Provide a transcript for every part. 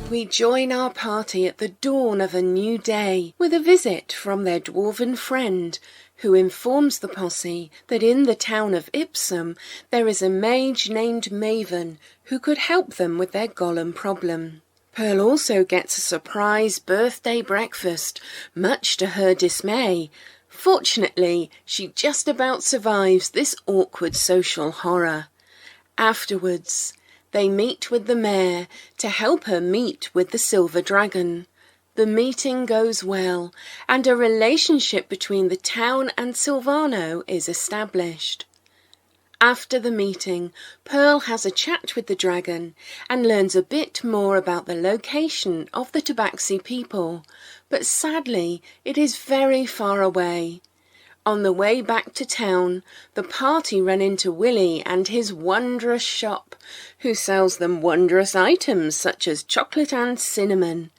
We join our party at the dawn of a new day with a visit from their dwarven friend, who informs the posse that in the town of Ipsum there is a mage named Maven who could help them with their golem problem. Pearl also gets a surprise birthday breakfast, much to her dismay. Fortunately, she just about survives this awkward social horror. Afterwards, they meet with the mayor to help her meet with the silver dragon. The meeting goes well, and a relationship between the town and Silvano is established. After the meeting, Pearl has a chat with the dragon and learns a bit more about the location of the Tabaxi people, but sadly it is very far away. On the way back to town, the party run into Willy and his wondrous shop, who sells them wondrous items such as chocolate and cinnamon.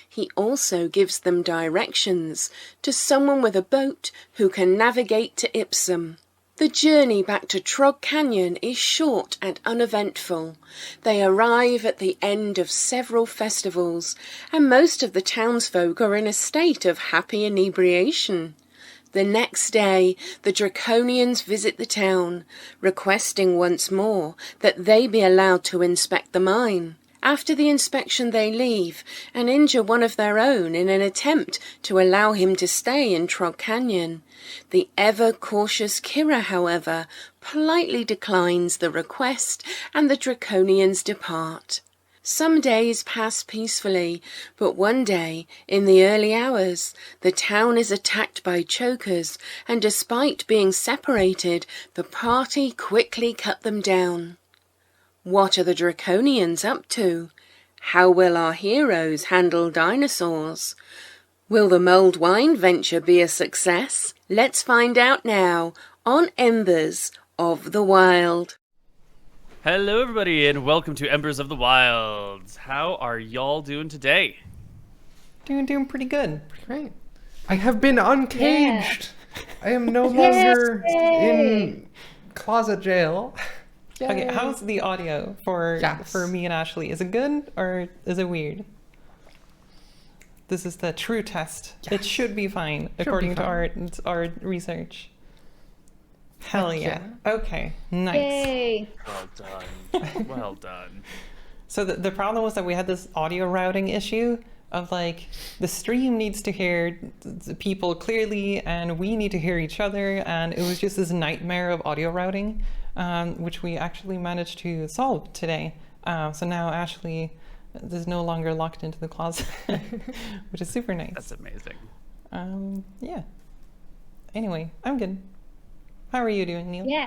He also gives them directions to someone with a boat who can navigate to Ipsum. The journey back to Trog Canyon is short and uneventful. They arrive at the end of several festivals, and most of the townsfolk are in a state of happy inebriation. The next day, the Draconians visit the town, requesting once more that they be allowed to inspect the mine. After the inspection they leave and injure one of their own in an attempt to allow him to stay in Trog Canyon. The ever-cautious Khyra, however, politely declines the request and the Draconians depart. Some days pass peacefully, but one day, in the early hours, the town is attacked by chokers, and despite being separated, the party quickly cut them down. What are the Draconians up to? How will our heroes handle dinosaurs? Will the mulled wine venture be a success? Let's find out now on Embers of the Wild. Hello everybody and welcome to Embers of the Wilds. How are y'all doing today? Doing pretty good. Great. I have been uncaged. Yeah. I am no longer in closet jail. Yay. Okay, how's the audio for me and Ashley? Is it good or is it weird? This is the true test. Yes. It should be fine, according to our research. Hell yeah. Okay, nice. Yay. Well done. Well done. So the problem was that we had this audio routing issue of like the stream needs to hear the people clearly and we need to hear each other, and it was just this nightmare of audio routing, which we actually managed to solve today. So now Ashley is no longer locked into the closet, which is super nice. That's amazing. Yeah. Anyway, I'm good. How are you doing, Neil? Yeah.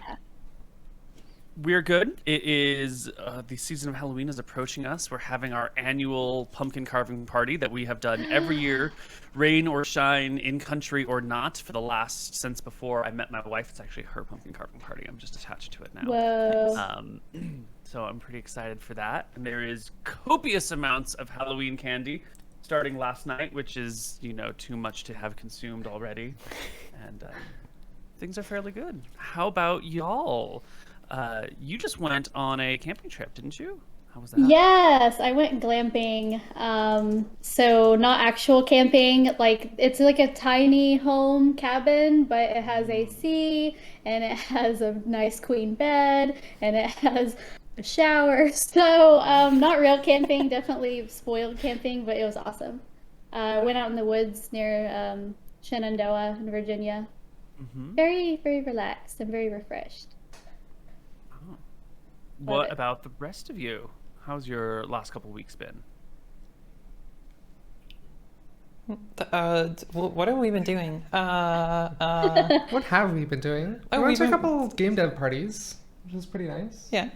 We're good. It is the season of Halloween is approaching us. We're having our annual pumpkin carving party that we have done every year, rain or shine, in country or not, for the last since before I met my wife. It's actually her pumpkin carving party. I'm just attached to it now. Whoa. So I'm pretty excited for that. And there is copious amounts of Halloween candy starting last night, which is, too much to have consumed already. And things are fairly good. How about y'all? You just went on a camping trip, didn't you? How was that? Yes, I went glamping. So not actual camping. It's like a tiny home cabin, but it has AC and it has a nice queen bed and it has a shower. So not real camping, definitely spoiled camping, but it was awesome. Went out in the woods near Shenandoah in Virginia. Mm-hmm. Very, very relaxed and very refreshed. Oh. What about the rest of you? How's your last couple weeks been? What have we been doing? What have we been doing? We went to a couple game dev parties, which was pretty nice. Yeah.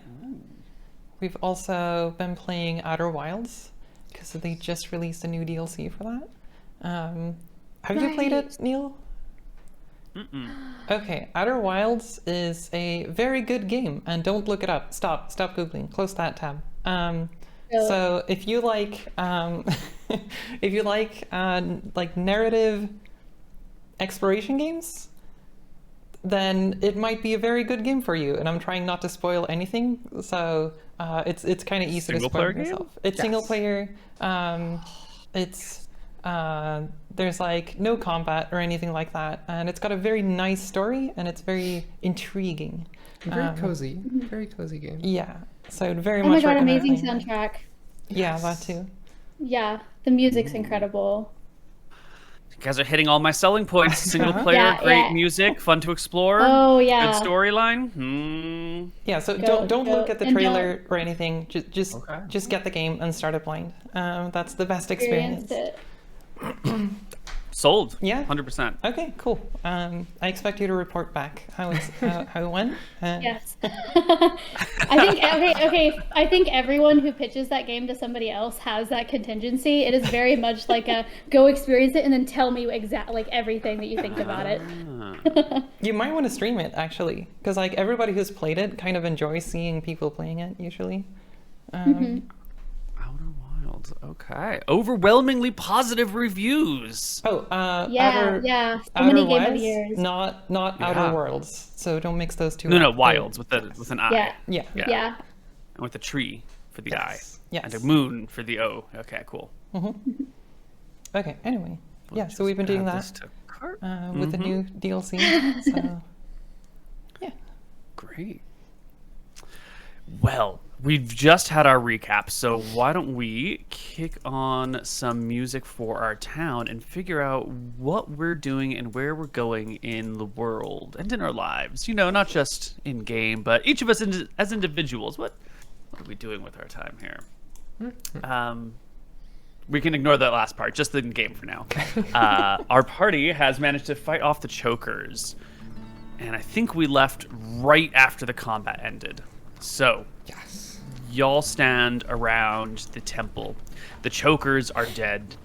We've also been playing Outer Wilds, because they just released a new DLC for that. Have you played it, Neil? Mm-mm. Okay, Outer Wilds is a very good game, and don't look it up. Stop Googling. Close that tab. So if you like, narrative exploration games, then it might be a very good game for you. And I'm trying not to spoil anything, so it's kind of easy to spoil Single-player yourself. game? It's single player. It's there's like no combat or anything like that, and it's got a very nice story, and it's very intriguing. Very cozy. Very cozy game. Yeah, so I'd very Oh my much god, recommend amazing playing that. soundtrack. Yeah, that too. Yeah, the music's incredible. You guys are hitting all my selling points. Single player, Yeah, great yeah. music, fun to explore. Oh, yeah. Good storyline. Yeah, so Go- don't go- look at the and trailer or anything. Just Okay. just get the game and start it blind. That's the best experience. Experienced it. Sold. Yeah. 100%. Okay, cool. I expect you to report back how it went. Yes. I think everyone who pitches that game to somebody else has that contingency. It is very much like a go experience it and then tell me exactly everything that you think about it. You might want to stream it actually, because like everybody who's played it kind of enjoys seeing people playing it usually. Outer Wilds. Okay. Overwhelmingly positive reviews. Oh, Yeah, yeah. So many Outer Game of Wilds, Years. not Yeah. Outer Worlds. So don't mix those two. No, up. Wilds with an eye. Yeah. Yeah. Yeah. Yeah. And with a tree for the eye. Yes. And a moon for the O. Okay, cool. Okay. Anyway, yeah. So we've been doing Add this that to cart. with the new DLC. So yeah. Great. Well, we've just had our recap, so why don't we kick on some music for our town and figure out what we're doing and where we're going in the world and in our lives. You know, not just in game, but each of us as individuals. What are we doing with our time here? We can ignore that last part, just the game for now. Our party has managed to fight off the chokers, and I think we left right after the combat ended. So, Yes. y'all stand around the temple. The chokers are dead.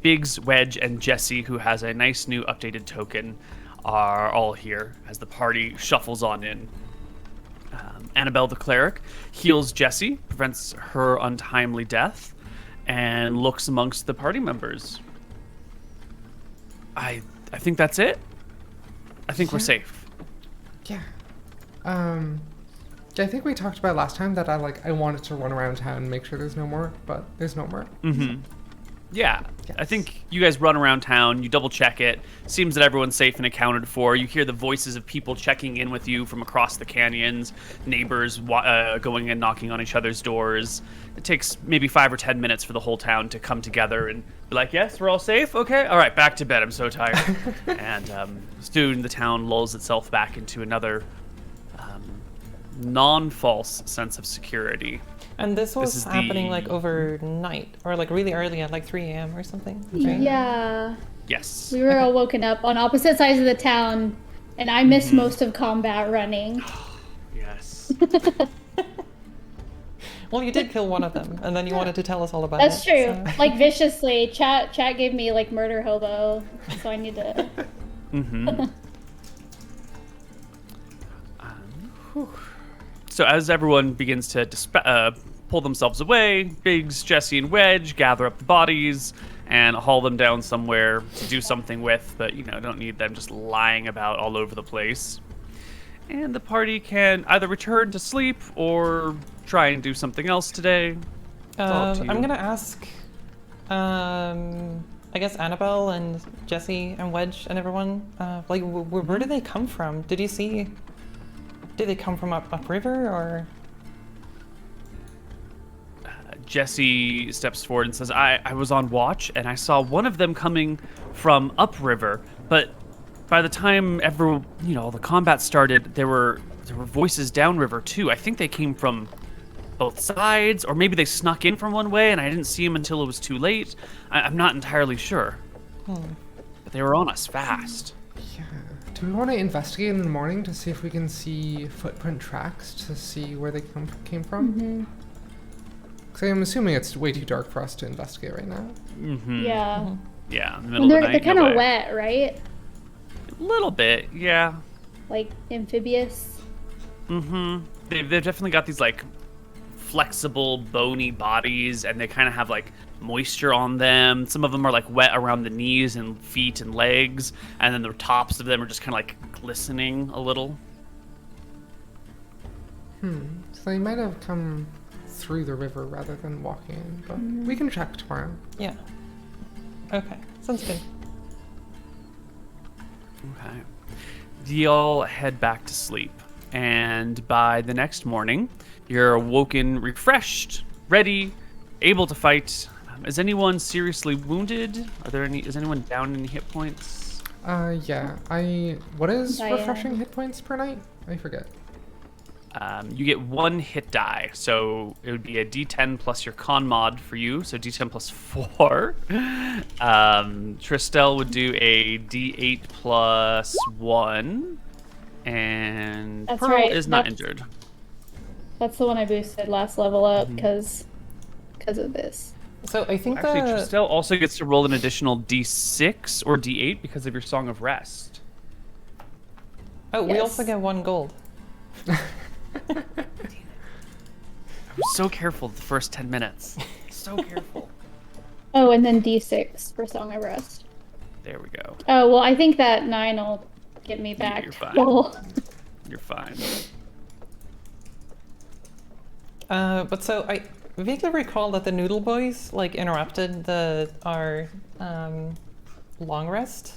Biggs, Wedge, and Jesse, who has a nice new updated token, are all here as the party shuffles on in. Annabelle the cleric heals Jesse, prevents her untimely death, and looks amongst the party members. I think that's it. I think we're safe. Yeah. I think we talked about last time that I wanted to run around town and make sure there's no more, but there's no more. Yeah, Yes. I think you guys run around town, you double check it. Seems that everyone's safe and accounted for. You hear the voices of people checking in with you from across the canyons, neighbors going and knocking on each other's doors. It takes maybe 5 or 10 minutes for the whole town to come together and be like, yes, we're all safe? Okay, all right, back to bed, I'm so tired. And soon the town lulls itself back into another non-false sense of security. And this was is happening the- like overnight or like really early at like 3 a.m. or something. Right? Yeah. Yes. We were all woken up on opposite sides of the town, and I missed most of combat running. Yes. Well, you did kill one of them, and then you wanted to tell us all about That's it. true. so- Like viciously. Chat gave me like murder hobo, so I need to. So as everyone begins to pull themselves away, Biggs, Jesse, and Wedge gather up the bodies and haul them down somewhere to do something with, but don't need them just lying about all over the place. And the party can either return to sleep or try and do something else today. It's all up to I'm you. gonna ask, I guess Annabelle and Jesse and Wedge and everyone, where do they come from? Did they come from upriver or? Jesse steps forward and says, I was on watch and I saw one of them coming from upriver, but by the time the combat started, there were voices downriver too. I think they came from both sides, or maybe they snuck in from one way and I didn't see them until it was too late. I'm not entirely sure. But they were on us fast. Yeah. Do we want to investigate in the morning to see if we can see footprint tracks to see where they came from? Because I'm assuming it's way too dark for us to investigate right now. Yeah. Yeah, in the And middle of the they're night. kind no of way. wet, right? A little bit, yeah. Like amphibious. They've definitely got these like flexible, bony bodies, and they kind of have like moisture on them. Some of them are like wet around the knees and feet and legs, and then the tops of them are just kind of like glistening a little. So they might have come through the river rather than walking, but we can check tomorrow. Yeah. Okay. Sounds good. Okay. Y'all head back to sleep, and by the next morning, you're awoken, refreshed, ready, able to fight. Is anyone seriously wounded? Is anyone down any hit points? Yeah. What is Diane. refreshing hit points per night? I forget. You get 1 hit die, so it would be a D10 plus your con mod for you, so D10 plus 4. Tristel would do a D8 plus 1, and That's Pearl right, is not that's- injured. That's the one I boosted last level up because of this. So I think Actually, the Tristel also gets to roll an additional D6 or D8 because of your Song of Rest. we also Yes. get 1 gold. I was so careful the first 10 minutes. So careful. Oh, and then D6 for Song of Rest. There we go. Oh, well, I think that 9 will get me back You're to fine. full. You're fine. But so I vaguely recall that the Noodle Boys like interrupted our long rest.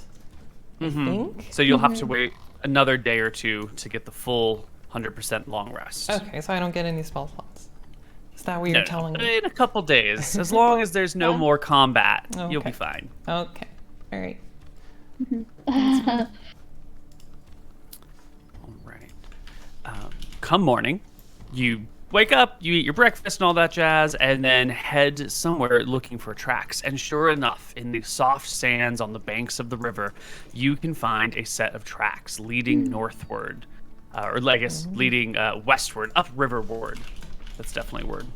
I think. So you'll have to wait another day or two to get the full 100% long rest. Okay, so I don't get any spell slots. Is that what you're telling me? In a couple days, as long as there's no Yeah. more combat, you'll Okay. be fine. Okay. All right. All right. Come morning, you wake up, you eat your breakfast and all that jazz, and then head somewhere looking for tracks. And sure enough, in the soft sands on the banks of the river, you can find a set of tracks leading northward, or I guess leading westward, upriverward. That's definitely a word.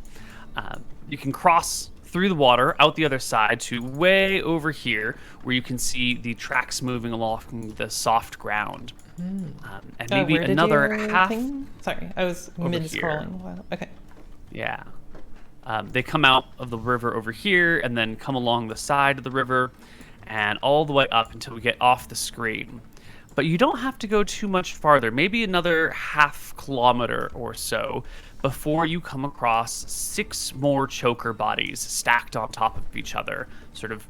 You can cross through the water out the other side to way over here, where you can see the tracks moving along the soft ground. And maybe where did another your half. Sorry, I was over mid here. scrolling. Wow. Okay. Yeah. They come out of the river over here and then come along the side of the river and all the way up until we get off the screen. But you don't have to go too much farther, maybe another half kilometer or so, before you come across 6 more choker bodies stacked on top of each other, sort of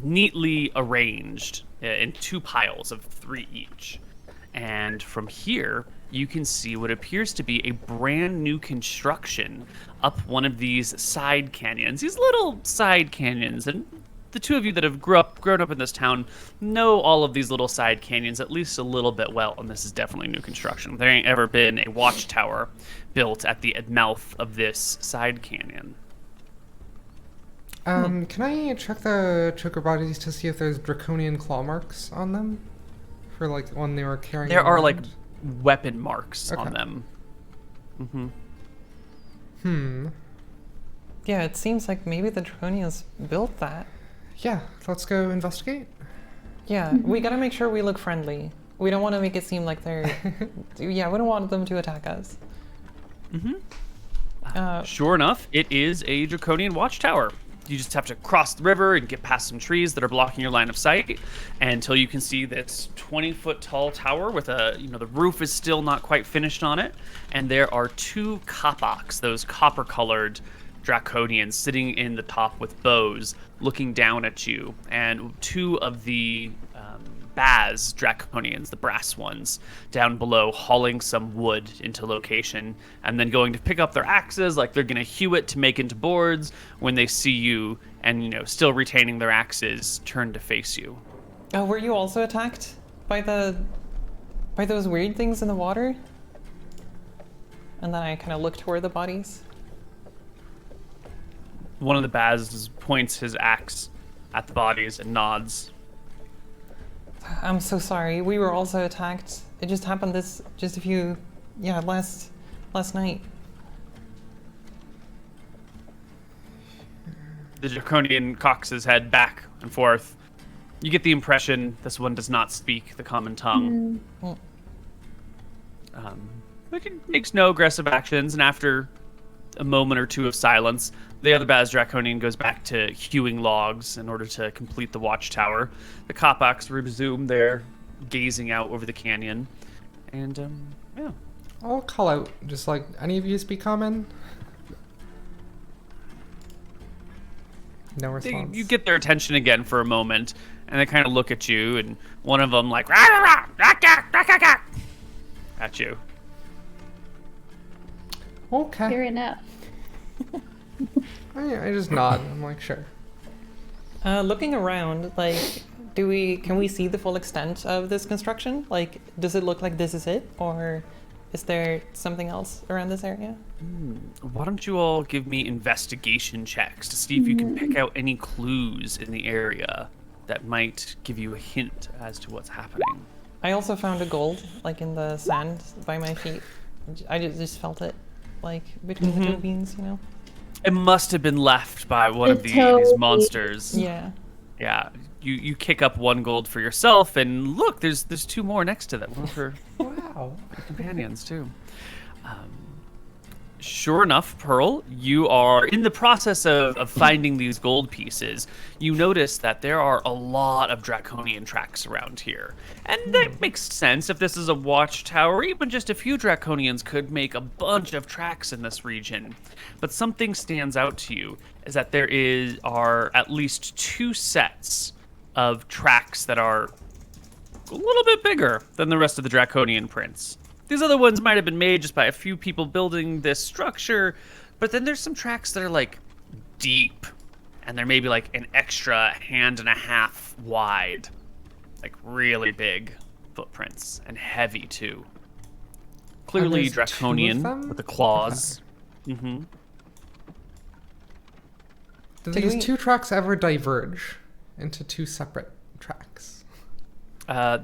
neatly arranged in 2 piles of 3 each. And from here, you can see what appears to be a brand new construction up one of these side canyons. These little side canyons, and the 2 of you that have grown up in this town know all of these little side canyons at least a little bit well, and this is definitely new construction. There ain't ever been a watchtower built at the mouth of this side canyon. Can I check the choker bodies to see if there's draconian claw marks on them? For like when they were carrying There them are like around? weapon marks Okay. on them. Yeah, it seems like maybe the Draconians built that. Yeah, let's go investigate. Yeah, we gotta make sure we look friendly. We don't want to make it seem like they're. Yeah, we don't want them to attack us. Sure enough, it is a draconian watchtower. You just have to cross the river and get past some trees that are blocking your line of sight until you can see this 20-foot tall tower with the roof is still not quite finished on it. And there are 2 Kopoks, those copper-colored draconians, sitting in the top with bows, looking down at you. And 2 of the Baz draconians, the brass ones, down below, hauling some wood into location, and then going to pick up their axes like they're going to hew it to make into boards when they see you, and still retaining their axes, turn to face you. Oh, were you also attacked by those weird things in the water? And then I kind of look toward the bodies. One of the Baz points his axe at the bodies and nods. I'm so sorry. We were also attacked. It just happened last night. The draconian cocks his head back and forth. You get the impression this one does not speak the common tongue. Mm. But it makes no aggressive actions, and after a moment or two of silence. The other Baz Draconian goes back to hewing logs in order to complete the watchtower. The Tabaxi resume their gazing out over the canyon. And, yeah. I'll call out, just like, any of you speak common? No response. You get their attention again for a moment, and they kind of look at you, and one of them like, rah, rah, rah, rah, rah, rah, rah, rah, at you. Okay. Fair enough. I just nod. I'm like, sure. Looking around, like, can we see the full extent of this construction? Like, does it look like this is it, or is there something else around this area? Why don't you all give me investigation checks to see if you can pick out any clues in the area that might give you a hint as to what's happening. I also found a gold, like in the sand by my feet. I just felt it, like between the toe beans, you know? It must have been left by one of these monsters. Yeah. Yeah. You kick up 1 gold for yourself, and look, there's 2 more next to that. One for Wow. companions too. Sure enough, Pearl, you are in the process of finding these gold pieces. You notice that there are a lot of draconian tracks around here. And that makes sense. If this is a watchtower, even just a few draconians could make a bunch of tracks in this region. But something stands out to you, is that there are at least 2 sets of tracks that are a little bit bigger than the rest of the draconian prints. These other ones might have been made just by a few people building this structure, but then there's some tracks that are like deep, and they're maybe like an extra hand and a half wide, like really big footprints, and heavy too. Clearly there's 2 of draconian them? with the claws. Do these 2 tracks ever diverge into 2 separate tracks?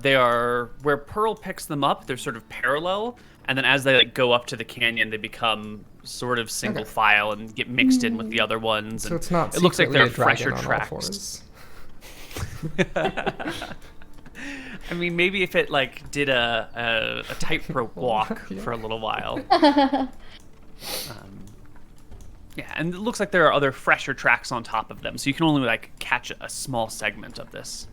They are, where Pearl picks them up, they're sort of parallel, and then as they like go up to the canyon, they become sort of single file and get mixed in with the other ones. So and it's not. It looks like they're secretly a fresher dragon on all tracks. fours. I mean, maybe if it like did a tightrope walk Yeah. for a little while. Yeah, and it looks like there are other fresher tracks on top of them, so you can only like catch a small segment of this.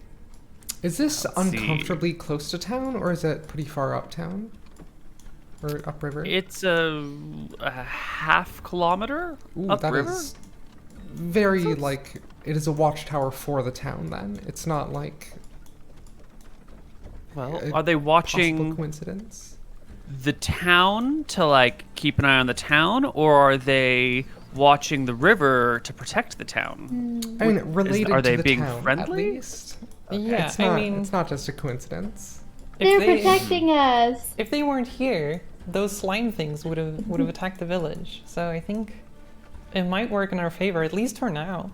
Is this Let's see. uncomfortably close to town, or is it pretty far uptown? Or upriver? It's a half kilometer Ooh, upriver. that is very, like, it is a watchtower for the town, then. It's not, like, Well, a are they possible watching coincidence. the town to like keep an eye on the town, or are they watching the river to protect the town? I mean, related are they to the being town, friendly? at least. Yeah, It's not, I mean, it's not just a coincidence. They're if they, protecting us. if they weren't here, those slime things would have attacked the village. So I think it might work in our favor, at least for now.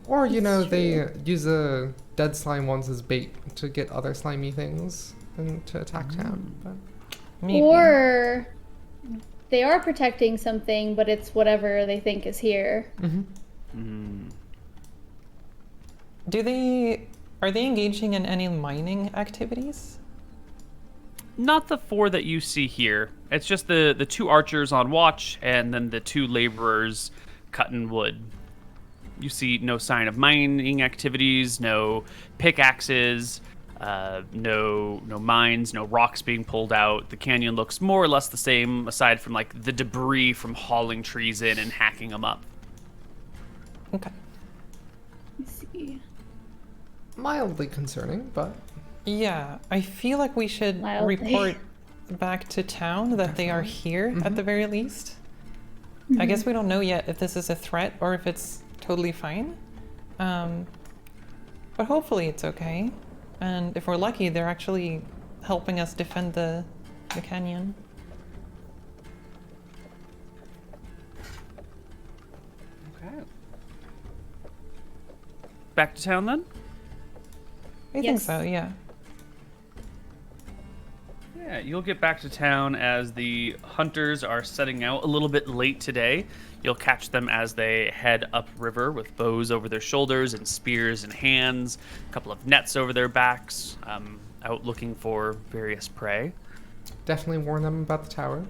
Or, you know, they use the dead slime ones as bait to get other slimy things and to attack town. But Maybe. Or they are protecting something, but it's whatever they think is here. Are they engaging in any mining activities? Not the 4 that you see here. It's just the 2 archers on watch, and then the 2 laborers cutting wood. You see no sign of mining activities, no pickaxes, no mines, no rocks being pulled out. The canyon looks more or less the same, aside from like the debris from hauling trees in and hacking them up. Okay. Let's see. mildly concerning, but Yeah, I feel like we should Mildly. report back to town that they are here at the very least. I guess we don't know yet if this is a threat or if it's totally fine. But hopefully it's okay. And if we're lucky, they're actually helping us defend the canyon. Okay. Back to town then? I think Yes. so, yeah. Yeah, you'll get back to town as the hunters are setting out a little bit late today. You'll catch them as they head upriver with bows over their shoulders and spears in hands, a couple of nets over their backs, out looking for various prey. definitely warn them about the tower.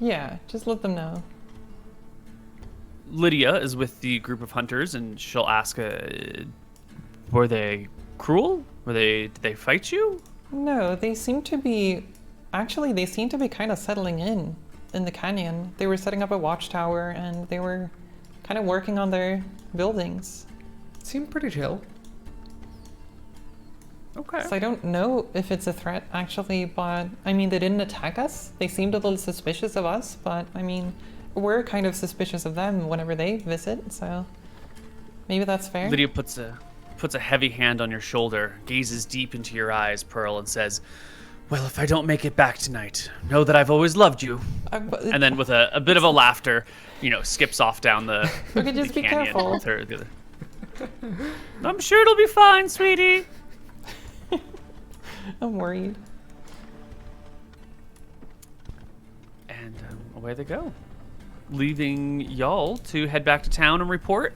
Yeah, just let them know. Lydia is with the group of hunters, and she'll ask, were they cruel? Did they fight you? No, they seem to be... Actually, they seem to be kind of settling in the canyon. They were setting up a watchtower, and they were kind of working on their buildings. Seemed pretty chill. Okay. So I don't know if it's a threat, actually, but, I mean, they didn't attack us. They seemed a little suspicious of us, but, I mean, we're kind of suspicious of them whenever they visit, so maybe that's fair. Lydia puts a heavy hand on your shoulder, gazes deep into your eyes, Pearl, and says, well, if I don't make it back tonight, know that I've always loved you. And then with a bit of a laughter, skips off down the, Okay, just the be canyon. careful. With her, I'm sure it'll be fine, sweetie. I'm worried. And away they go, leaving y'all to head back to town and report.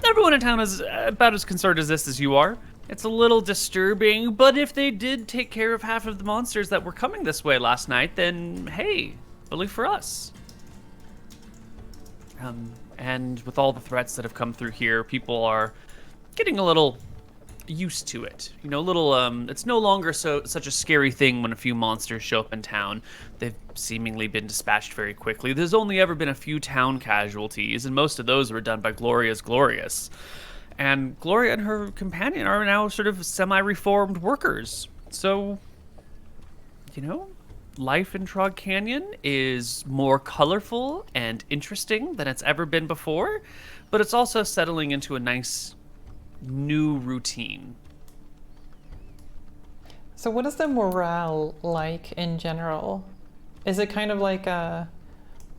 Everyone in town is about as concerned as you are. It's a little disturbing, but if they did take care of half of the monsters that were coming this way last night, then hey, bully for us. And with all the threats that have come through here, people are getting a little used to it. It's no longer such a scary thing when a few monsters show up in town. They've seemingly been dispatched very quickly. There's only ever been a few town casualties, and most of those were done by Gloria's Glorious. And Gloria and her companion are now sort of semi-reformed workers. So, life in Trog Canyon is more colorful and interesting than it's ever been before, but it's also settling into a nice new routine. So what is the morale like in general? Is it kind of like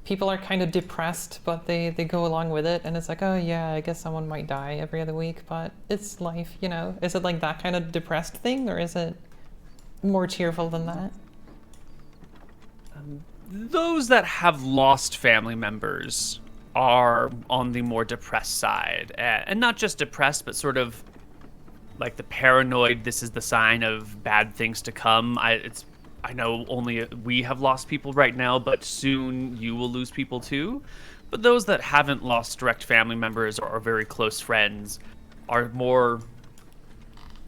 people are kind of depressed, but they go along with it, and it's like, oh yeah, I guess someone might die every other week, but it's life, Is it like that kind of depressed thing, or is it more cheerful than that? Those that have lost family members are on the more depressed side, and not just depressed, but sort of like the paranoid, this is the sign of bad things to come. I know only we have lost people right now, but soon you will lose people too. But those that haven't lost direct family members or are very close friends are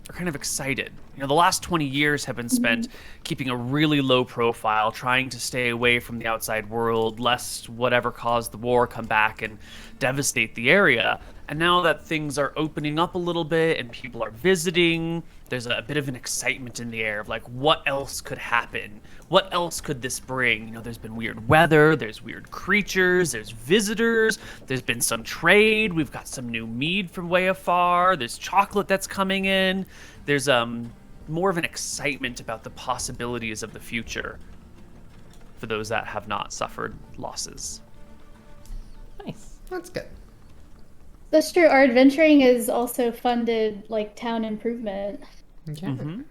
kind of excited. The last 20 years have been spent keeping a really low profile, trying to stay away from the outside world, lest whatever caused the war come back and devastate the area. And now that things are opening up a little bit and people are visiting, there's a bit of an excitement in the air of like, what else could happen? What else could this bring? There's been weird weather, there's weird creatures, there's visitors, there's been some trade, we've got some new mead from way afar, there's chocolate that's coming in, there's more of an excitement about the possibilities of the future for those that have not suffered losses. Nice. That's good. That's true. Our adventuring is also funded like town improvement. Yeah. Mm-hmm.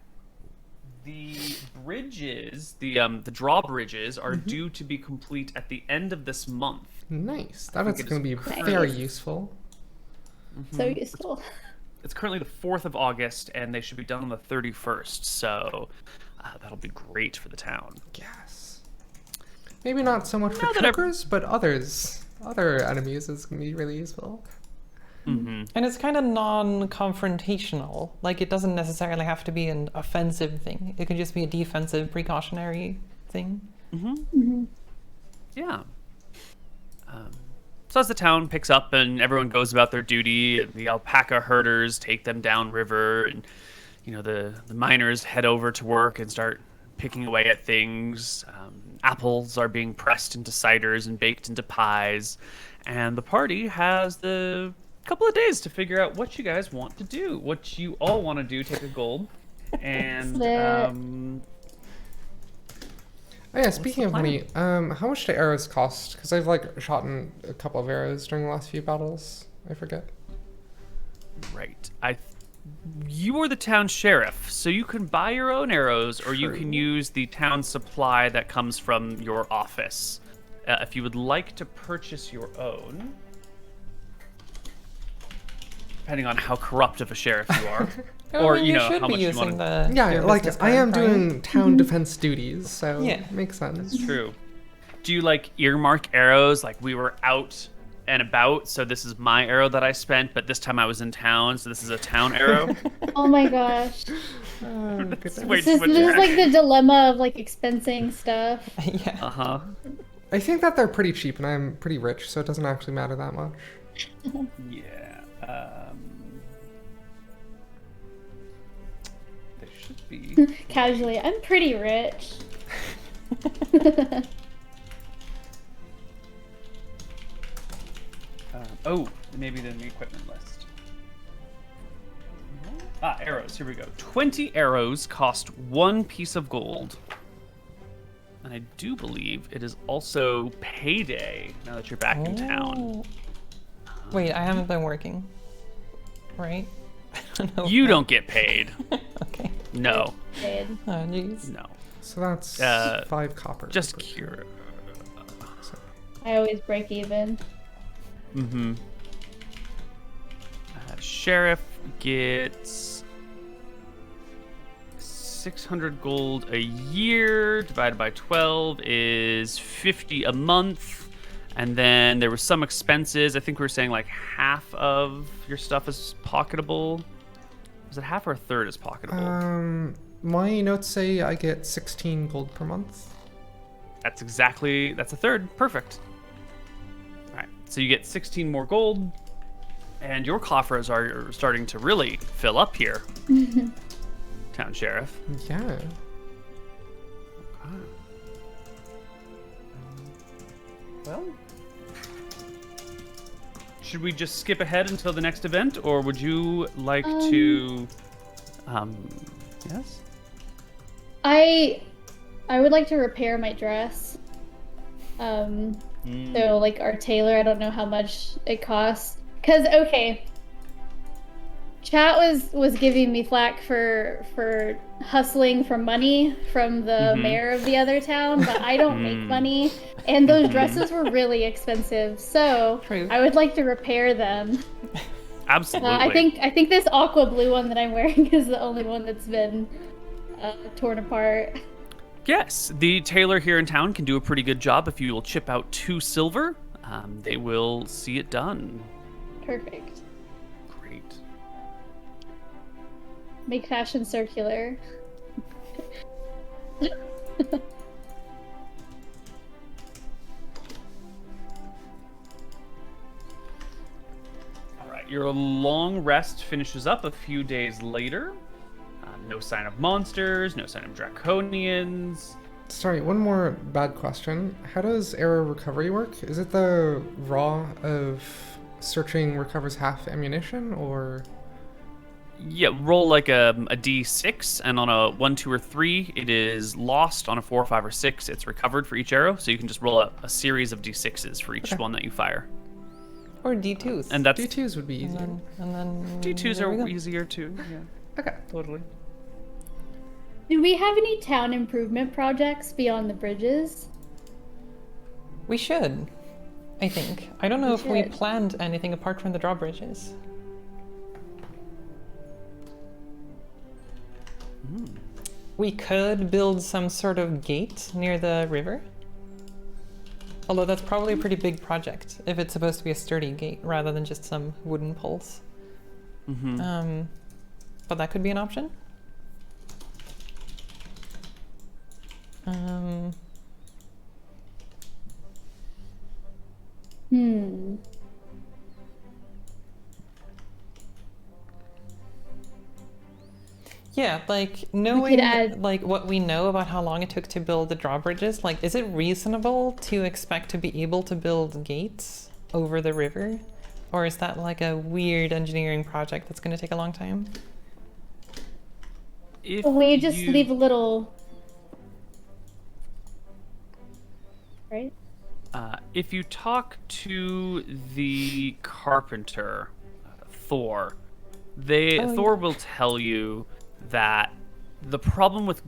The bridges, the drawbridges, are due to be complete at the end of this month. Nice. That is going to be Nice. very useful. So useful. It's currently the 4th of August, and they should be done on the 31st, so that'll be great for the town. Yes. Maybe not so much for Now that chokers, but other enemies is going to be really useful. Mm-hmm. And it's kind of non-confrontational. Like, it doesn't necessarily have to be an offensive thing. It could just be a defensive, precautionary thing. Yeah. So as the town picks up and everyone goes about their duty, and the alpaca herders take them downriver, and the miners head over to work and start picking away at things. Apples are being pressed into ciders and baked into pies, and the party has the couple of days to figure out what you guys want to do, what you all want to do. Take a gold, and Oh yeah, speaking of money, how much do arrows cost? Because I've shot in a couple of arrows during the last few battles. I forget. right, you are the town sheriff, so you can buy your own arrows, or you can use the town supply that comes from your office. If you would like to purchase your own, depending on how corrupt of a sheriff you are, or you how should be much you using want to. the Yeah, your like business I am card, right? doing town defense duties, so Yeah. makes sense. True. Do you like earmark arrows? Like we were out and about, so this is my arrow that I spent, but this time I was in town, so this is a town arrow. Oh my gosh. Wait, This is like the dilemma of like expensing stuff. Yeah. Uh-huh. I think that they're pretty cheap, and I'm pretty rich, so it doesn't actually matter that much. Yeah. There should be. Casually, I'm pretty rich. Oh, maybe then the equipment list. Arrows. Here we go. 20 arrows cost 1 piece of gold. And I do believe it is also payday now that you're back in town. Wait, I haven't been working. Right? No, You don't get paid. Okay. No. Paid. Oh, jeez. No. So that's 5 copper. Just per cure. So, I always break even. Mm-hmm. Sheriff gets 600 gold a year, divided by 12 is 50 a month. And then there were some expenses. I think we were saying like half of your stuff is pocketable. Was it half or a third is pocketable? my notes say I get 16 gold per month. That's a third. Perfect. All right, so you get 16 more gold, and your coffers are starting to really fill up here, Town Sheriff. Yeah. Okay. Well, should we just skip ahead until the next event, or would you like to? Yes. I would like to repair my dress. So like our tailor, I don't know how much it costs. Cause okay, chat was giving me flack for hustling for money from the mayor of the other town, but I don't make money, and those dresses were really expensive. So True. I would like to repair them. Absolutely. I think this aqua blue one that I'm wearing is the only one that's been torn apart. Yes, the tailor here in town can do a pretty good job. If you will chip out 2 silver, they will see it done. Perfect. Great. Make fashion circular. All right, your long rest finishes up a few days later. No sign of monsters, no sign of draconians. Sorry, one more bad question. How does arrow recovery work? Is it the raw of searching recovers half ammunition, or? Yeah, roll like a d6, and on a 1, 2, or 3, it is lost. On a 4, 5, or 6, it's recovered for each arrow. So you can just roll a series of d6s for each one that you fire. Or D2s. And that's D2s would be easier. And then D2s there we are go. easier too. Yeah, Okay. totally. Do we have any town improvement projects beyond the bridges? We should, I think. I don't know if we should. planned anything apart from the drawbridges. We could build some sort of gate near the river. Although that's probably a pretty big project if it's supposed to be a sturdy gate rather than just some wooden poles. But that could be an option. Yeah, like knowing add- like what we know about how long it took to build the drawbridges, like is it reasonable to expect to be able to build gates over the river? Or is that like a weird engineering project that's going to take a long time? If We just leave a little, right? If you talk to the carpenter, Thor, Thor will tell you that the problem with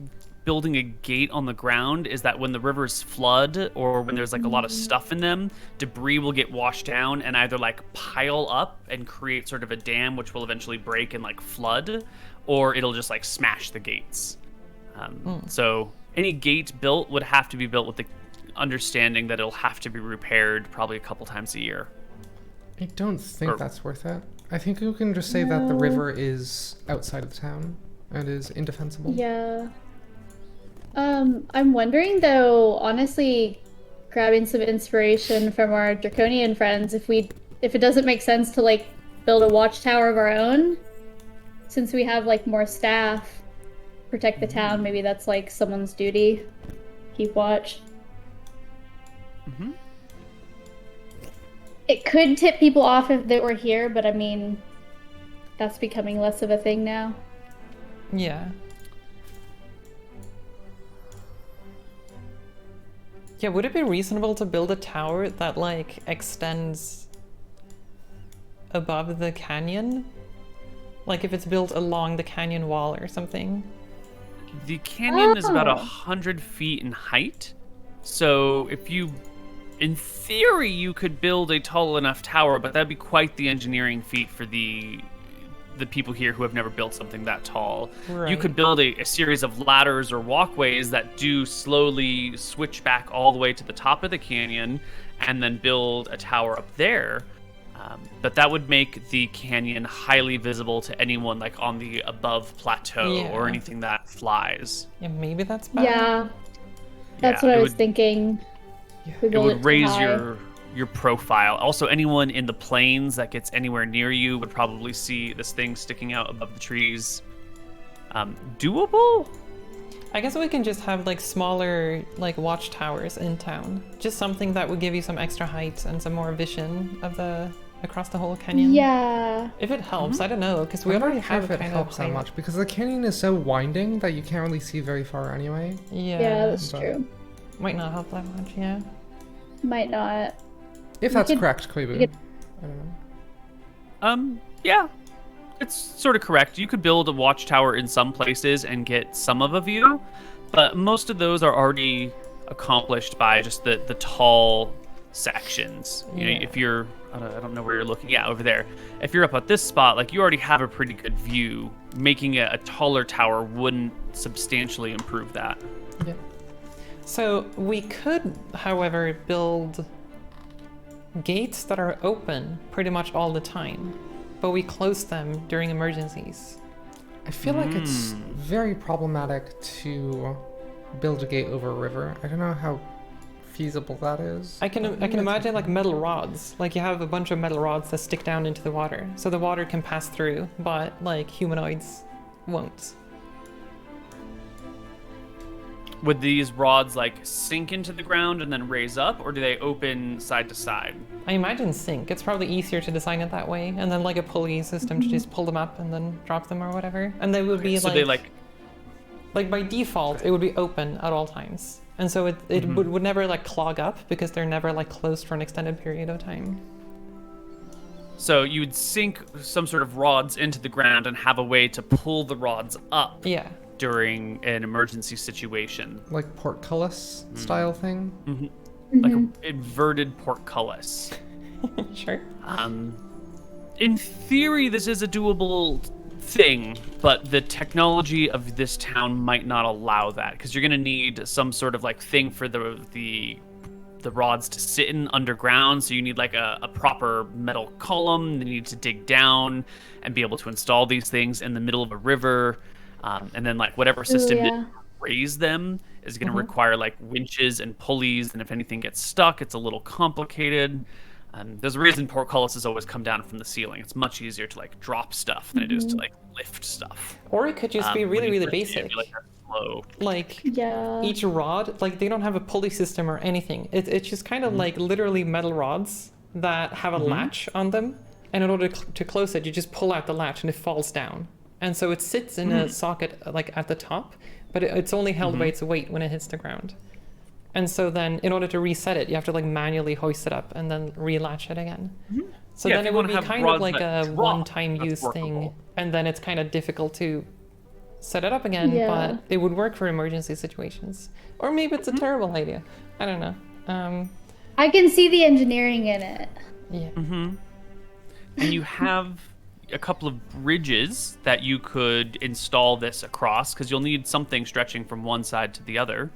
building a gate on the ground is that when the rivers flood or when there's like a lot of stuff in them, debris will get washed down and either like pile up and create sort of a dam which will eventually break and like flood, or it'll just like smash the gates. So any gate built would have to be built with the understanding that it'll have to be repaired probably a couple times a year. I don't think that's worth it. I think you can just say that the river is outside of the town and is indefensible. Yeah. I'm wondering though, honestly, grabbing some inspiration from our draconian friends, if it doesn't make sense to like build a watchtower of our own, since we have like more staff, protect the town. Maybe that's like someone's duty. Keep watch. Mm-hmm. It could tip people off if they were here, but I mean, that's becoming less of a thing now. Yeah. Yeah, would it be reasonable to build a tower that, like, extends above the canyon? Like, if it's built along the canyon wall or something? The canyon is about 100 feet in height. So if you, in theory, you could build a tall enough tower, but that'd be quite the engineering feat for the people here who have never built something that tall. Right. You could build a series of ladders or walkways that do slowly switch back all the way to the top of the canyon and then build a tower up there. But that would make the canyon highly visible to anyone like on the above plateau or anything that flies. Yeah, maybe that's better. Yeah, that's what I was thinking. It would raise your profile. Also, anyone in the plains that gets anywhere near you would probably see this thing sticking out above the trees. Doable? I guess we can just have like smaller like watchtowers in town. Just something that would give you some extra height and some more vision of the across the whole canyon. Yeah. If it helps, I don't know, because we I'm already not sure have if it helps that much because the canyon is so winding that you can't really see very far anyway. Yeah, that's true. Might not help that much, yeah. Might not. If that's correct, Koibu. I don't know. Yeah. It's sort of correct. You could build a watchtower in some places and get some of a view, but most of those are already accomplished by just the tall sections. You know, if you're, I don't know where you're looking. Yeah, over there. If you're up at this spot, like you already have a pretty good view. Making a taller tower wouldn't substantially improve that. Yeah. So we could, however, build gates that are open pretty much all the time, but we close them during emergencies. I feel like it's very problematic to build a gate over a river. I don't know how feasible that is. I can imagine like metal rods. Like you have a bunch of metal rods that stick down into the water, so the water can pass through, but like humanoids won't. Would these rods like sink into the ground and then raise up, or do they open side to side? I imagine sink. It's probably easier to design it that way, and then like a pulley system to just pull them up and then drop them or whatever. And they would be so like, they like by default, it would be open at all times, and so it would never like clog up because they're never like closed for an extended period of time. So you would sink some sort of rods into the ground and have a way to pull the rods up. Yeah. During an emergency situation. Like portcullis style thing? Like an inverted portcullis. Sure. In theory, this is a doable thing, but the technology of this town might not allow that, because you're going to need some sort of like thing for the rods to sit in underground. So you need like a proper metal column. You need to dig down and be able to install these things in the middle of a river. And then like whatever system to raise them is going to require like winches and pulleys. And if anything gets stuck, it's a little complicated. There's a reason portcullises always come down from the ceiling. It's much easier to like drop stuff than it is to like lift stuff. Or it could just be really basic. Like each rod, like they don't have a pulley system or anything. It's just kind of like literally metal rods that have a latch on them. And in order to close it, you just pull out the latch and it falls down. And so it sits in a socket like at the top, but it's only held by its weight when it hits the ground. And so then in order to reset it, you have to like manually hoist it up and then relatch it again. So then it would be kind of like a one-time use thing. And then it's kind of difficult to set it up again, but it would work for emergency situations. Or maybe it's a terrible idea. I don't know. I can see the engineering in it. Yeah. And you have a couple of bridges that you could install this across, because you'll need something stretching from one side to the other.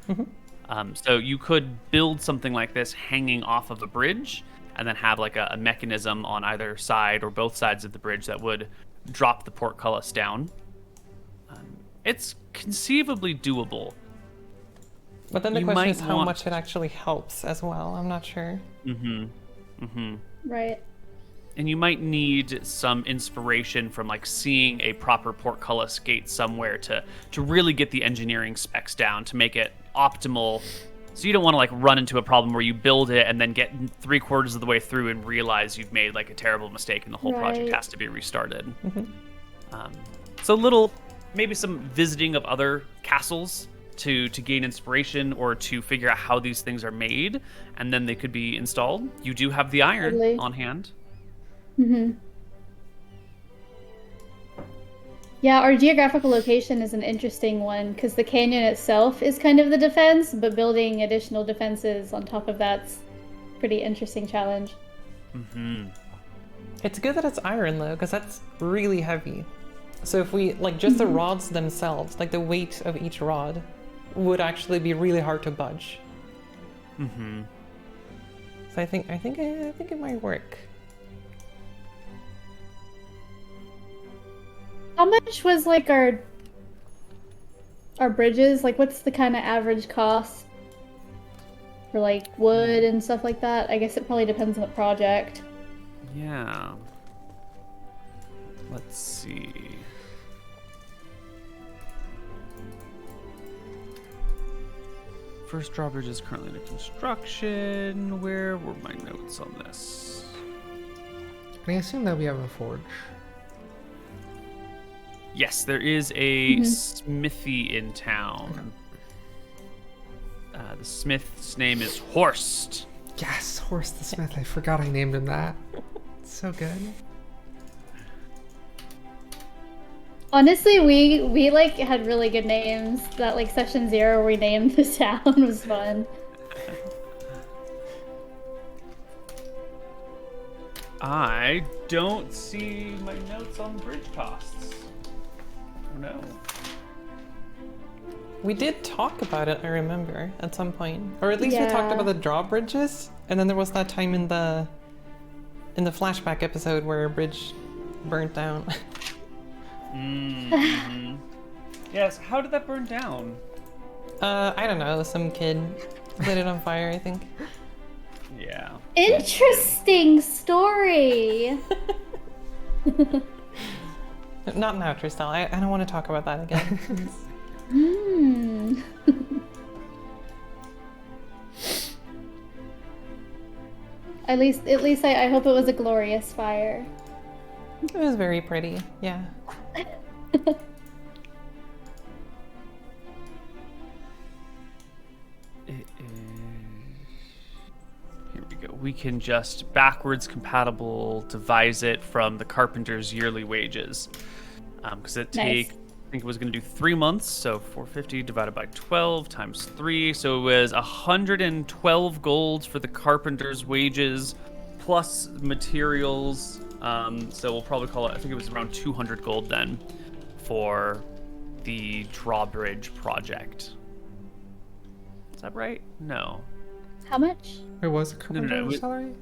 So you could build something like this hanging off of a bridge, and then have like a mechanism on either side or both sides of the bridge that would drop the portcullis down. It's conceivably doable. But then the You question might is how want- much it actually helps as well. I'm not sure. Right. And you might need some inspiration from like seeing a proper portcullis gate somewhere to really get the engineering specs down to make it optimal. So you don't want to like run into a problem where you build it and then get 3/4 of the way through and realize you've made like a terrible mistake and the whole project Right. has to be restarted. So little, maybe some visiting of other castles to gain inspiration or to figure out how these things are made, and then they could be installed. You do have the iron Totally. on hand. Yeah, our geographical location is an interesting one because the canyon itself is kind of the defense, but building additional defenses on top of that's a pretty interesting challenge. It's good that it's iron though, because that's really heavy. So if we like just the rods themselves, like the weight of each rod, would actually be really hard to budge. So I think it might work. How much was like our bridges? Like, what's the kind of average cost for like wood and stuff like that? I guess it probably depends on the project. Yeah. Let's see. First drawbridge is currently under construction. Where were my notes on this? And I assume that we have a forge. Yes, there is a smithy in town. The smith's name is Horst. Yes, Horst the Smith. I forgot I named him that. It's so good. Honestly, we like had really good names. That like session 0 we named the town was fun. I don't see my notes on bridge costs. Oh no. We did talk about it, I remember, at some point. Or at least we talked Yeah. about the drawbridges, and then there was that time in the flashback episode where a bridge burnt down. Yes, how did that burn down? I don't know, some kid lit it on fire, I think. Yeah. Interesting story. Not now, Tristel. I don't want to talk about that again. At least I hope it was a glorious fire. It was very pretty, yeah. Here we go. We can just backwards compatible devise it from the carpenter's yearly wages. Because it Nice. I think it was going to do 3 months, so 450 divided by 12 times 3. So it was 112 gold for the carpenter's wages plus materials. So we'll probably call it, I think it was around 200 gold then for the drawbridge project. Is that right? No. How much? It was a carpenter's salary?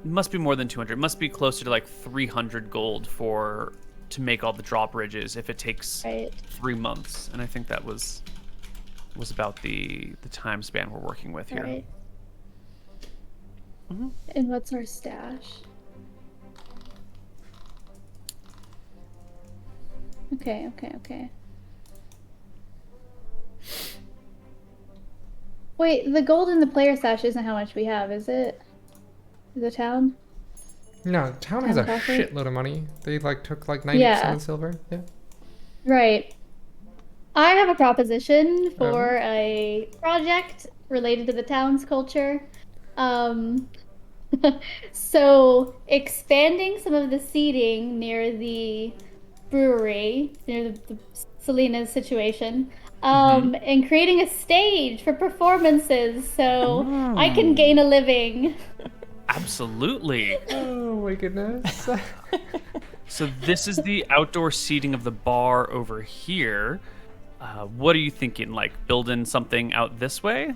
It must be more than 200. It must be closer to like 300 gold to make all the drawbridges if it takes Right. 3 months. And I think that was about the time span we're working with here. Right. And what's our stash? Okay. Wait, the gold in the player stash isn't how much we have, is it? The town? No, the town has a Town coffee? shitload of money. They like took like 90% Yeah. of silver. Yeah. Right. I have a proposition for a project related to the town's culture. So expanding some of the seating near the brewery, near the Selena's situation, and creating a stage for performances so I can gain a living. Absolutely. Oh my goodness. So this is the outdoor seating of the bar over here. What are you thinking? Like building something out this way,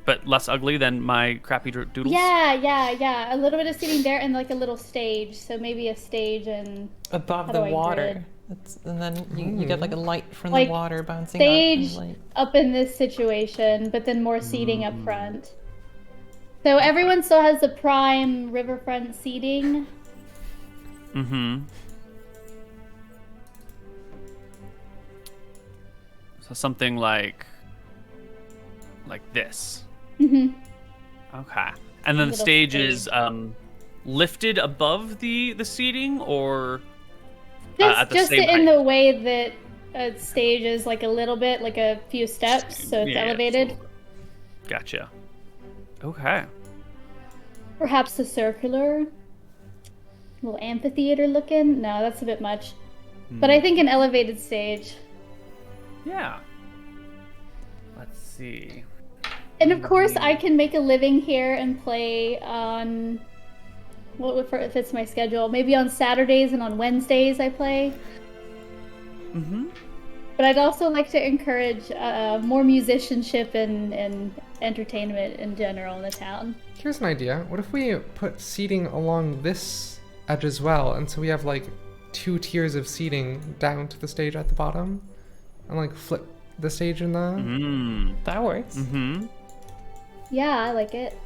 but less ugly than my crappy doodles? Yeah. A little bit of seating there and like a little stage. So maybe a stage and Above how the do I water. grid? And then you get like a light from Like, the water bouncing stage up. And up in this situation, but then more seating up front. So everyone still has the prime riverfront seating. Mm-hmm. So something like this. Mm-hmm. Okay. And then the Little stage stage. is lifted above the seating, or Just, at the just same in height? the way that a stage is like a little bit, like a few steps, so it's Yeah, elevated. so- Gotcha. Okay. Perhaps a circular, little amphitheater looking. No, that's a bit much. But I think an elevated stage. Yeah. Let's see. And of course, I can make a living here and play on what fits my schedule. Maybe on Saturdays and on Wednesdays I play. Mm-hmm. But I'd also like to encourage more musicianship and entertainment in general in the town. Here's an idea. What if we put seating along this edge as well, and so we have like 2 tiers of seating down to the stage at the bottom, and like flip the stage in the. that works. Mm-hmm. Yeah, I like it.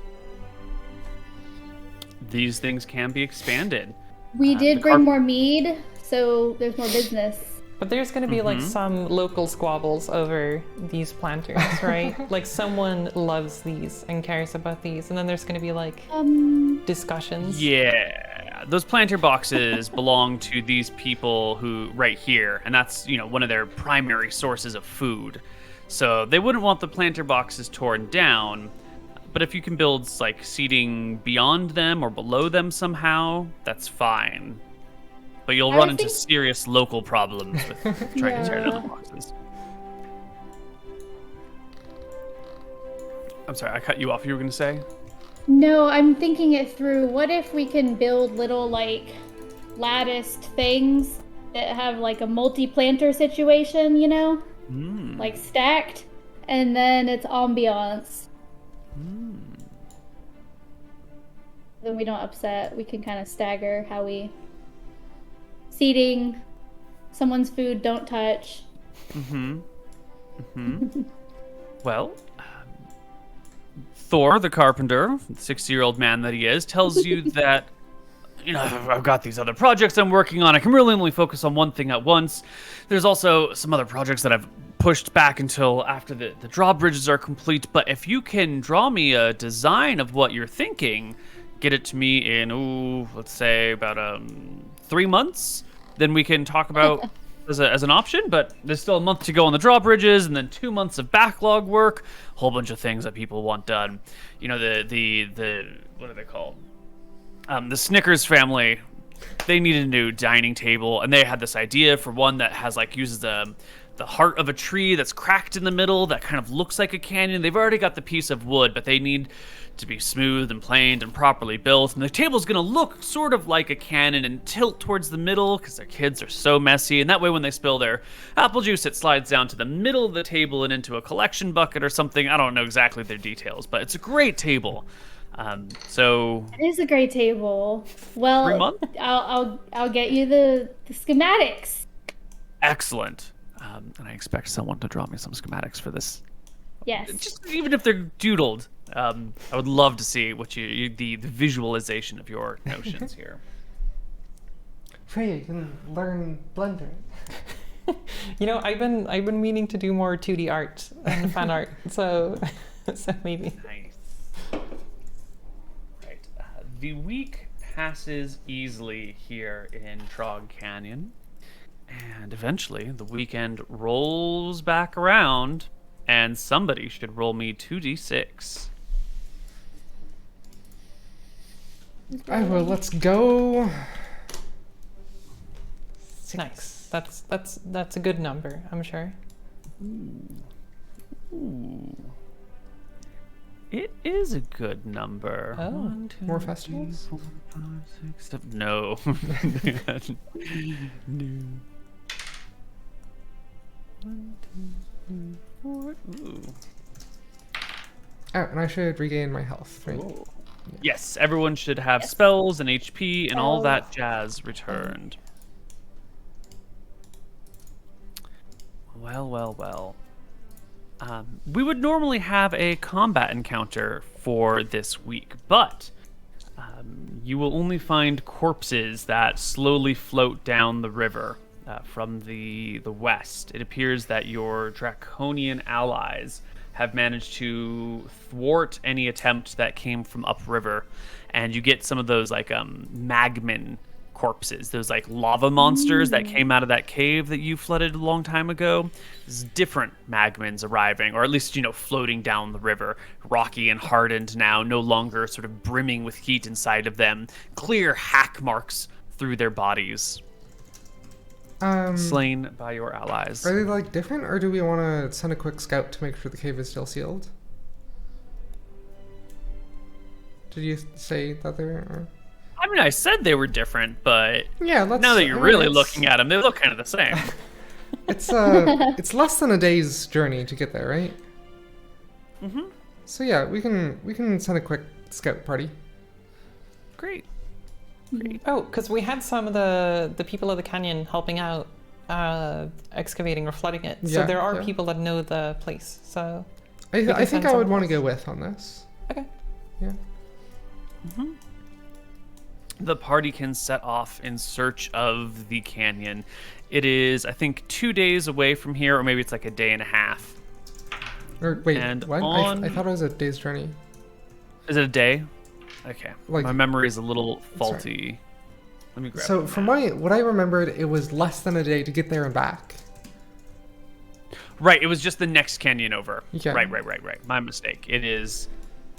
These things can be expanded. We the did bring carp- more mead, so there's more business. But there's going to be like some local squabbles over these planters, right? Like someone loves these and cares about these, and then there's going to be like discussions. Yeah, those planter boxes belong to these people who right here, and that's one of their primary sources of food. So they wouldn't want the planter boxes torn down. But if you can build like seating beyond them or below them somehow, that's fine. But you'll run into serious local problems with trying to tear down the boxes. I'm sorry, I cut you off. You were going to say? No, I'm thinking it through. What if we can build little like latticed things that have like a multi-planter situation, like stacked, and then it's ambiance. Then we don't upset. We can kind of stagger how we seating. Someone's food don't touch. Well, Thor, the carpenter, the 60-year-old man that he is, tells you that, I've got these other projects I'm working on. I can really only focus on one thing at once. There's also some other projects that I've pushed back until after the drawbridges are complete. But if you can draw me a design of what you're thinking, get it to me in, let's say about 3 months, then we can talk about as an option. But there's still a month to go on the drawbridges, and then 2 months of backlog work, a whole bunch of things that people want done. The what are they called? The Snickers family, they needed a new dining table, and they had this idea for one that uses the heart of a tree that's cracked in the middle that kind of looks like a canyon. They've already got the piece of wood, but they need to be smooth and planed and properly built. And the table's going to look sort of like a cannon and tilt towards the middle because their kids are so messy. And that way when they spill their apple juice, it slides down to the middle of the table and into a collection bucket or something. I don't know exactly their details, but it's a great table. So It is a great table. Well, 3 months? I'll get you the schematics. Excellent. And I expect someone to draw me some schematics for this. Yes. Just even if they're doodled, I would love to see what the visualization of your notions here. Freya, you can learn Blender. I've been meaning to do more 2D art and fan art, so maybe. Nice. Right. The week passes easily here in Trog Canyon, and eventually the weekend rolls back around, and somebody should roll me 2d6. Well, let's go. Nice. That's a good number, I'm sure. Ooh. It is a good number. Oh. 1, 2, More 3, festivals? 4, 5, 6, 7. No. No. 1, 2, 3, 4. Ooh. Oh, and I should regain my health, right? Ooh. Yes, everyone should have spells and HP and all that jazz returned. Well. We would normally have a combat encounter for this week, but you will only find corpses that slowly float down the river from the west. It appears that your draconian allies have managed to thwart any attempt that came from upriver, and you get some of those like magmin corpses, those like lava monsters that came out of that cave that you flooded a long time ago. There's different magmins arriving, or at least, floating down the river, rocky and hardened now, no longer sort of brimming with heat inside of them, clear hack marks through their bodies. Slain by your allies. Are they like different, or do we want to send a quick scout to make sure the cave is still sealed? Did you say that they were? Or? I mean, I said they were different, but yeah, now that you're really looking at them, they look kind of the same. It's less than a day's journey to get there, right? Mm-hmm. So yeah, we can send a quick scout party. Great. Oh, because we had some of the people of the canyon helping out, excavating or flooding it. So there are people that know the place. So I think I would want to go with on this. Okay. Yeah. Mm-hmm. The party can set off in search of the canyon. It is, I think, 2 days away from here, or maybe it's like a day and a half. Or wait, and what? I thought it was a day's journey. Is it a day? Okay. Like, my memory is a little faulty. Right. Let me grab So from what I remembered, it was less than a day to get there and back. Right, it was just the next canyon over. Yeah. Right. My mistake. It is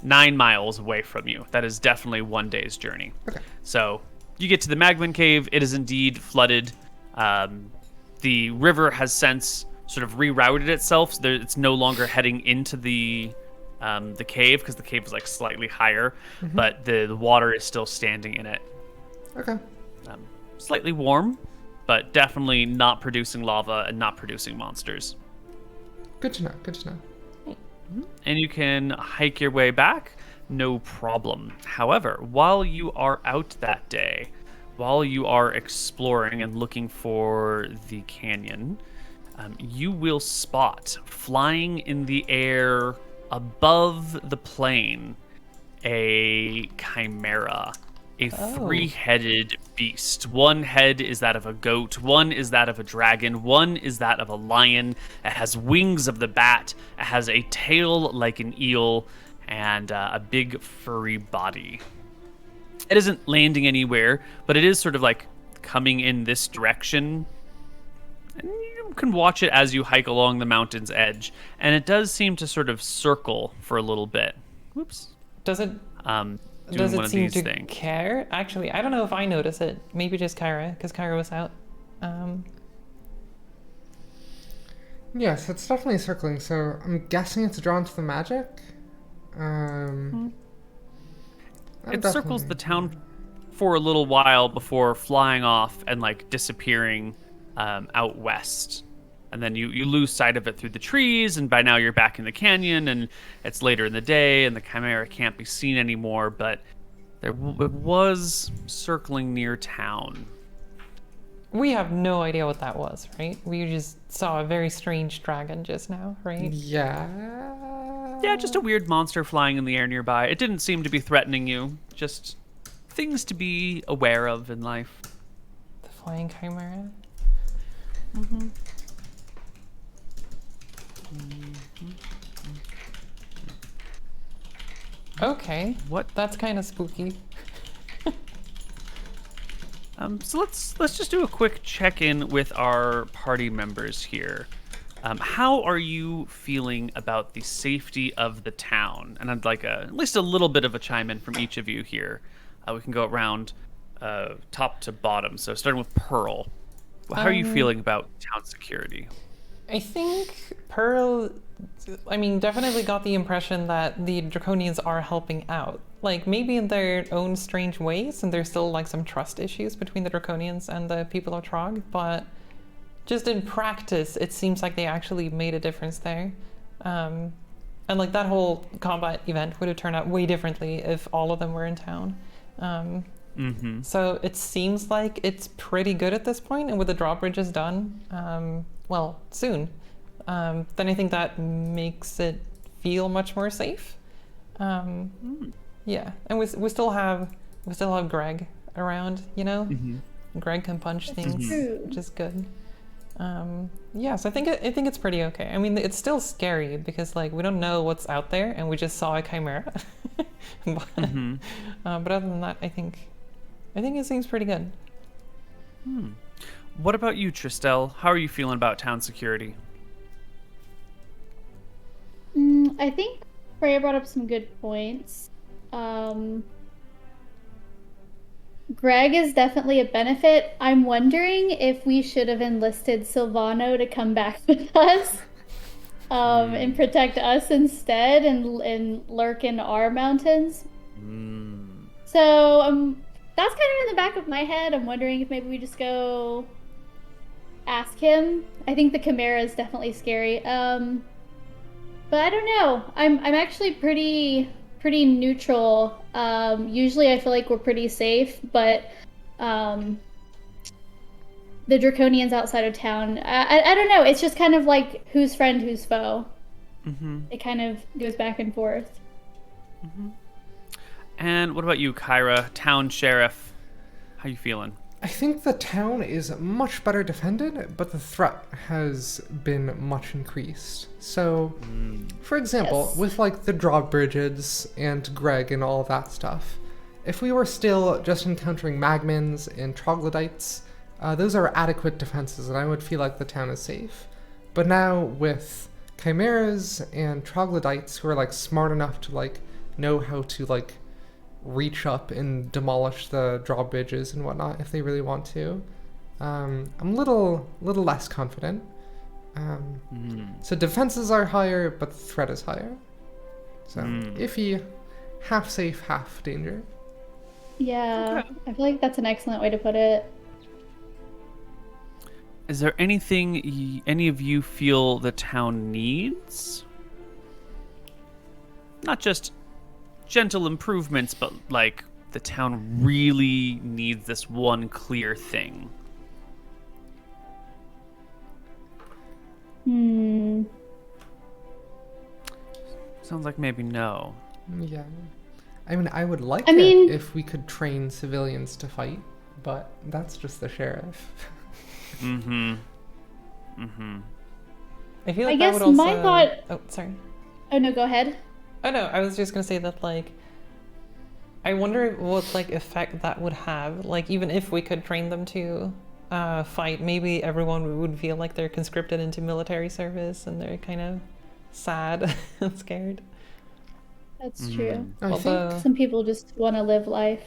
9 miles away from you. That is definitely 1 day's journey. Okay. So you get to the Magman Cave. It is indeed flooded. The river has since sort of rerouted itself. So it's no longer heading into the cave, because the cave was like slightly higher, but the water is still standing in it. Okay. Slightly warm, but definitely not producing lava and not producing monsters. Good to know. And you can hike your way back, no problem. However, while you are out that day, while you are exploring and looking for the canyon, you will spot, flying in the air above the plain, a chimera, a three-headed beast. One head is that of a goat, one is that of a dragon, one is that of a lion. It has wings of the bat, it has a tail like an eel, and a big furry body. It isn't landing anywhere, but it is sort of like coming in this direction. And you can watch it as you hike along the mountain's edge, and it does seem to sort of circle for a little bit. Whoops. Does it seem to care? Actually, I don't know if I notice it. Maybe just Kyra, because Kyra was out. Yes, it's definitely circling, so I'm guessing it's drawn to the magic. It circles the town for a little while before flying off and like disappearing out west. And then you lose sight of it through the trees, and by now you're back in the canyon, and it's later in the day, and the chimera can't be seen anymore, but it was circling near town. We have no idea what that was, right? We just saw a very strange dragon just now, right? Yeah, just a weird monster flying in the air nearby. It didn't seem to be threatening you, just things to be aware of in life. The flying chimera? Mm-hmm. Okay. What? That's kind of spooky. So let's just do a quick check-in with our party members here. How are you feeling about the safety of the town? And I'd like at least a little bit of a chime in from each of you here. We can go around top to bottom. So starting with Pearl, how are you feeling about town security? I think Pearl, definitely got the impression that the Draconians are helping out. Like, maybe in their own strange ways, and there's still, like, some trust issues between the Draconians and the people of Trog, but just in practice, it seems like they actually made a difference there. And like that whole combat event would have turned out way differently if all of them were in town. So it seems like it's pretty good at this point, and with the drawbridges done, well, soon, then I think that makes it feel much more safe. Yeah, and we still have Greg around, you know. Greg can punch things, which is good. Yeah, so I think it's pretty okay. I mean, it's still scary because like we don't know what's out there, and we just saw a chimera. But other than that, I think it seems pretty good. What about you, Tristel? How are you feeling about town security? I think Freya brought up some good points. Greg is definitely a benefit. I'm wondering if we should have enlisted Silvano to come back with us and protect us instead and lurk in our mountains. So that's kind of in the back of my head. I'm wondering if maybe we just go ask him. I think the Chimera is definitely scary. But I don't know. I'm actually pretty neutral. Usually I feel like we're pretty safe, but the Draconians outside of town, I don't know. It's just kind of like who's friend, who's foe. It kind of goes back and forth. And what about you, Kyra, town sheriff? How you feeling? I think the town is much better defended, but the threat has been much increased. So, for example, with like the drawbridges and Greg and all of that stuff, if we were still just encountering magmins and troglodytes, those are adequate defenses and I would feel like the town is safe. But now with chimeras and troglodytes who are like smart enough to like know how to like reach up and demolish the drawbridges and whatnot if they really want to. I'm a little less confident. So defenses are higher, but the threat is higher. So iffy, half safe, half danger. Yeah, I feel like that's an excellent way to put it. Is there anything any of you feel the town needs? Not just gentle improvements, but like the town really needs this one clear thing. Sounds like maybe no. Yeah. I mean, I would like it if we could train civilians to fight, but that's just the sheriff. I feel like I that guess would also... my thought... Oh, sorry. Oh, no, go ahead. Oh no, I was just gonna say that like I wonder what like effect that would have. Like even if we could train them to fight, maybe everyone would feel like they're conscripted into military service and they're kind of sad and scared. That's true. Although Some people just want to live life.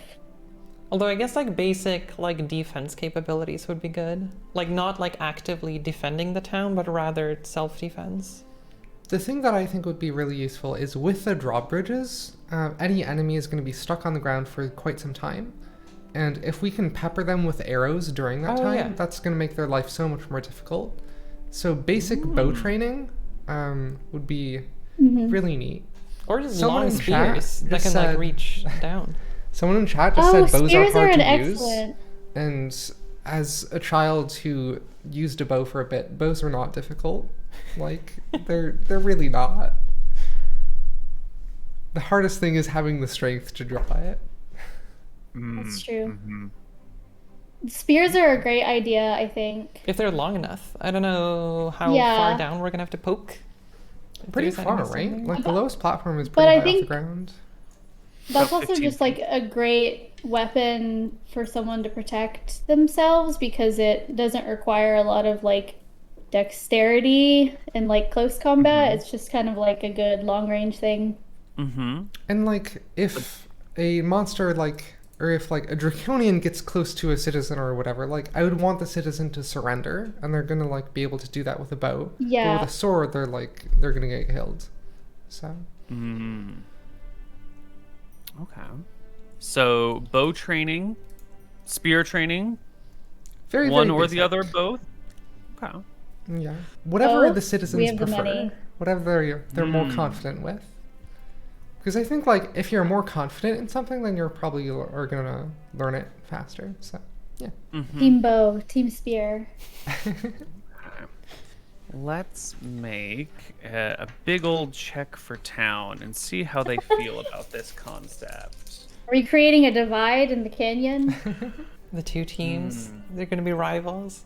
I guess like basic like defense capabilities would be good. Like not like actively defending the town, but rather self-defense. The thing that I think would be really useful is with the drawbridges, any enemy is going to be stuck on the ground for quite some time. And if we can pepper them with arrows during that time, that's going to make their life so much more difficult. So basic bow training would be really neat. Or just long spears that can like reach down. Someone in chat just said bows are hard to excellent. use. And as a child who used a bow for a bit, bows are not difficult. Like they're really not. The hardest thing is having the strength to draw it. That's true. Spears are a great idea, I think. If they're long enough. I don't know how far down we're gonna have to poke. Pretty far, right? Like the lowest platform is pretty high off the ground. That's also just like a great weapon for someone to protect themselves because it doesn't require a lot of like dexterity and like close combat. It's just kind of like a good long range thing. And like if a monster like, or if like a draconian gets close to a citizen or whatever, like I would want the citizen to surrender, and they're gonna like be able to do that with a bow. Yeah. But with a sword, they're gonna get killed. So. Okay. So bow training, spear training, Very one very or basic. the other, both. Okay. Yeah. Whatever Both. the We citizens have the prefer. money. Whatever they're more confident with. Because I think, like, if you're more confident in something, then you're probably are going to learn it faster. So, yeah. Team bow, team spear. Let's make a big old check for town and see how they feel about this concept. Are we creating a divide in the canyon? The two teams, they're going to be rivals.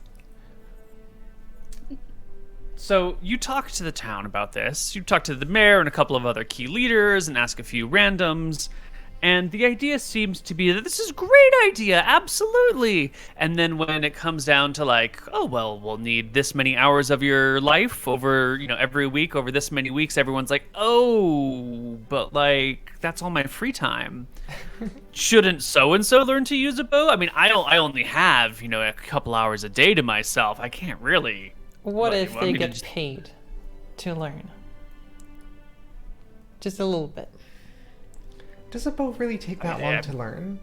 So you talk to the town about this. You talk to the mayor and a couple of other key leaders and ask a few randoms. And the idea seems to be that this is a great idea, absolutely. And then when it comes down to like, oh, well, we'll need this many hours of your life over, every week, over this many weeks, everyone's like, oh, but like, that's all my free time. Shouldn't so-and-so learn to use a bow? I mean, I only have, a couple hours a day to myself. I can't really. What Like, if well, they I mean, get just- paid to learn? Just a little bit. Does a bow really take that Yeah. long to learn?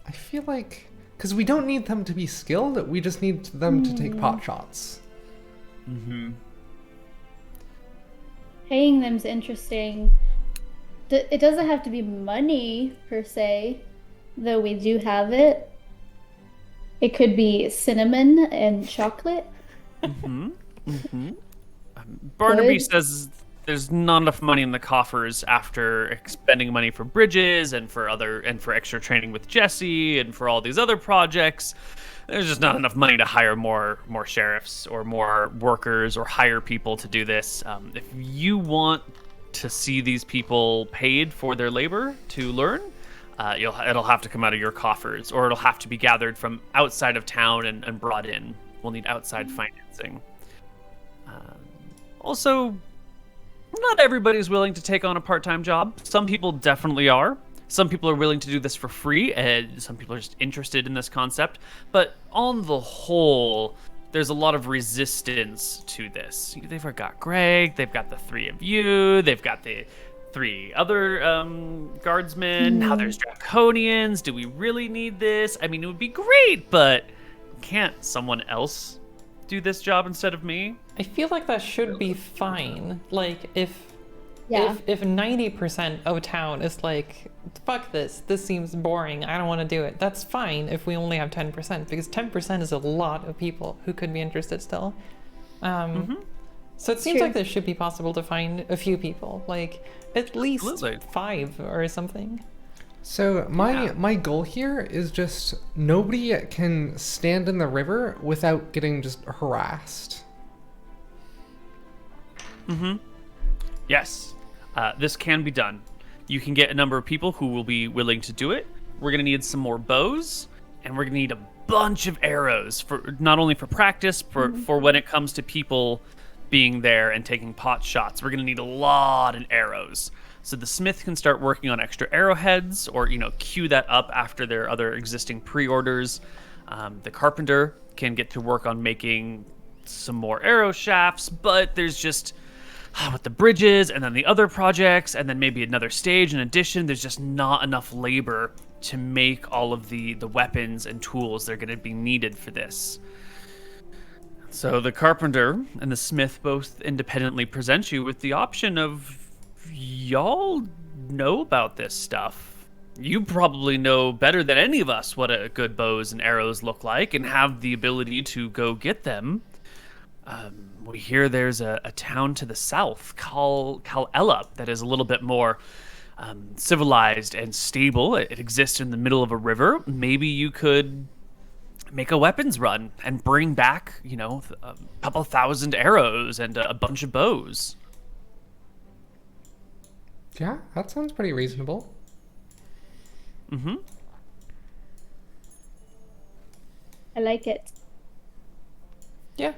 I feel like... Because we don't need them to be skilled, we just need them to take pot shots. Paying them's interesting. It doesn't have to be money, per se, though we do have it. It could be cinnamon and chocolate. Barnaby Good. says there's not enough money in the coffers after spending money for bridges and for extra training with Jesse and for all these other projects. There's just not enough money to hire more sheriffs or more workers or hire people to do this. If you want to see these people paid for their labor to learn, it'll have to come out of your coffers, or it'll have to be gathered from outside of town and brought in. We'll need outside financing. Also, not everybody's willing to take on a part-time job. Some people definitely are. Some people are willing to do this for free, and some people are just interested in this concept. But on the whole, there's a lot of resistance to this. They've got Greg, they've got the three of you, they've got the three other guardsmen. Now there's Draconians. Do we really need this? I mean, it would be great, but can't someone else do this job instead of me? I feel like that should be fine. Like, if Yeah. if 90% of town is like, fuck this seems boring, I don't want to do it, that's fine if we only have 10%, because 10% is a lot of people who could be interested still. So it seems True. like this should be possible to find a few people, like at least Absolutely. 5 or something. So my goal here is just nobody can stand in the river without getting just harassed. Yes, this can be done. You can get a number of people who will be willing to do it. We're gonna need some more bows, and we're gonna need a bunch of arrows for not only for practice, for when it comes to people being there and taking pot shots. We're gonna need a lot of arrows. So the smith can start working on extra arrowheads, or queue that up after their other existing pre-orders. The carpenter can get to work on making some more arrow shafts, but there's just with the bridges and then the other projects and then maybe another stage in addition, there's just not enough labor to make all of the weapons and tools that are going to be needed for this. So the carpenter and the smith both independently present you with the option of, y'all know about this stuff. You probably know better than any of us what a good bows and arrows look like and have the ability to go get them. We hear there's a town to the south, Khyperia, that is a little bit more civilized and stable. It exists in the middle of a river. Maybe you could make a weapons run and bring back, a couple thousand arrows and a bunch of bows. Yeah, that sounds pretty reasonable. I like it. Yeah,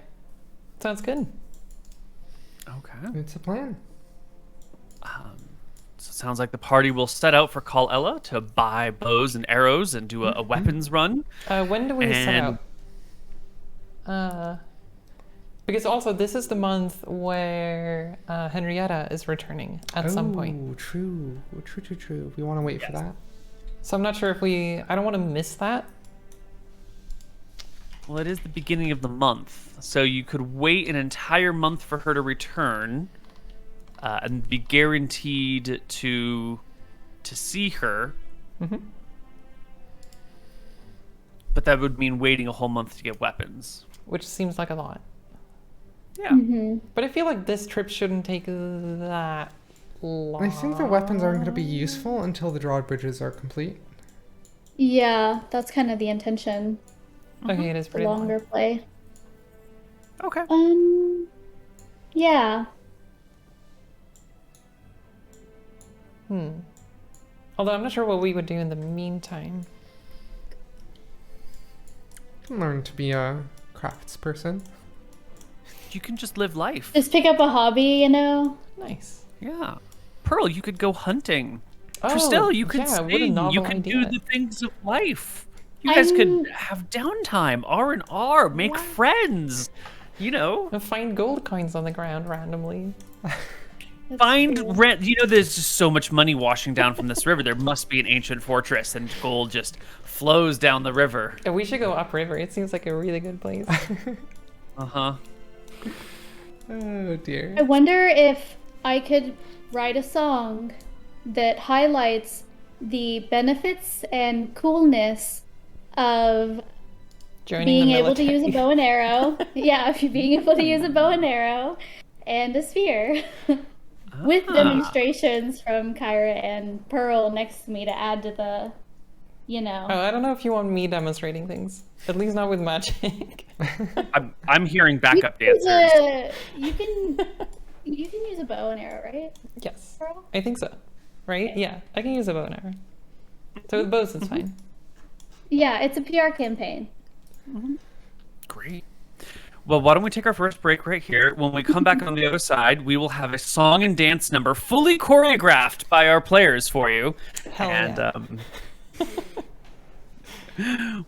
sounds good. Okay. It's a plan. So it sounds like the party will set out for Khyperia to buy bows and arrows and do a weapons run. When do we set And- out? Because also this is the month where Henrietta is returning at some point. Oh, true. We want to wait for Yes. that. So I'm not sure if I don't want to miss that. Well, it is the beginning of the month, so you could wait an entire month for her to return, and be guaranteed to see her. Mm-hmm. But that would mean waiting a whole month to get weapons. Which seems like a lot. Yeah. Mm-hmm. But I feel like this trip shouldn't take that long. I think the weapons aren't going to be useful until the drawbridges are complete. Yeah, that's kind of the intention. Okay, it is The pretty longer long. play. Okay. Yeah. Although I'm not sure what we would do in the meantime. Learn to be a craftsperson. You can just live life. Just pick up a hobby, you know? Nice. Yeah. Pearl, you could go hunting. Oh, Christelle, you could yeah, what a sing. You novel could do idea. the things of life. You guys could have downtime, R&R, make friends. You know, And find gold coins on the ground randomly. there's just so much money washing down from this river. There must be an ancient fortress, and gold just flows down the river. Yeah, we should go upriver. It seems like a really good place. Uh-huh. Oh dear. I wonder if I could write a song that highlights the benefits and coolness of Joining being the able to use a military. bow and arrow. Yeah, if you're being able to use a bow and arrow and a spear. With demonstrations from Kyra and Pearl next to me to add to the, Oh, I don't know if you want me demonstrating things. At least not with magic. I'm hearing backup Use dancers. you can use a bow and arrow, right? Yes. Pearl? I think so. Right? Yeah, I can use a bow and arrow. So with bows, it's fine. Yeah, it's a PR campaign. Great. Well, why don't we take our first break right here? When we come back on the other side, we will have a song and dance number fully choreographed by our players for you. Hell and yeah.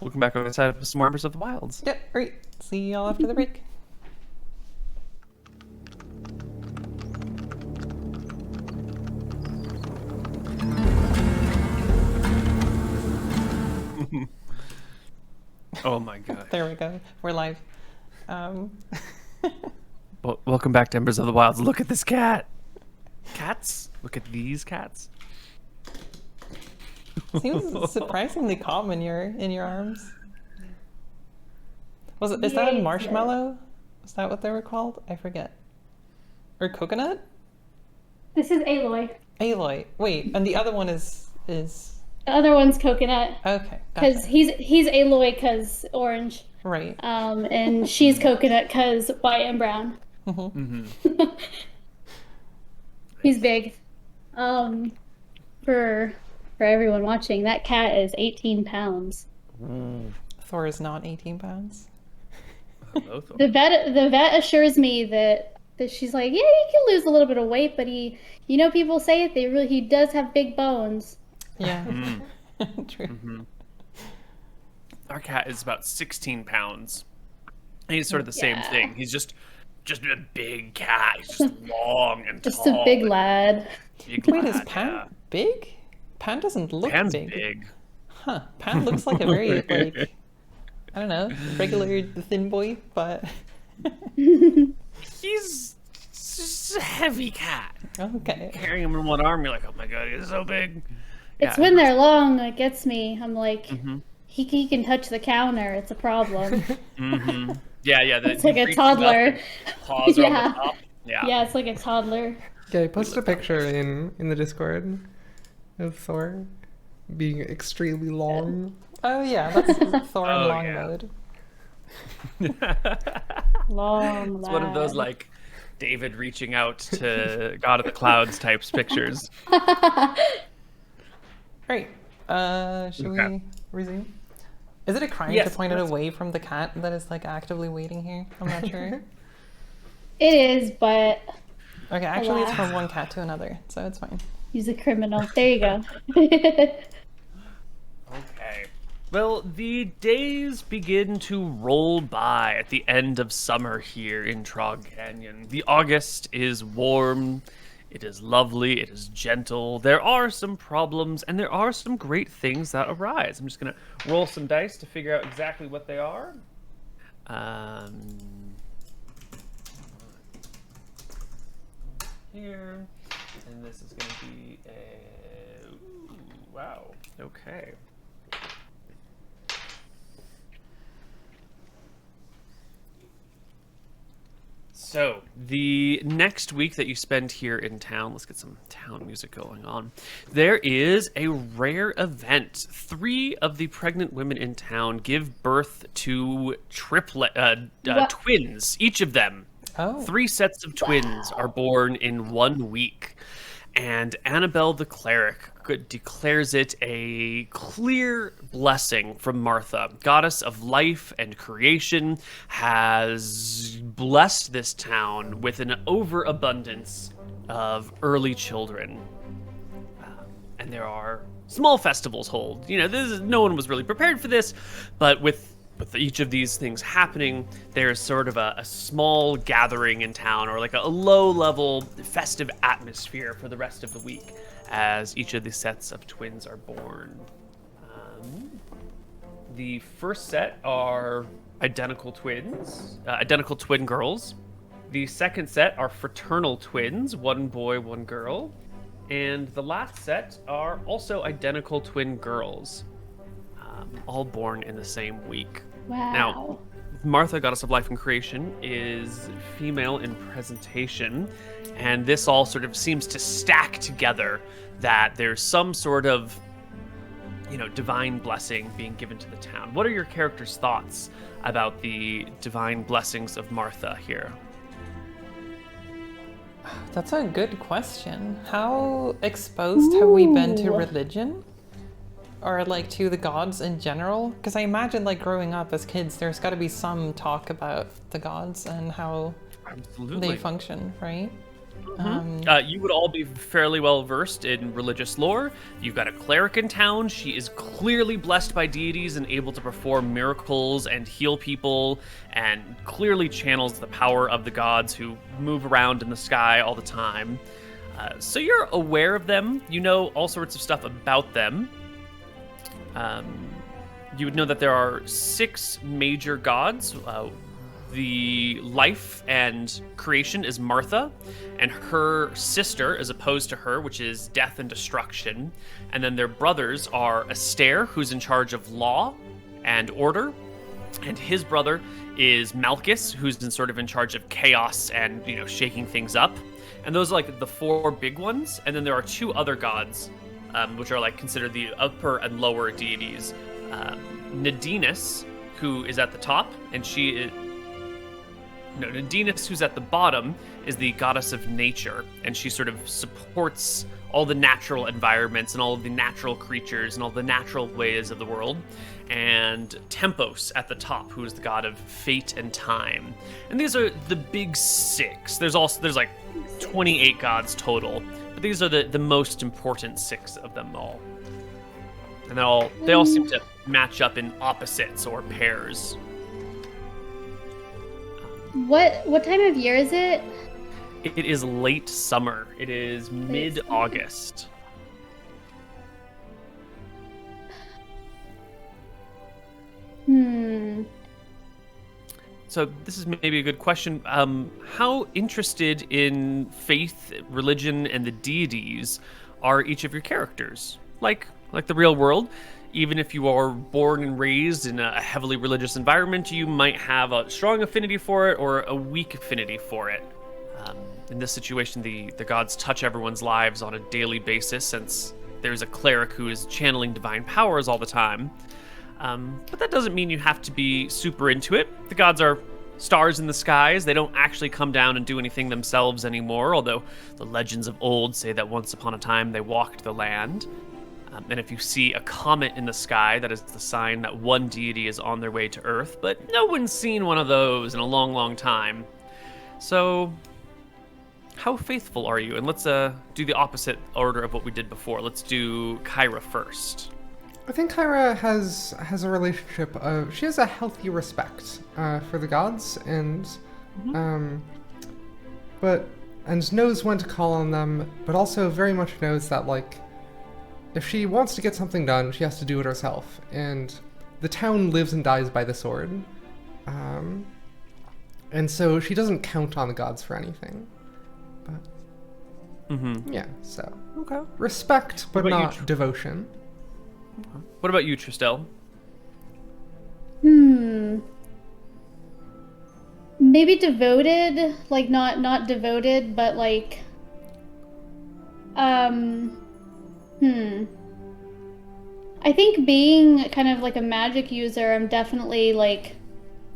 we'll come back on the other side with some more Embers of the Wilds. Yep, great. See y'all after the break. Oh my god. There we go. We're live. Well, welcome back to Embers of the Wilds. Look at this cat. Cats? Look at these cats. Seems surprisingly calm in your arms. Is that a Yay, marshmallow? Is that what they were called? I forget. Or coconut? This is Aloy. Aloy. Wait, and the other one is The other one's coconut. okay. Because Gotcha. he's Aloy because orange. Right. And she's coconut because white and brown. He's big. For everyone watching, that cat is 18 pounds. Thor is not 18 pounds. The vet assures me that she's like, yeah, he can lose a little bit of weight, but people say it, he does have big bones. Yeah. True. Our cat is about 16 pounds. And he's sort of the same Yeah. thing. He's just a big cat. He's just long and Just tall. a big lad. Big Wait, is lad, Pan yeah. big? Pan doesn't look Pan's big. big. Huh. Pan looks like a very, like, I don't know, regular thin boy, but... He's just a heavy cat. Okay. Carrying him in one arm, you're like, oh my god, he's so big. It's Yeah. when they're long that gets me. I'm like, Mm-hmm. he can touch the counter. It's a problem. Yeah. It's like a toddler. Paws are on Yeah. the top. Yeah. Yeah, it's like a toddler. Okay, post a picture in the Discord of Thor being extremely long. Oh yeah, that's Thor in Oh, long yeah. mode. Long It's one of those like David reaching out to God of the Clouds types pictures. Great. Should Okay. we resume? Is it a crime Yes, to point it let's- away from the cat that is like actively waiting here? I'm not sure. It is, but Okay, actually it's Alas. from one cat to another, so it's fine. he's a criminal. There you go. Okay. Well, the days begin to roll by at the end of summer here in Trog Canyon. The August is warm, it is lovely, it is gentle. There are some problems, and there are some great things that arise. I'm just going to roll some dice to figure out exactly what they are. Here, and this is going to be a... Ooh, wow, okay. So, the next week that you spend here in town, let's get some town music going on. There is a rare event. 3 of the pregnant women in town give birth to twins, each of them. Oh. 3 sets of twins are born in 1 week. And Annabelle the cleric declares it a clear blessing from Martha, goddess of life and creation, has blessed this town with an overabundance of early children. And there are small festivals hold. You know, no one was really prepared for this, but with each of these things happening, there's sort of a small gathering in town, or like a low-level festive atmosphere for the rest of the week as each of the sets of twins are born. The first set are identical twins, identical twin girls. The second set are fraternal twins, 1 boy, 1 girl. And the last set are also identical twin girls. All born in the same week. Wow. Now, Martha, goddess of life and creation, is female in presentation, and this all sort of seems to stack together that there's some sort of, divine blessing being given to the town. What are your characters' thoughts about the divine blessings of Martha here? That's a good question. How exposed have we been to religion? Or like to the gods in general? Because I imagine like growing up as kids, there's got to be some talk about the gods and how they function, right? Mm-hmm. You would all be fairly well versed in religious lore. You've got a cleric in town. She is clearly blessed by deities and able to perform miracles and heal people, and clearly channels the power of the gods who move around in the sky all the time. So you're aware of them. You know all sorts of stuff about them. You would know that there are 6 major gods. The life and creation is Martha, and her sister is opposed to her, which is death and destruction. And then their brothers are Astaire, who's in charge of law and order, and his brother is Malchus, who's in charge of chaos and, shaking things up. And those are like the 4 big ones. And then there are 2 other gods, which are like considered the upper and lower deities. Nadinus, who is at the top, and Nadinus, who's at the bottom, is the goddess of nature, and she sort of supports all the natural environments and all of the natural creatures and all the natural ways of the world. And Tempos at the top, who is the god of fate and time. And these are the big 6. There's like 28 gods total, but these are the most important 6 of them all. And they all seem to match up in opposites or pairs. What time of year is it? It is late summer. It is mid-August. So this is maybe a good question. How interested in faith, religion, and the deities are each of your characters? Like the real world, even if you are born and raised in a heavily religious environment, you might have a strong affinity for it or a weak affinity for it. In this situation, the gods touch everyone's lives on a daily basis, since there's a cleric who is channeling divine powers all the time. But that doesn't mean you have to be super into it. The gods are stars in the skies. They don't actually come down and do anything themselves anymore, although the legends of old say that once upon a time they walked the land. And if you see a comet in the sky, that is the sign that one deity is on their way to Earth, but no one's seen one of those in a long, long time. So, how faithful are you? And let's do the opposite order of what we did before. Let's do Kyra first. I think Kyra has a relationship of... She has a healthy respect for the gods, and and knows when to call on them, but also very much knows that, like, if she wants to get something done, she has to do it herself. And the town lives and dies by the sword. And so she doesn't count on the gods for anything. But yeah, so Okay. respect, but What about you, not devotion. What about you, Tristel? Maybe devoted, like not devoted, but like I think being kind of like a magic user, I'm definitely like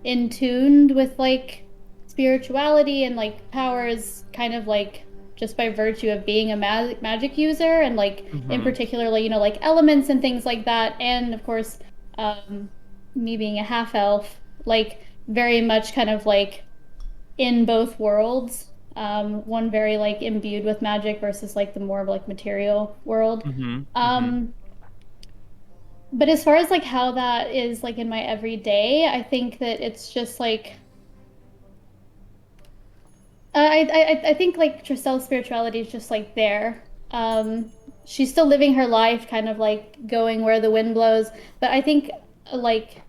in tuned with like spirituality and like powers, kind of like just by virtue of being a magic user, and like in particular, like, you know, like elements and things like that. And of course, me being a half elf, like very much kind of like in both worlds. One very like imbued with magic versus like the more of like material world. But as far as like how that is like in my everyday, I think that it's just like I think like Tristel's spirituality is just like there. She's still living her life, kind of like going where the wind blows. But I think like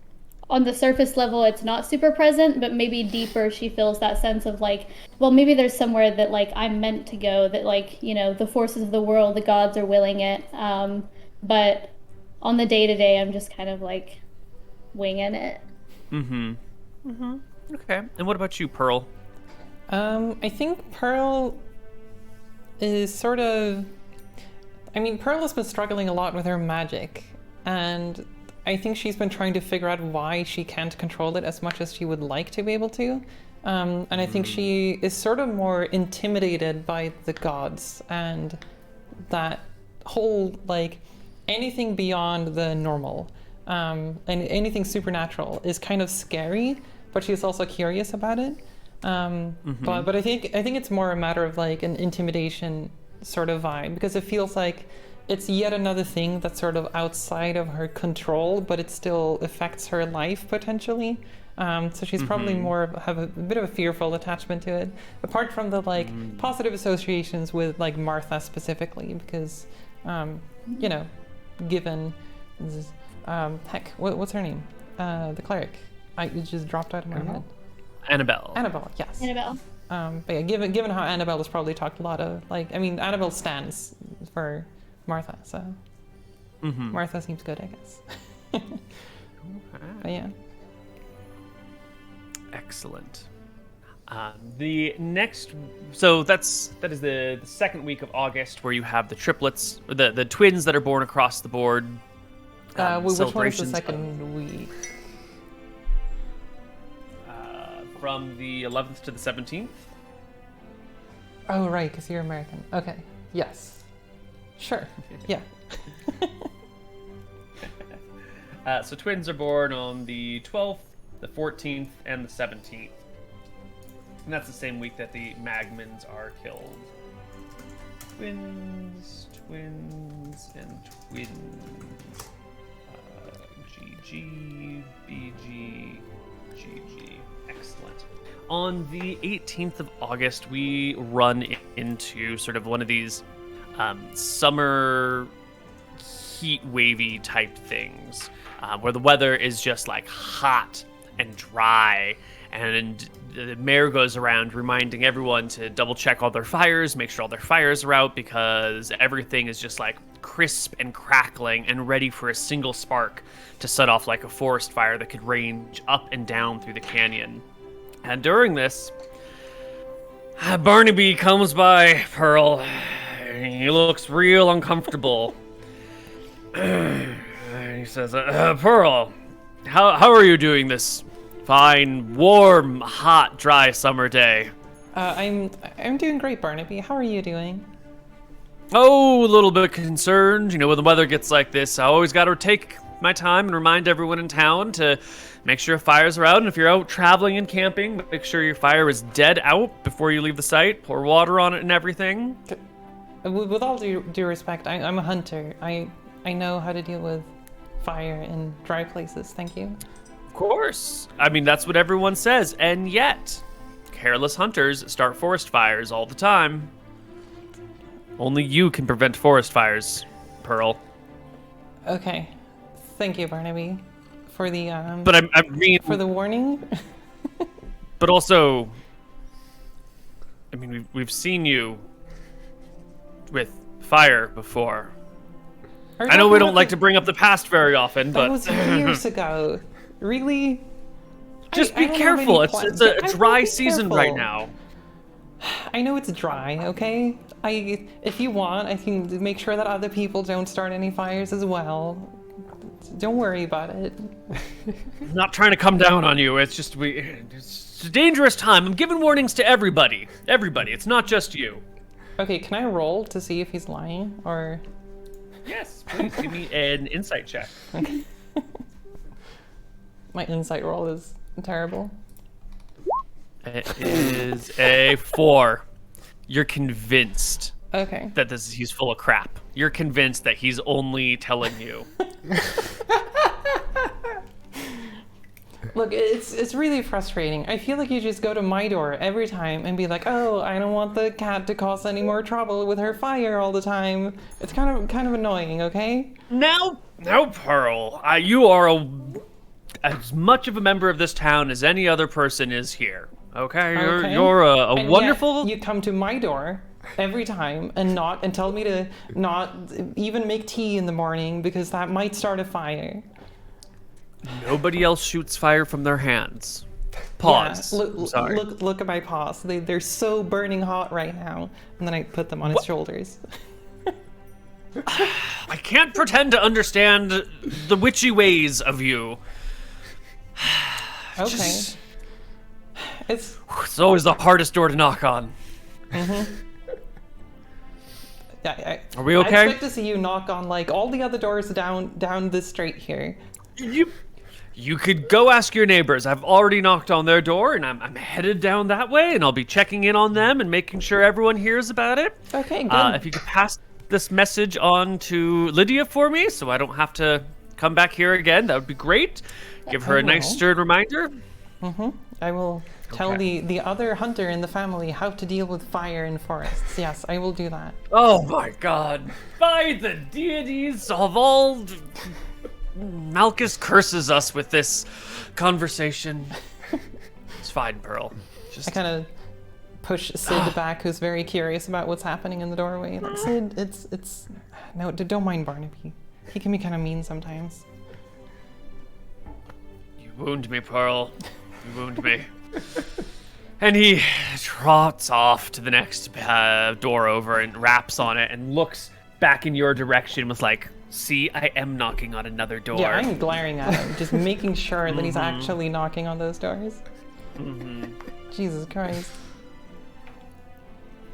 on the surface level, it's not super present. But maybe deeper, she feels that sense of like, well, maybe there's somewhere that like I'm meant to go. That like, you know, the forces of the world, the gods are willing it. But on the day-to-day, I'm just kind of like winging it. Okay. And what about you, Pearl? I think Pearl is sort of... I mean, Pearl has been struggling a lot with her magic, and I think she's been trying to figure out why she can't control it as much as she would like to be able to. And I think she is sort of more intimidated by the gods and that whole, like, anything beyond the normal and anything supernatural is kind of scary, but she's also curious about it. But I think it's more a matter of like an intimidation sort of vibe, because it feels like it's yet another thing that's sort of outside of her control, but it still affects her life potentially. So she's probably have a bit of a fearful attachment to it, apart from the like positive associations with like Martha specifically, because you know, given heck, what's her name? The cleric. It just dropped out of my head. Annabelle. Annabelle, yes. Annabelle. But yeah, given how Annabelle has probably talked a lot of, like, I mean, Annabelle stands for Martha, so Martha seems good, I guess. But yeah. Excellent. The next, so that is the second week of August, where you have the triplets, or the twins that are born across the board. Which one is the celebrations second week? From the 11th to the 17th. Oh, right, because you're American. Okay, yes. Sure, yeah. So twins are born on the 12th, the 14th, and the 17th. And that's the same week that the Magmans are killed. Twins, and twins. GG, BG, GG. Excellent. On the 18th of August, we run into sort of one of these summer heat wavy type things, where the weather is just like hot and dry, and the mayor goes around reminding everyone to double check all their fires, make sure all their fires are out, because everything is just like crisp and crackling and ready for a single spark to set off like a forest fire that could range up and down through the canyon. And during this, Barnaby comes by Pearl. He looks real uncomfortable. He says, Pearl, how are you doing this fine, warm, hot, dry summer day? I'm doing great, Barnaby. How are you doing? Oh, a little bit concerned. You know, when the weather gets like this, I always got to take my time and remind everyone in town to make sure fires are out. And if you're out traveling and camping, make sure your fire is dead out before you leave the site. Pour water on it and everything. With all due respect, I'm a hunter. I know how to deal with fire in dry places. Thank you. Of course. I mean, that's what everyone says. And yet, careless hunters start forest fires all the time. Only you can prevent forest fires, Pearl. Okay. Thank you, Barnaby, for the But I mean, for the warning. but also, I mean, we've seen you with fire before. I know we don't like to bring up the past very often, but that was years ago. Really? just I be don't have any careful. It's plans. a I will dry be season right careful. now. I know it's dry, okay? If you want, I can make sure that other people don't start any fires as well. Don't worry about it. I'm not trying to come down on you. It's just it's a dangerous time. I'm giving warnings to everybody. Everybody. It's not just you. Okay, can I roll to see if he's lying, or? Yes, please give me an insight check. Okay. My insight roll is terrible. It is a 4. You're convinced Okay. that he's full of crap. You're convinced that he's only telling you. Look, it's really frustrating. I feel like you just go to my door every time and be like, "Oh, I don't want the cat to cause any more trouble with her fire all the time." It's kind of annoying, okay? Now, Pearl, you are as much of a member of this town as any other person is here. Okay, Okay. you're a And wonderful. yet you come to my door every time and knock and tell me to not even make tea in the morning because that might start a fire. Nobody else shoots fire from their hands. Pause. Yeah, I'm sorry. Look at my paws. They're so burning hot right now. And then I put them on his shoulders. I can't pretend to understand the witchy ways of you. Okay. Just- It's It's always the hardest door to knock on. Are we okay? I expect to see you knock on like all the other doors down this street here. You could go ask your neighbors. I've already knocked on their door, and I'm headed down that way, and I'll be checking in on them and making sure everyone hears about it. Okay, good. If you could pass this message on to Lydia for me, so I don't have to come back here again, that would be great. Give her a nice will. stern reminder. I will tell Okay. the other hunter in the family how to deal with fire in forests. Yes, I will do that. Oh my God! By the deities of all, Malchus curses us with this conversation. It's fine, Pearl. I kind of push Sid back, who's very curious about what's happening in the doorway. Like, Sid, it's no, don't mind Barnaby. He can be kind of mean sometimes. You wound me, Pearl. You wound me. And he trots off to the next door over and raps on it and looks back in your direction with like, see, I am knocking on another door. Yeah, I'm glaring at him, just making sure that he's actually knocking on those doors. Jesus Christ.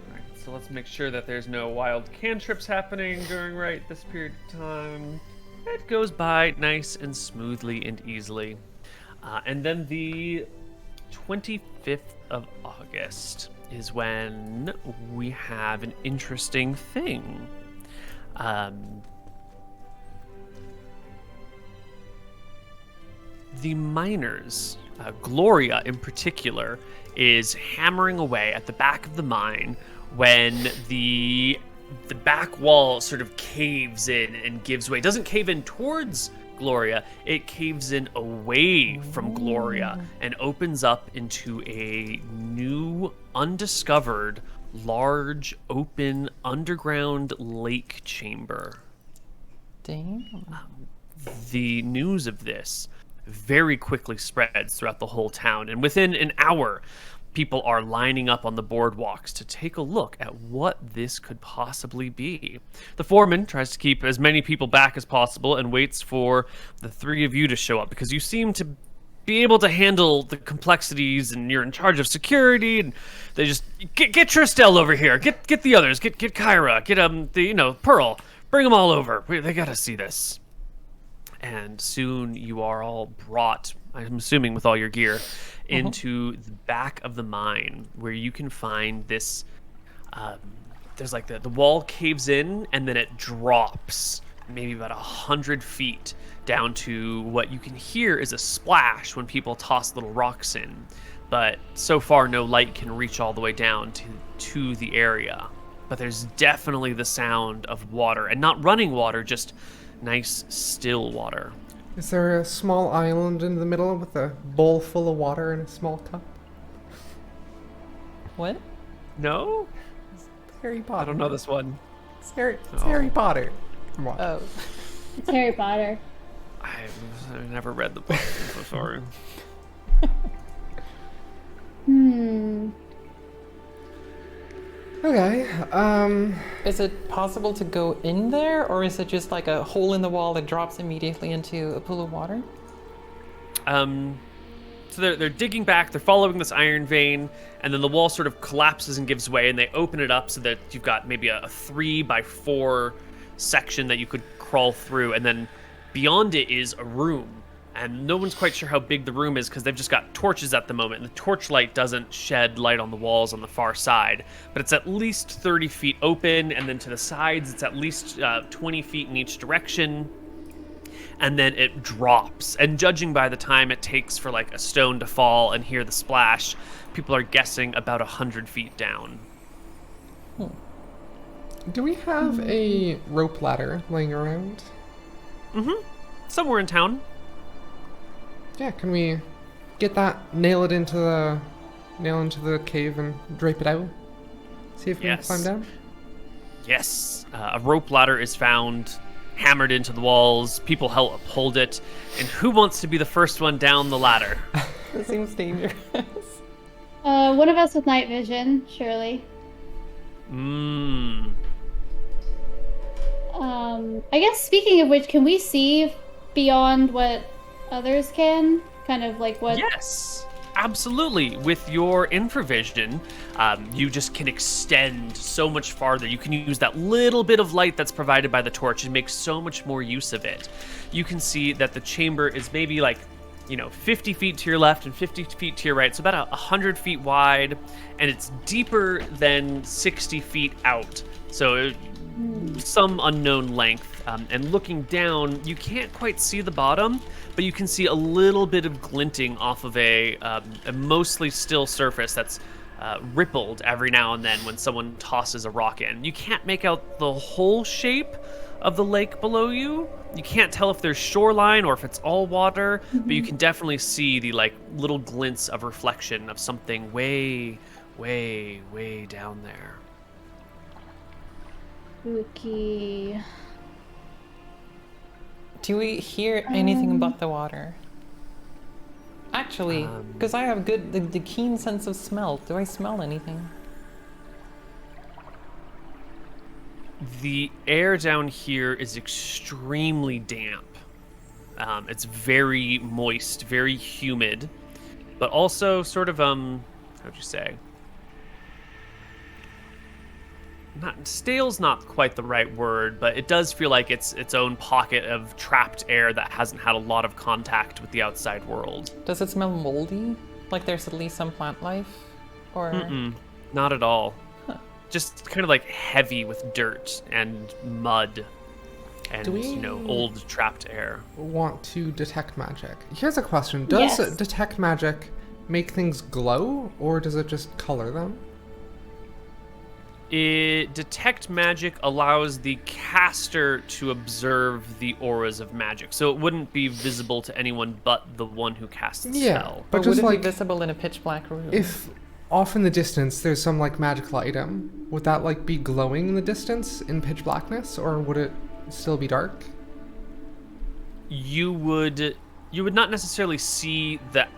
Alright, so let's make sure that there's no wild cantrips happening during this period of time. It goes by nice and smoothly and easily. And then the 25th of August is when we have an interesting thing. The miners, Gloria in particular, is hammering away at the back of the mine when the back wall sort of caves in and gives way. It doesn't cave in towards Gloria, it caves in away from Gloria and opens up into a new, undiscovered, large, open, underground lake chamber. Damn. The news of this very quickly spreads throughout the whole town, and within an hour, people are lining up on the boardwalks to take a look at what this could possibly be. The foreman tries to keep as many people back as possible and waits for the three of you to show up because you seem to be able to handle the complexities and you're in charge of security, and they just get Tristel over here, get the others, get Kyra, get Pearl, bring them all over. They gotta see this. And soon you are all brought, I'm assuming with all your gear, into the back of the mine where you can find this, there's like the wall caves in and then it drops maybe about 100 feet down to what you can hear is a splash when people toss little rocks in. But so far no light can reach all the way down to the area. But there's definitely the sound of water, and not running water, just nice still water. Is there a small island in the middle with a bowl full of water and a small cup? What? No? Harry Potter. I don't know this one. It's Harry Potter. Come on. Oh. It's Harry Potter. I've never read the book. I'm so sorry. Okay. Is it possible to go in there, or is it just like a hole in the wall that drops immediately into a pool of water? So they're digging back, they're following this iron vein, and then the wall sort of collapses and gives way, and they open it up so that you've got maybe a 3x4 section that you could crawl through, and then beyond it is a room. And no one's quite sure how big the room is because they've just got torches at the moment, and the torchlight doesn't shed light on the walls on the far side. But it's at least 30 feet open, and then to the sides it's at least 20 feet in each direction. And then it drops. And judging by the time it takes for like a stone to fall and hear the splash, people are guessing about 100 feet down. Do we have a rope ladder laying around? Somewhere in town. Yeah, can we get that, nail into the cave and drape it out? See if we can climb down? Yes. A rope ladder is found, hammered into the walls. People help uphold it. And who wants to be the first one down the ladder? That seems dangerous. One of us with night vision, surely. I guess speaking of which, can we see beyond what others can? Kind of like what... Yes, absolutely. With your infravision, you just can extend so much farther. You can use that little bit of light that's provided by the torch and make so much more use of it. You can see that the chamber is maybe like, 50 feet to your left and 50 feet to your right. So about 100 feet wide, and it's deeper than 60 feet out. So some unknown length. And looking down, you can't quite see the bottom, but you can see a little bit of glinting off of a mostly still surface that's rippled every now and then when someone tosses a rock in. You can't make out the whole shape of the lake below you. You can't tell if there's shoreline or if it's all water, but you can definitely see the little glints of reflection of something way, way, way down there. Spooky. Do we hear anything but the water? Actually, because I have the keen sense of smell. Do I smell anything? The air down here is extremely damp. It's very moist, very humid, but also sort of, how'd you say? Stale's not quite the right word, but it does feel like it's its own pocket of trapped air that hasn't had a lot of contact with the outside world. Does it smell moldy? Like there's at least some plant life? Or... Not at all. Huh. Just kind of like heavy with dirt and mud and, old trapped air. Want to detect magic? Here's a question. Does detect magic make things glow, or does it just color them? Detect magic allows the caster to observe the auras of magic, so it wouldn't be visible to anyone but the one who casts the spell. But just would it be visible in a pitch black room? If off in the distance there's some magical item, would that be glowing in the distance in pitch blackness, or would it still be dark? You would not necessarily see the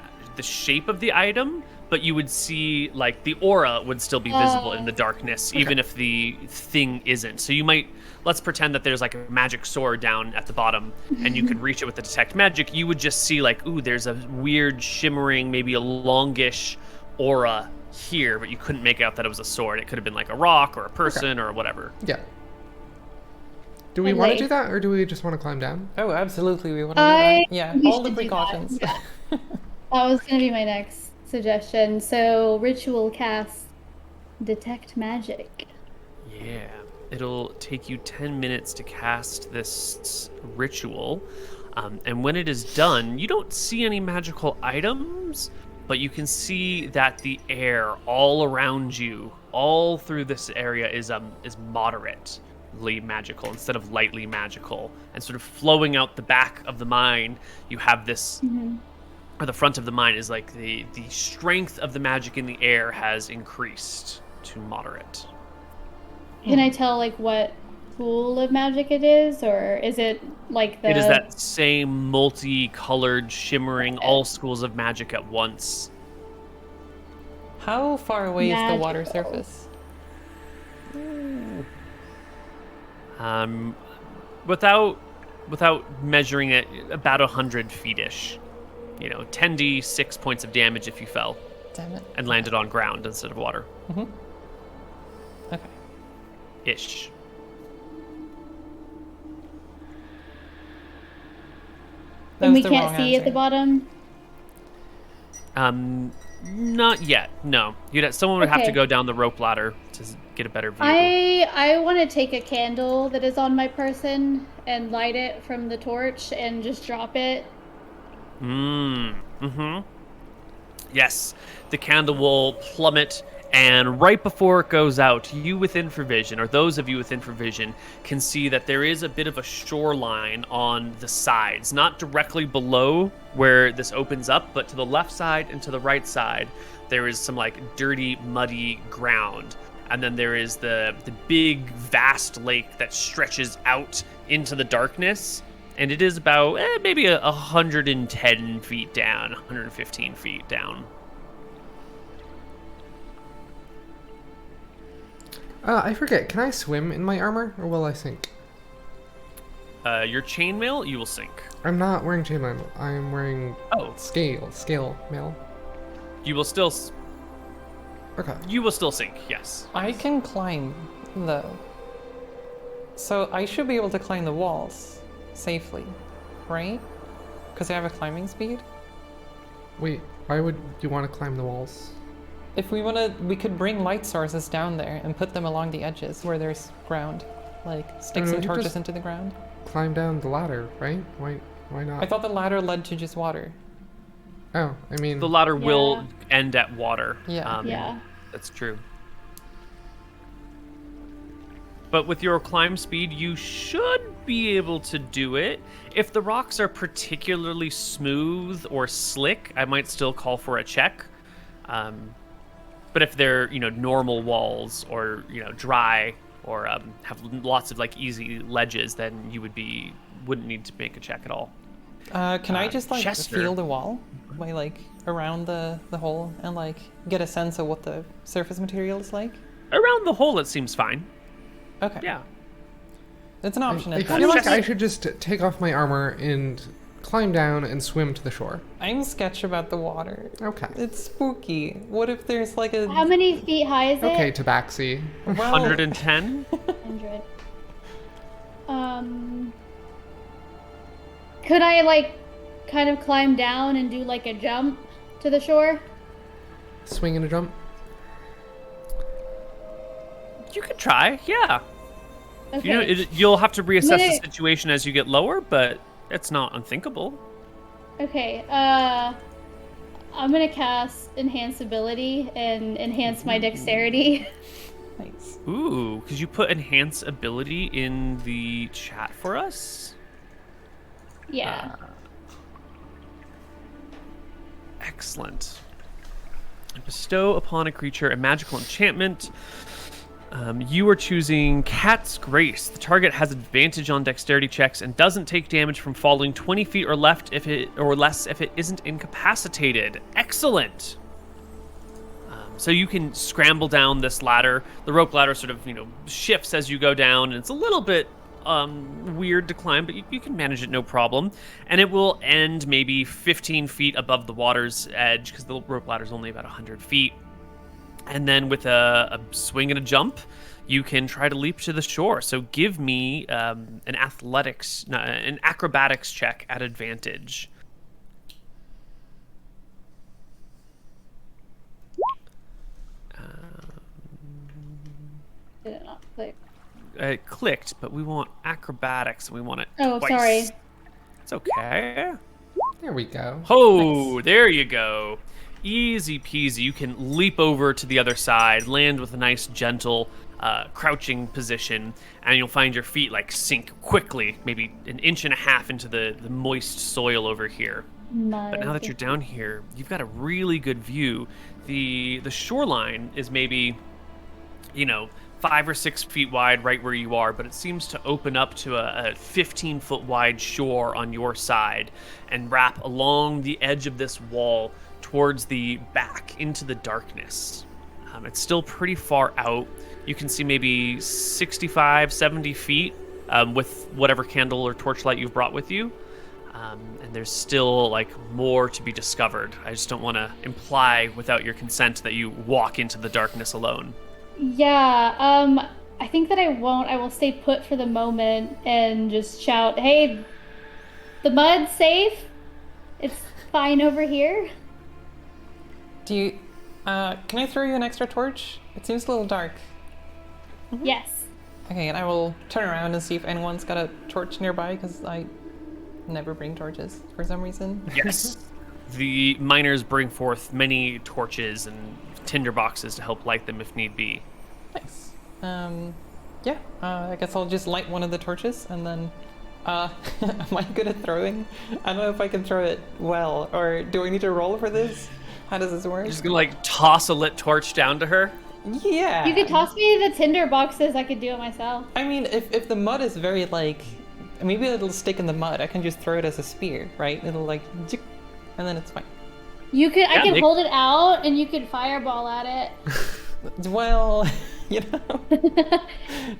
shape of the item, but you would see the aura would still be visible in the darkness, even if the thing isn't. So you might, let's pretend that there's a magic sword down at the bottom and you could reach it with the detect magic. You would just see ooh, there's a weird shimmering, maybe a longish aura here, but you couldn't make out that it was a sword. It could have been a rock or a person or whatever. Yeah. Do we want to do that, or do we just want to climb down? Oh, absolutely. We want to do that. Yeah, all the precautions. That was going to be my next suggestion. So ritual cast detect magic. Yeah, it'll take you 10 minutes to cast this ritual, and when it is done, you don't see any magical items, but you can see that the air all around you, all through this area, is moderate, lightly magical instead of lightly magical. And sort of flowing out the back of the mine, you have this, or the front of the mine is like the strength of the magic in the air has increased to moderate. Can I tell like what pool of magic it is, or is it like the? It is that same multicolored, shimmering, all schools of magic at once. How far away is the water Magical. surface? Without measuring it, about 100 feet-ish. 10d6 points of damage if you fell Damn it. and landed on ground instead of water. Okay. Ish. That And was we the can't wrong see at the answer. bottom. Not yet. No. Someone would have to Okay. go down the rope ladder to get a better view. I want to take a candle that is on my person and light it from the torch and just drop it. Yes. The candle will plummet, and right before it goes out, you with infravision, or those of you with infravision, can see that there is a bit of a shoreline on the sides, not directly below where this opens up, but to the left side and to the right side, there is some like dirty, muddy ground. And then there is the big, vast lake that stretches out into the darkness. And it is about maybe 110 feet down, 115 feet down. I forget. Can I swim in my armor, or will I sink? Your chainmail, you will sink. I'm not wearing chainmail. I'm wearing scale mail. You will still Okay. sink. Yes. I can climb, though. So I should be able to climb the walls safely, right? Because I have a climbing speed. Wait. Why would you want to climb the walls? If we we could bring light sources down there and put them along the edges where there's ground. Like, stick we some could torches just into the ground. Climb down the ladder, right? Why not? I thought the ladder led to just water. Oh, I mean. The ladder will Yeah. end at water. Yeah. Yeah. That's true. But with your climb speed, you should be able to do it. If the rocks are particularly smooth or slick, I might still call for a check. But if they're, normal walls or, dry or have lots of like easy ledges, then you wouldn't need to make a check at all. Can I just like Chester. feel the wall by like around the hole and like get a sense of what the surface material is like? Around the hole, it seems fine. Okay. Yeah. It's an option. I at feel best. like I should just take off my armor and climb down and swim to the shore. I'm sketch about the water. Okay. It's spooky. What if there's like a How many feet high is it? Okay, Tabaxi. well, 110? 100. Could I like kind of climb down and do like a jump to the shore? Swing and a jump. You could try, yeah. Okay. You'll have to reassess the Minute. situation as you get lower, but it's not unthinkable. Okay. I'm gonna cast enhance ability and enhance my dexterity. nice. Ooh, could you put enhance ability in the chat for us? Yeah. Excellent. Bestow upon a creature a magical enchantment. You are choosing Cat's Grace. The target has advantage on dexterity checks and doesn't take damage from falling 20 feet or less if it isn't incapacitated. Excellent. So you can scramble down this ladder. The rope ladder sort of, shifts as you go down, and it's a little bit weird to climb, but you can manage it no problem. And it will end maybe 15 feet above the water's edge because the rope ladder is only about 100 feet. And then with a swing and a jump, you can try to leap to the shore. So give me an acrobatics check at advantage. Did it not click? It clicked, but we want acrobatics, and we want it Oh, twice. sorry. It's okay. There we go. Oh, there you go. Easy peasy. You can leap over to the other side, land with a nice, gentle crouching position, and you'll find your feet like sink quickly, maybe an inch and a half into the moist soil over here. But now that you're down here, you've got a really good view. The shoreline is maybe, 5 or 6 feet wide right where you are, but it seems to open up to a 15-foot wide shore on your side and wrap along the edge of this wall towards the back into the darkness. It's still pretty far out. You can see maybe 65, 70 feet with whatever candle or torchlight you've brought with you. And there's still more to be discovered. I just don't want to imply without your consent that you walk into the darkness alone. Yeah, I think that I won't. I will stay put for the moment and just shout, "Hey, the mud's safe. It's fine over here." Do you, can I throw you an extra torch? It seems a little dark. Yes. Okay, and I will turn around and see if anyone's got a torch nearby, because I never bring torches for some reason. Yes. The miners bring forth many torches and tinder boxes to help light them if need be. Nice. Yeah, I guess I'll just light one of the torches, and then, am I good at throwing? I don't know if I can throw it well, or do I need to roll for this? How does this work? You're just gonna toss a lit torch down to her? Yeah. You could toss me the tinder boxes. I could do it myself. I mean, if the mud is very maybe it'll stick in the mud. I can just throw it as a spear, right? It'll and then it's fine. You could. I Yeah, could hold it out, and you could fireball at it. Well, do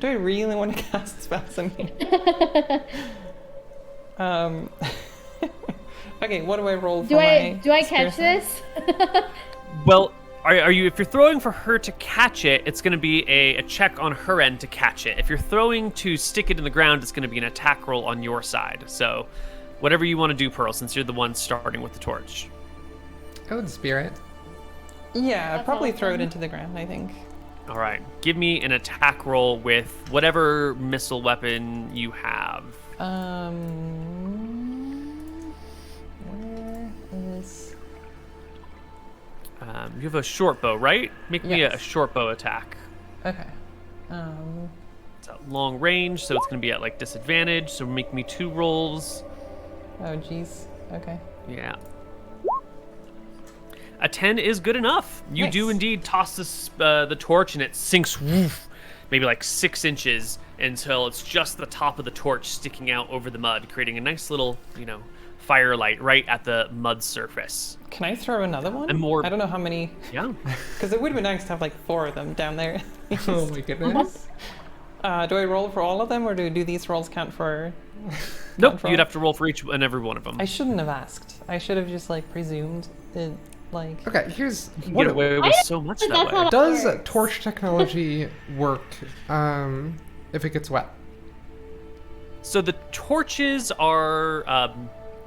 I really want to cast spells on here? Okay, what do I roll for Do I catch spear this? Well, are you? If you're throwing for her to catch it, it's going to be a check on her end to catch it. If you're throwing to stick it in the ground, it's going to be an attack roll on your side. So, whatever you want to do, Pearl, since you're the one starting with the torch. I would spear it. Yeah, I'd That's probably throw it awesome. into the ground, I think. All right, give me an attack roll with whatever missile weapon you have. Where is... You have a short bow, right? Make me a Yes. short bow attack. Okay. It's at long range, so it's going to be at disadvantage. So make me 2 rolls. Oh, jeez. Okay. Yeah. A 10 is good enough. You do Nice. indeed toss this, the torch, and it sinks maybe 6 inches until it's just the top of the torch sticking out over the mud, creating a nice little, firelight right at the mud surface. Can I throw another one? And more- I don't know how many... Yeah. Because it would be nice to have 4 of them down there. Oh my goodness. Do I roll for all of them, or do these rolls count for... Nope, Control. you'd have to roll for each and every one of them. I shouldn't have asked. I should have just presumed it Okay, here's You what get away with so much think that that's way. how- does works. torch technology work if it gets wet? So the torches are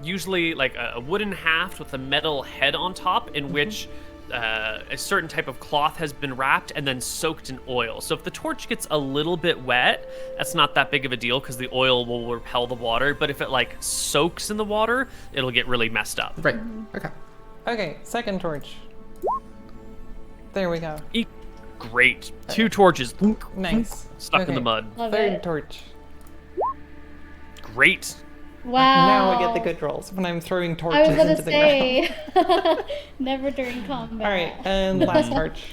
usually a wooden haft with a metal head on top in which a certain type of cloth has been wrapped and then soaked in oil. So if the torch gets a little bit wet, that's not that big of a deal because the oil will repel the water. But if it soaks in the water, it'll get really messed up. Right. Okay. Okay, second torch. There we go. Great. 2 torches Nice. stuck in Okay. the mud. Love Third it. torch. Great. Wow. Now I get the good rolls when I'm throwing torches I was gonna into the ground. say, never during combat. All right, and last torch.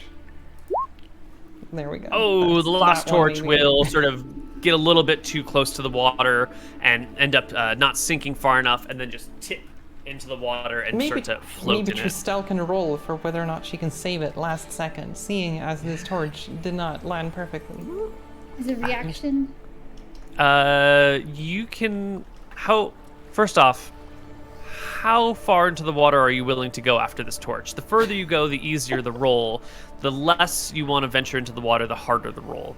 There we go. Oh, That's the last that one torch we will sort of get a little bit too close to the water and end up not sinking far enough and then just tip into the water and Maybe, start to float maybe in it. Tristel can roll for whether or not she can save it last second, seeing as this torch did not land perfectly. Is it reaction? You can... First off, how far into the water are you willing to go after this torch? The further you go, the easier the roll. The less you want to venture into the water, the harder the roll.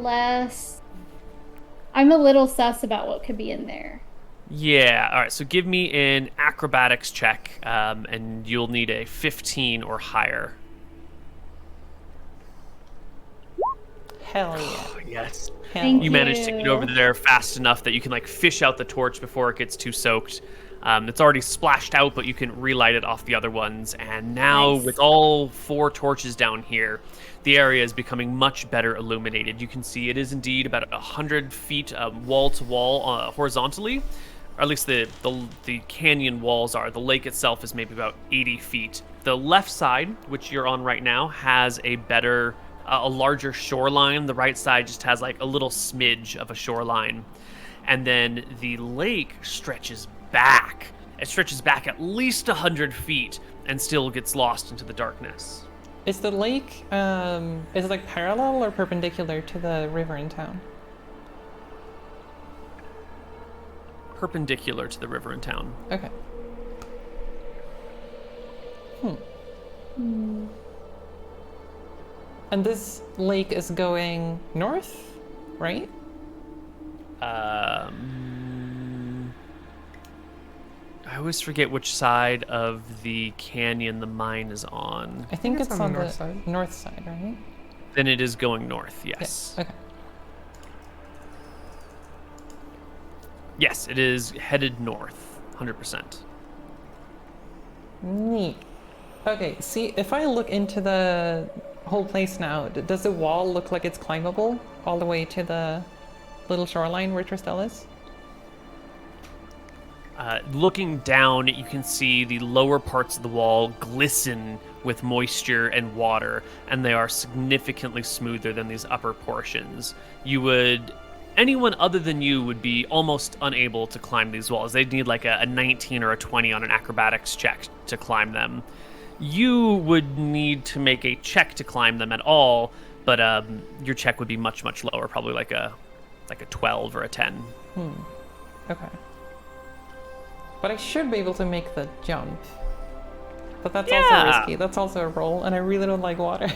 Less. I'm a little sus about what could be in there. Yeah, all right, so give me an acrobatics check, and you'll need a 15 or higher. Hell yeah. Yes. Hell Thank You managed to get you. over there fast enough that you can fish out the torch before it gets too soaked. It's already splashed out, but you can relight it off the other ones. And now, Nice. with all 4 torches down here, the area is becoming much better illuminated. You can see it is indeed about 100 feet wall to wall horizontally, or at least the canyon walls are. The lake itself is maybe about 80 feet. The left side, which you're on right now, has a larger shoreline. The right side just has like a little smidge of a shoreline. And then the lake stretches back. It stretches back at least 100 feet and still gets lost into the darkness. Is the lake, is it like parallel or perpendicular to the river in town? Perpendicular to the river in town. Okay. And this lake is going north, right? I always forget which side of the canyon the mine is on. I think it's on the north side. north side, right? Then it is going north, yes. Okay. Yes, it is headed north, 100%. Neat. Okay, see, if I look into the whole place now, does the wall look like it's climbable all the way to the little shoreline where Tristel is? Looking down, you can see the lower parts of the wall glisten with moisture and water, and they are significantly smoother than these upper portions. Anyone other than you would be almost unable to climb these walls. They'd need like a 19 or a 20 on an acrobatics check to climb them. You would need to make a check to climb them at all, but your check would be much, much lower, probably like a 12 or a 10. Okay. But I should be able to make the jump. But that's also risky. That's also a roll, and I really don't like water.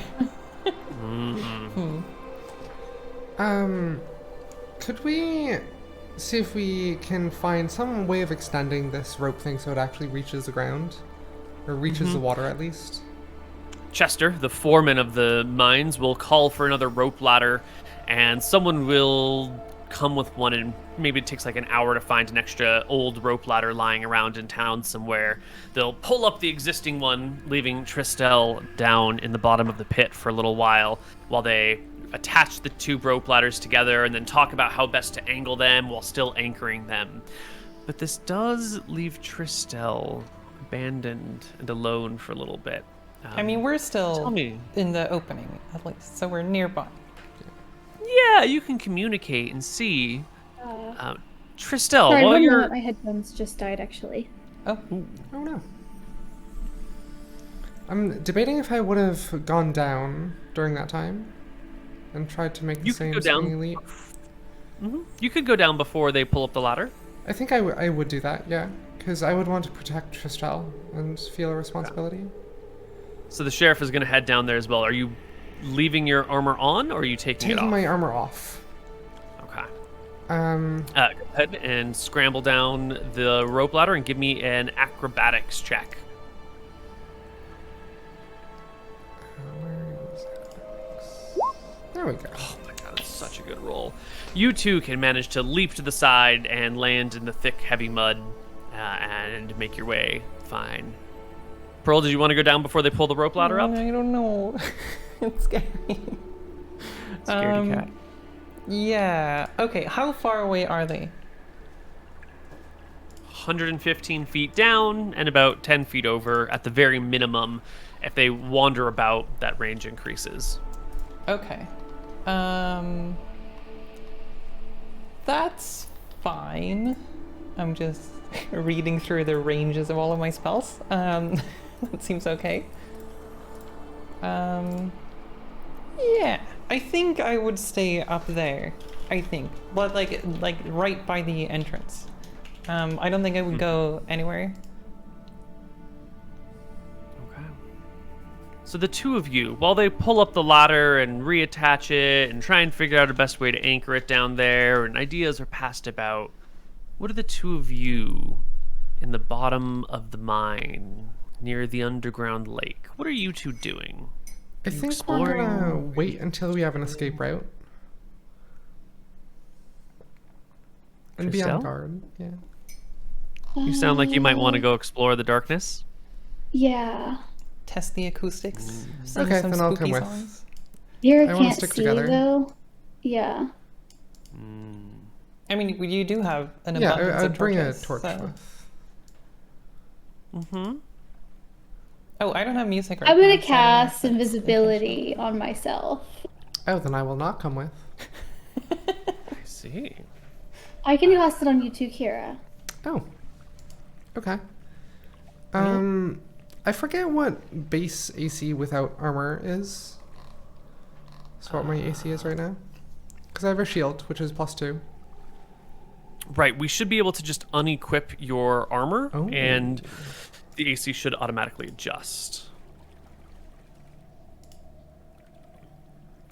Could we see if we can find some way of extending this rope thing so it actually reaches the ground? Or reaches the water at least? Chester, the foreman of the mines, will call for another rope ladder, and someone will come with one, and maybe it takes like an hour to find an extra old rope ladder lying around in town somewhere. They'll pull up the existing one, leaving Tristel down in the bottom of the pit for a little while they attach the 2 rope ladders together and then talk about how best to angle them while still anchoring them. But this does leave Tristel abandoned and alone for a little bit. I mean, we're still Tell me. in the opening, at least, so we're nearby. Yeah, you can communicate and see. Tristel, Sorry, while one you're... moment, my headphones just died actually. Oh, Oh no. I'm debating if I would have gone down during that time and tried to make the You could same go down. swinging leap. You could go down before they pull up the ladder. I think I would do that, yeah. Because I would want to protect Tristel and feel a responsibility. So the sheriff is going to head down there as well. Are you leaving your armor on, or are you taking it Taking off? my armor off. Okay. Um, Go ahead and scramble down the rope ladder and give me an acrobatics check. where is acrobatics? There we go. Oh my god, it's such a good roll. You too can manage to leap to the side and land in the thick, heavy mud and make your way fine. Pearl, did you want to go down before they pull the rope ladder up? I don't know. It's scary. Scaredy cat. Yeah. Okay, how far away are they? 115 feet down and about 10 feet over at the very minimum. If they wander about, that range increases. Okay. That's fine. I'm just reading through the ranges of all of my spells. That seems okay. Yeah, I think I would stay up there. I think, but like right by the entrance. I don't think I would go anywhere. Okay. So the two of you, while they pull up the ladder and reattach it and try and figure out the best way to anchor it down there, and ideas are passed about, what are the two of you in the bottom of the mine near the underground lake? What are you two doing? I think we're gonna wait until we have an escape route. And be on Tristel? guard, yeah. You sound like you might want to go explore the darkness. Yeah. Test the acoustics. Sing Okay, some then I'll spooky come with. songs. Here I wanna can't stick see together. though. Yeah. I mean, you do have an Yeah, abundance I'd of bring a torches, torch so- with. Oh, I don't have music right I'm now. gonna so I don't know if cast that's invisibility on myself. Oh, then I will not come with. I see. I can cast it on you too, Kira. Oh. Okay. I forget what base AC without armor is. So what my AC is right now. Because I have a shield, which is +2. Right, we should be able to just unequip your armor, Oh. and the AC should automatically adjust.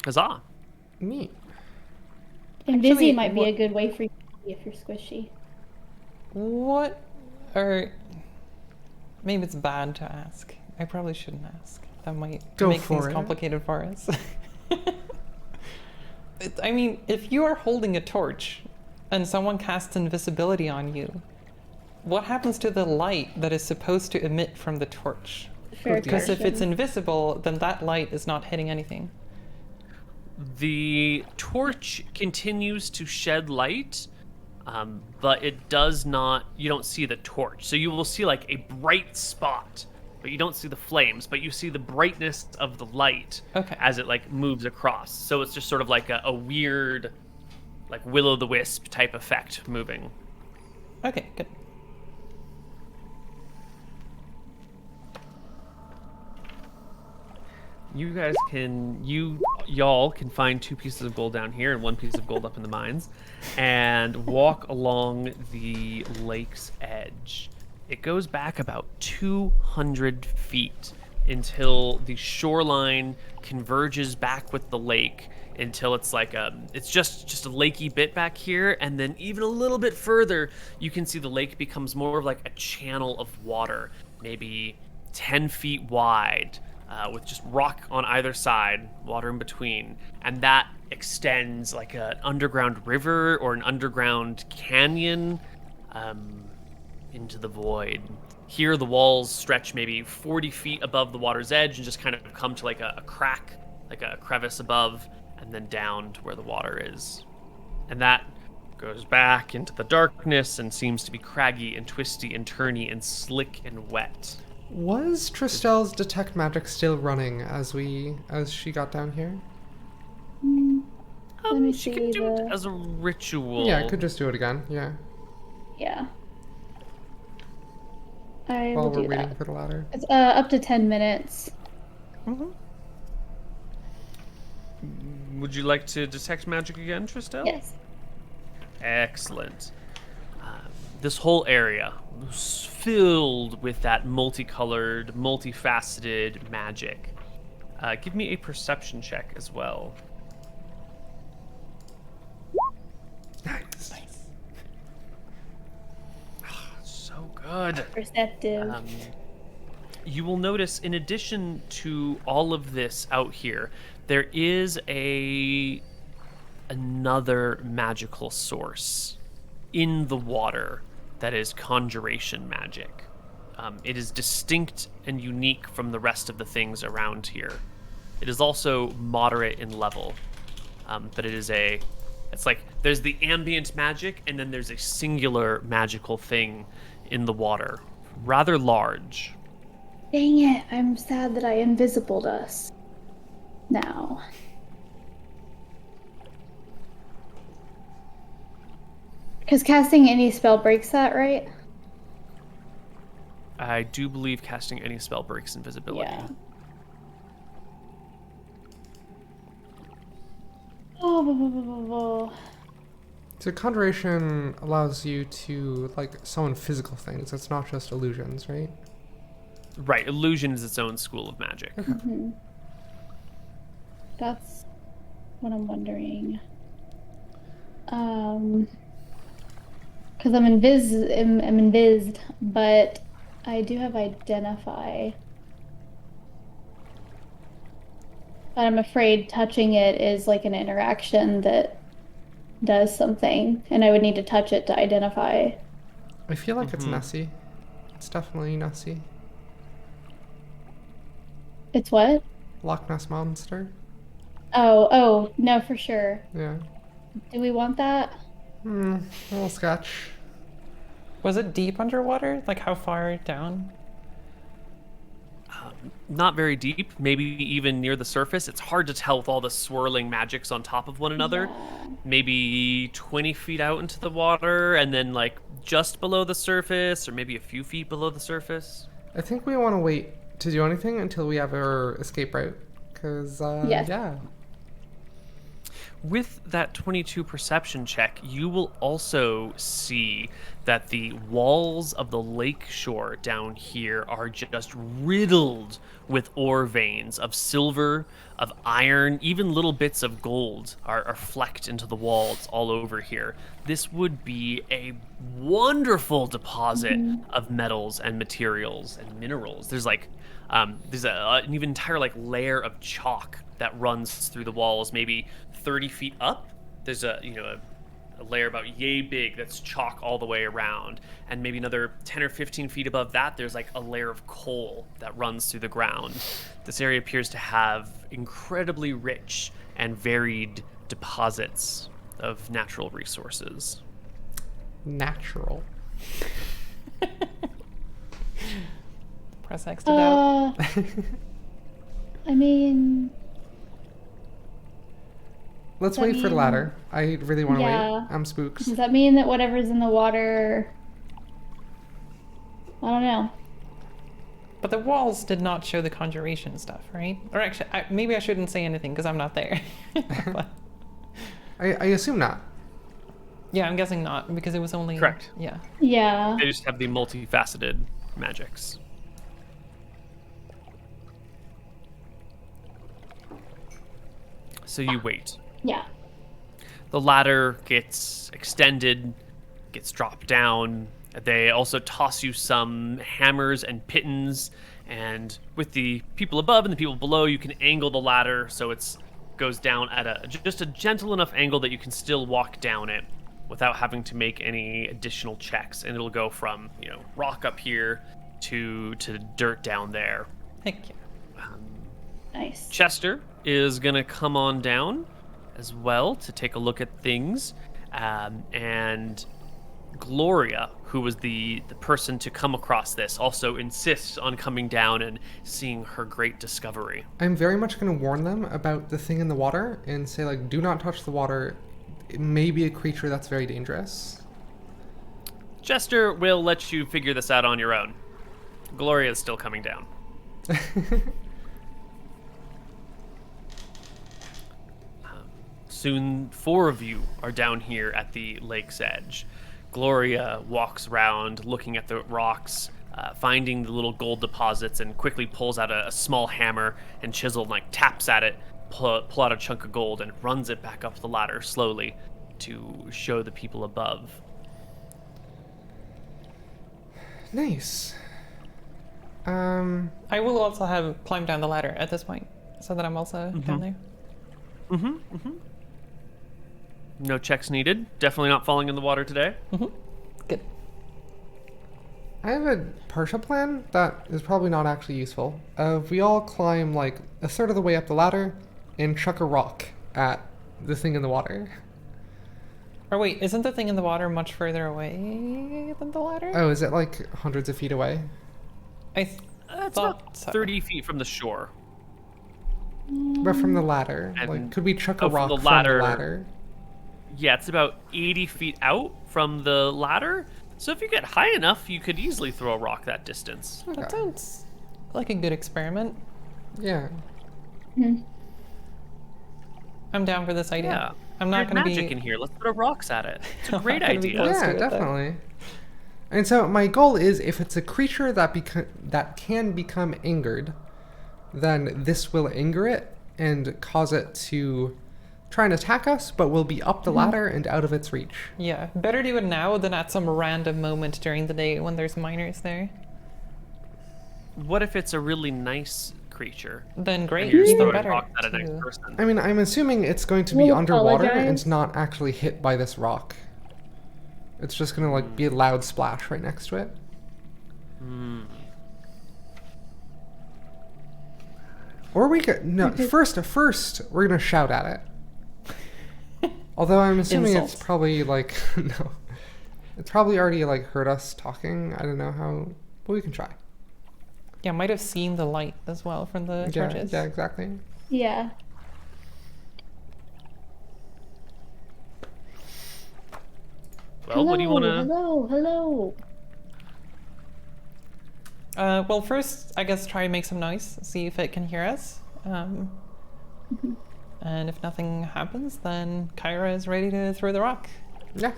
Huzzah! Neat. Invisi might be what- a good way for you if you're squishy. What? Or maybe it's bad to ask. I probably shouldn't ask. That might Go make for things it. complicated for us. I mean, if you are holding a torch and someone casts invisibility on you, what happens to the light that is supposed to emit from the torch? Fair Because if it's question. invisible, then that light is not hitting anything. The torch continues to shed light, but it does not. You don't see the torch, so you will see like a bright spot, but you don't see the flames. But you see the brightness of the light Okay. as it like moves across. So it's just sort of like a weird, like will-o'-the-wisp type effect moving. Okay, good. Y'all can find 2 pieces of gold down here and 1 piece of gold up in the mines, and walk along the lake's edge. It goes back about 200 feet until the shoreline converges back with the lake, until it's like it's just a lakey bit back here, and then even a little bit further, you can see the lake becomes more of like a channel of water, maybe 10 feet wide. With just rock on either side, water in between, and that extends like an underground river or an underground canyon into the void. Here, the walls stretch maybe 40 feet above the water's edge and just kind of come to like a crack, like a crevice above, and then down to where the water is. And that goes back into the darkness and seems to be craggy and twisty and turny and slick and wet. Was Tristel's detect magic still running as she got down here? Let me She see can do it the. as a ritual. Yeah, I could just do it again. Yeah. Yeah. I While will we're do waiting that. for the ladder. It's up to 10 minutes. Would you like to detect magic again, Tristel? Yes. Excellent. This whole area was filled with that multicolored, multifaceted magic. Give me a perception check as well. Nice. So good. Perceptive. You will notice, in addition to all of this out here, there is another magical source in the water that is conjuration magic. It is distinct and unique from the rest of the things around here. It is also moderate in level, but it's like there's the ambient magic and then there's a singular magical thing in the water, rather large. Dang it, I'm sad that I invisibled us. Now. Because casting any spell breaks that, right? I do believe casting any spell breaks invisibility. Yeah. Oh, So conjuration allows you to summon physical things. It's not just illusions, right? Right, illusion is its own school of magic. that's what I'm wondering. Because I'm invised, but I do have identify. But I'm afraid touching it is like an interaction that does something, and I would need to touch it to identify. I feel like it's Nessie. It's definitely Nessie. It's what? Loch Ness Monster. Oh, no, for sure. Yeah. Do we want that? A little sketch. Was it deep underwater? Like how far down? Not very deep, maybe even near the surface. It's hard to tell with all the swirling magics on top of one another. Yeah. Maybe 20 feet out into the water, and then like just below the surface, or maybe a few feet below the surface. I think we want to wait to do anything until we have our escape route. Because, Yes. yeah. With that 22 perception check, you will also see that the walls of the lake shore down here are just riddled with ore veins of silver, of iron, even little bits of gold are flecked into the walls all over here. This would be a wonderful deposit of metals and materials and minerals. There's like there's an even entire like layer of chalk that runs through the walls, maybe 30 feet up. There's a layer about yay big that's chalk all the way around, and maybe another 10 or 15 feet above that there's like a layer of coal that runs through the ground. This area appears to have incredibly rich and varied deposits of natural resources. Natural. Press X to doubt. I mean, Let's Does that wait for the mean- ladder. I really want to Yeah. wait. I'm spooked. does that mean that whatever's in the water? I don't know. But the walls did not show the conjuration stuff, right? Or actually, maybe I shouldn't say anything because I'm not there. But, I assume not. yeah, I'm guessing not because it was only... Correct. Yeah. Yeah. They just have the multifaceted magics. So you wait. Yeah. The ladder gets extended, gets dropped down. They also toss you some hammers and pittons, and with the people above and the people below, you can angle the ladder so it's goes down at just a gentle enough angle that you can still walk down it without having to make any additional checks, and it'll go from rock up here to dirt down there. Heck yeah. Nice. Chester is gonna come on down as well to take a look at things, and Gloria, who was the person to come across this, also insists on coming down and seeing her great discovery. I'm very much going to warn them about the thing in the water and say, like, do not touch the water. It may be a creature that's very dangerous. Chester will let you figure this out on your own. Gloria is still coming down. Soon 4 of you are down here at the lake's edge. Gloria walks around looking at the rocks, finding the little gold deposits, and quickly pulls out a small hammer and chisel and taps at it, pull out a chunk of gold, and runs it back up the ladder slowly to show the people above. Nice. I will also have climbed down the ladder at this point so that I'm also down there. No checks needed. Definitely not falling in the water today. Good. I have a partial plan that is probably not actually useful. If we all climb like a third of the way up the ladder and chuck a rock at the thing in the water. Or wait, isn't the thing in the water much further away than the ladder? Oh, is it like hundreds of feet away? I It's thought about so. 30 feet from the shore. But from the ladder, And- like, could we chuck a oh, from rock the from ladder. the ladder? Yeah, it's about 80 feet out from the ladder. So if you get high enough, you could easily throw a rock that distance. That Okay. sounds like a good experiment. Yeah. I'm down for this idea. Yeah. I'm not There's going to magic be... in here. Let's throw rocks at it. It's a I'm great not gonna be idea. close to Yeah, it, though. definitely. And so my goal is, if it's a creature that can become angered, then this will anger it and cause it to try and attack us, but we'll be up the ladder and out of its reach. Yeah, better do it now than at some random moment during the day when there's miners there. What if it's a really nice creature? Then And great, you're just even throwing better. rocks at a nice too. person. I mean, I'm assuming it's going to be We'll underwater apologize. and not actually hit by this rock. It's just gonna like be a loud splash right next to it. Or we could first we're gonna shout at it. Although I'm assuming Insults. it's probably like no, it's probably already like heard us talking. I don't know how, but we can try. Yeah, might have seen the light as well from the Yeah, torches. yeah, exactly. Yeah. Well, what do you want to? Hello. Well, first, I guess try and make some noise, see if it can hear us. And if nothing happens, then Kyra is ready to throw the rock. Yeah.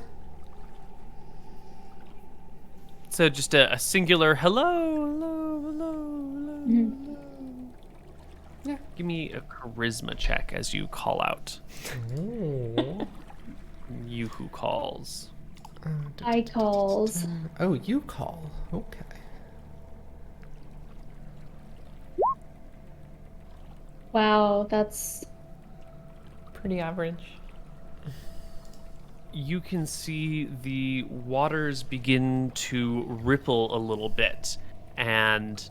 So just a singular hello. Yeah. Give me a charisma check as you call out. You who calls. I calls. Oh, you call. Okay. Wow, that's Pretty average. You can see the waters begin to ripple a little bit, and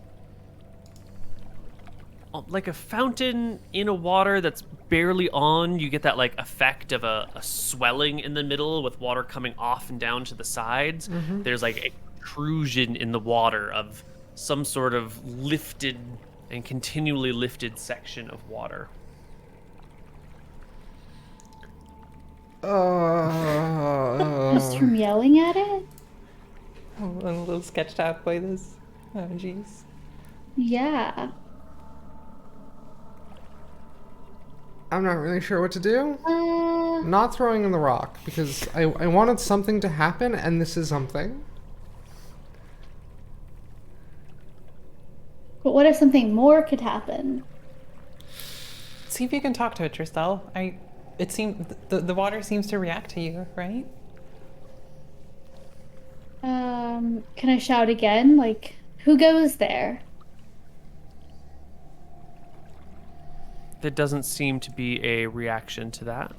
like a fountain in a water that's barely on, you get that like effect of a swelling in the middle with water coming off and down to the sides. There's like a protrusion in the water of some sort of lifted and continually lifted section of water. just from yelling at it? I'm a little sketched out by this. Oh, jeez. Yeah. I'm not really sure what to do. Not throwing in the rock, because I wanted something to happen, and this is something. But what if something more could happen? See if you can talk to it, Tristel. It seems the water seems to react to you, right? Can I shout again? Like, who goes there? There doesn't seem to be a reaction to that.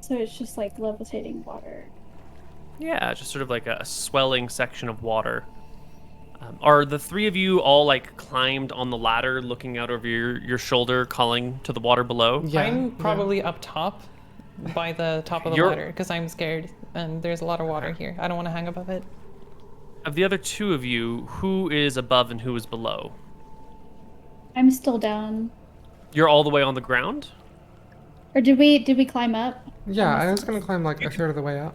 So it's just like levitating water. Yeah, just sort of like a swelling section of water. Are the three of you all like climbed on the ladder, looking out over your shoulder, calling to the water below? Yeah. I'm probably up top by the top of the ladder because I'm scared and there's a lot of water here. I don't want to hang above it. Of the other two of you, who is above and who is below? I'm still down. You're all the way on the ground? Or did we climb up? Yeah, I was gonna climb like a third of the way up.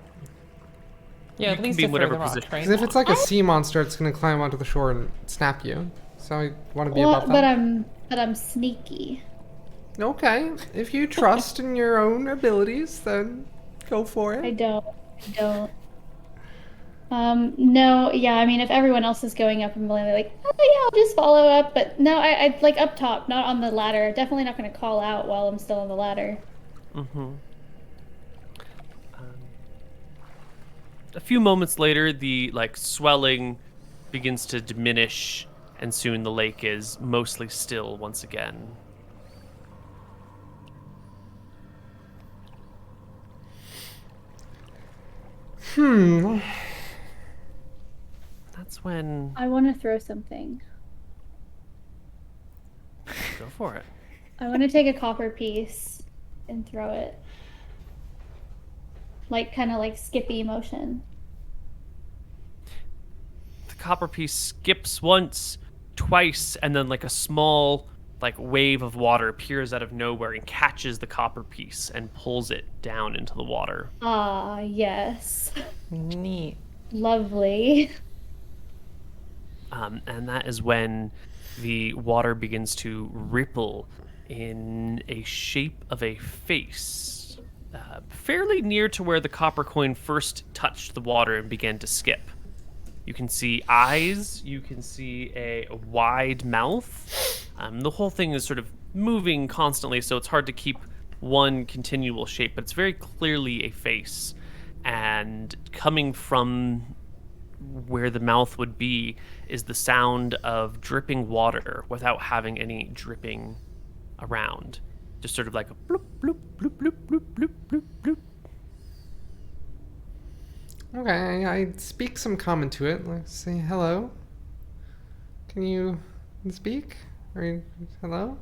Yeah, You at can least be a in third whatever of the rock, position. right? Because if it's like a sea monster, it's gonna climb onto the shore and snap you. So I want to be Well, above but that. I'm sneaky. Okay, if you trust in your own abilities, then go for it. I don't. No, yeah, I mean, if everyone else is going up, I'm like, oh yeah, I'll just follow up. But no, I like up top, not on the ladder. Definitely not going to call out while I'm still on the ladder. A few moments later, the like swelling begins to diminish, and soon the lake is mostly still once again. That's when I want to throw something. go for it. I want to take a copper piece and throw it. Like, kind of like skippy motion. The copper piece skips once, twice, and then like a small like wave of water appears out of nowhere and catches the copper piece and pulls it down into the water. Ah, yes. Neat. Lovely. And that is when the water begins to ripple in a shape of a face, fairly near to where the copper coin first touched the water and began to skip. You can see eyes, you can see a wide mouth. The whole thing is sort of moving constantly, so it's hard to keep one continual shape, but it's very clearly a face. And coming from where the mouth would be is the sound of dripping water without having any dripping around. Just sort of like a bloop, bloop, bloop, bloop, bloop, bloop, bloop, bloop. Okay, I speak some common to it. Let's say hello. Can you speak? Hello?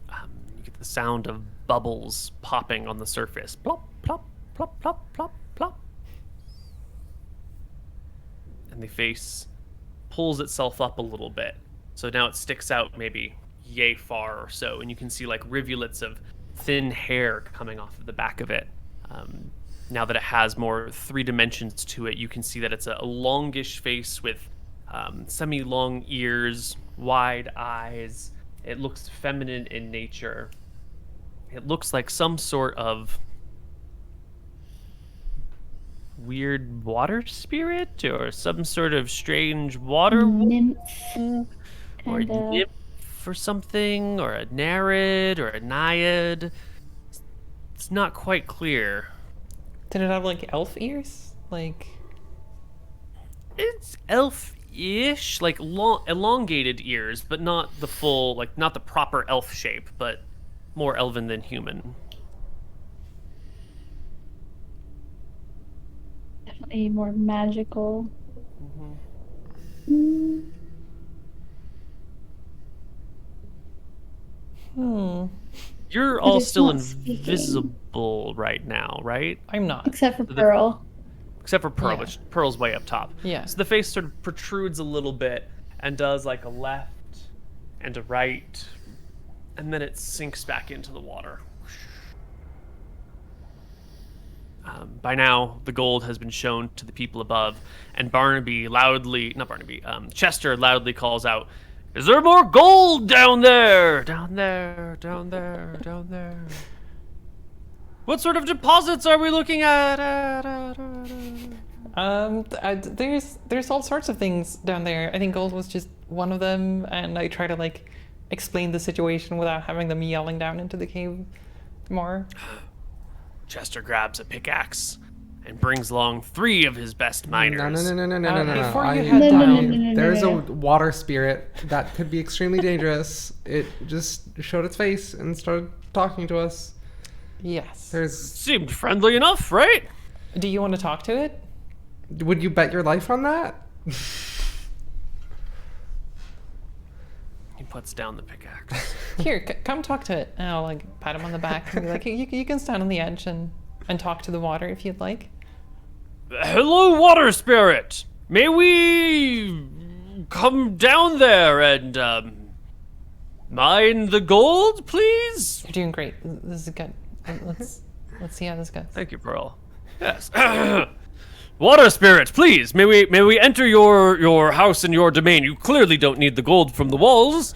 You get the sound of bubbles popping on the surface. Plop, plop, plop, plop, plop, plop. And the face pulls itself up a little bit. So now it sticks out maybe yay far or so, and you can see like rivulets of thin hair coming off of the back of it. Now that it has more 3 dimensions to it, you can see that it's a longish face with semi-long ears, wide eyes. It looks feminine in nature. It looks like some sort of weird water spirit or some sort of strange water Nymph. or a nymph or something, or a narrated or a naiad. It's not quite clear. Did it have like elf ears? Like, It's elf-ish, like elongated ears, but not the full, like not the proper elf shape, but more elven than human. Definitely more magical. You're It all is still not speaking. invisible right now, right? I'm not. Except for Pearl. Except for Pearl, Yeah. which Pearl's way up top. Yeah. So the face sort of protrudes a little bit and does like a left and a right, and then it sinks back into the water. By now, the gold has been shown to the people above, and Chester loudly calls out, "Is there more gold down there? Down there, down there, down there. What sort of deposits are we looking at? There's all sorts of things down there. I think gold was just one of them, and I try to like explain the situation without having them yelling down into the cave more. Chester grabs a pickaxe and brings along 3 of his best miners. No. Before you I- head No, no, down, no, no, no. There's a water spirit that could be extremely dangerous. It just showed its face and started talking to us. yes. There's. Seemed friendly enough, right? Do you want to talk to it? Would you bet your life on that? He puts down the pickaxe. Here, come talk to it. And I'll like pat him on the back and be like, hey, you can stand on the edge and talk to the water if you'd like. Hello, water spirit. May we come down there and mine the gold, please? You're doing great. This is good. Let's see how this goes. Thank you, Pearl. Yes. Water spirit, please. May we enter your house and your domain? You clearly don't need the gold from the walls.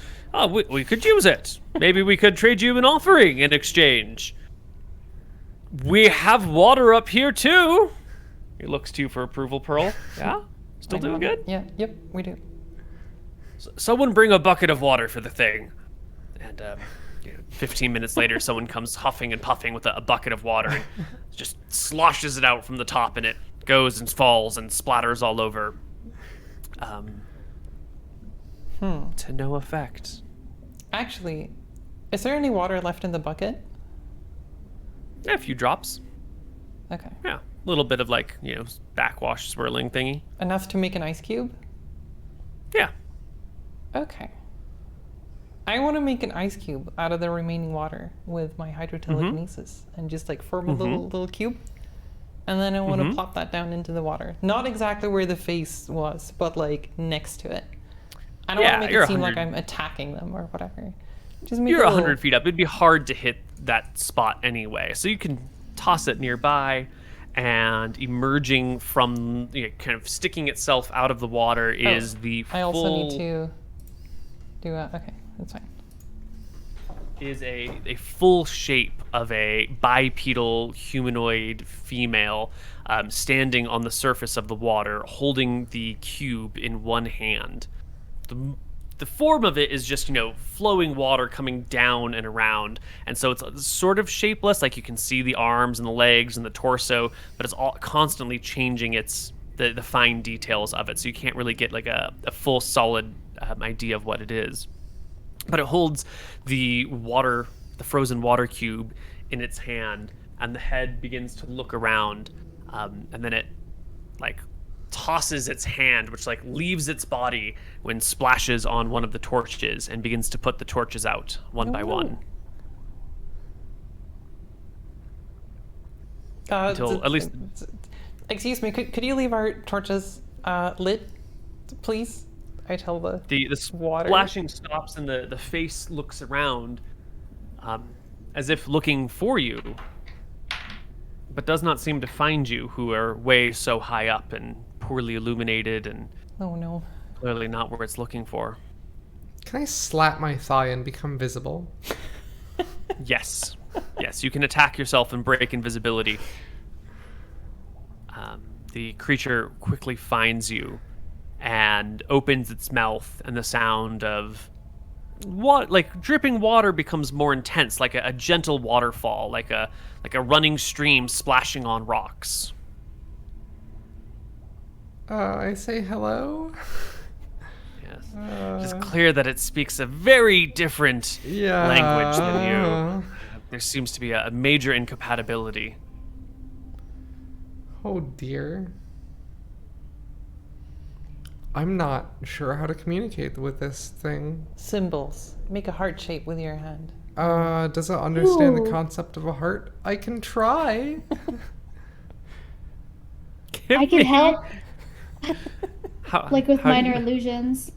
We could use it. Maybe we could trade you an offering in exchange. We have water up here too. He looks to you for approval, Pearl. Yeah? Still doing good? Yeah, yep, we do. Someone bring a bucket of water for the thing. And 15 minutes later, someone comes huffing and puffing with a bucket of water and just sloshes it out from the top, and it goes and falls and splatters all over. To no effect. Actually, is there any water left in the bucket? Yeah, a few drops. Okay. Yeah, a little bit of like, backwash swirling thingy. Enough to make an ice cube? Yeah. Okay. I want to make an ice cube out of the remaining water with my hydrotelekinesis and just like form a little cube. And then I want to plop that down into the water. Not exactly where the face was, but like next to it. I don't want to make it seem like I'm attacking them or whatever. Just make You're a little... 100 feet up. It'd be hard to hit that spot anyway. So you can toss it nearby, and emerging from, kind of sticking itself out of the water is the full... I also need to do a... Okay, that's fine. Is a full shape of a bipedal humanoid female standing on the surface of the water, holding the cube in one hand. The form of it is just, flowing water coming down and around. And so it's sort of shapeless, like you can see the arms and the legs and the torso, but it's all constantly changing its the fine details of it, so you can't really get like a full solid idea of what it is. But it holds the frozen water cube in its hand, and the head begins to look around, and then it like tosses its hand, which like leaves its body when splashes on one of the torches, and begins to put the torches out one by one. Until at least. Excuse me, could you leave our torches lit, please? I tell the water. Splashing stops, and the face looks around, as if looking for you, but does not seem to find you, who are way so high up and poorly illuminated, and oh no, clearly not where it's looking for. Can I slap my thigh and become visible? Yes. Yes, you can attack yourself and break invisibility. The creature quickly finds you and opens its mouth, and the sound of dripping water becomes more intense, like a gentle waterfall, like a running stream splashing on rocks. I say hello. Yes. It's clear that it speaks a very different language than you. There seems to be a major incompatibility. Oh dear. I'm not sure how to communicate with this thing. Symbols. Make a heart shape with your hand. Does it understand Ooh. the concept of a heart? I can try. I can help, like with how do minor you- illusions.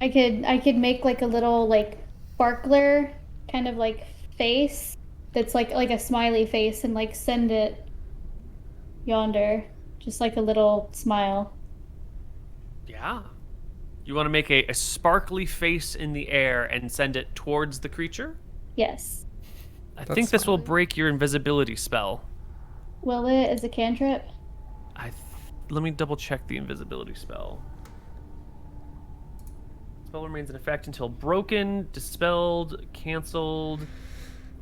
I could make like a little like sparkler kind of like face that's like a smiley face, and like send it yonder, just like a little smile. Yeah. You want to make a sparkly face in the air and send it towards the creature? Yes. I That's think this will fine. break your invisibility spell. Will it as a cantrip? Let me double check the invisibility spell. Spell remains in effect until broken, dispelled, canceled,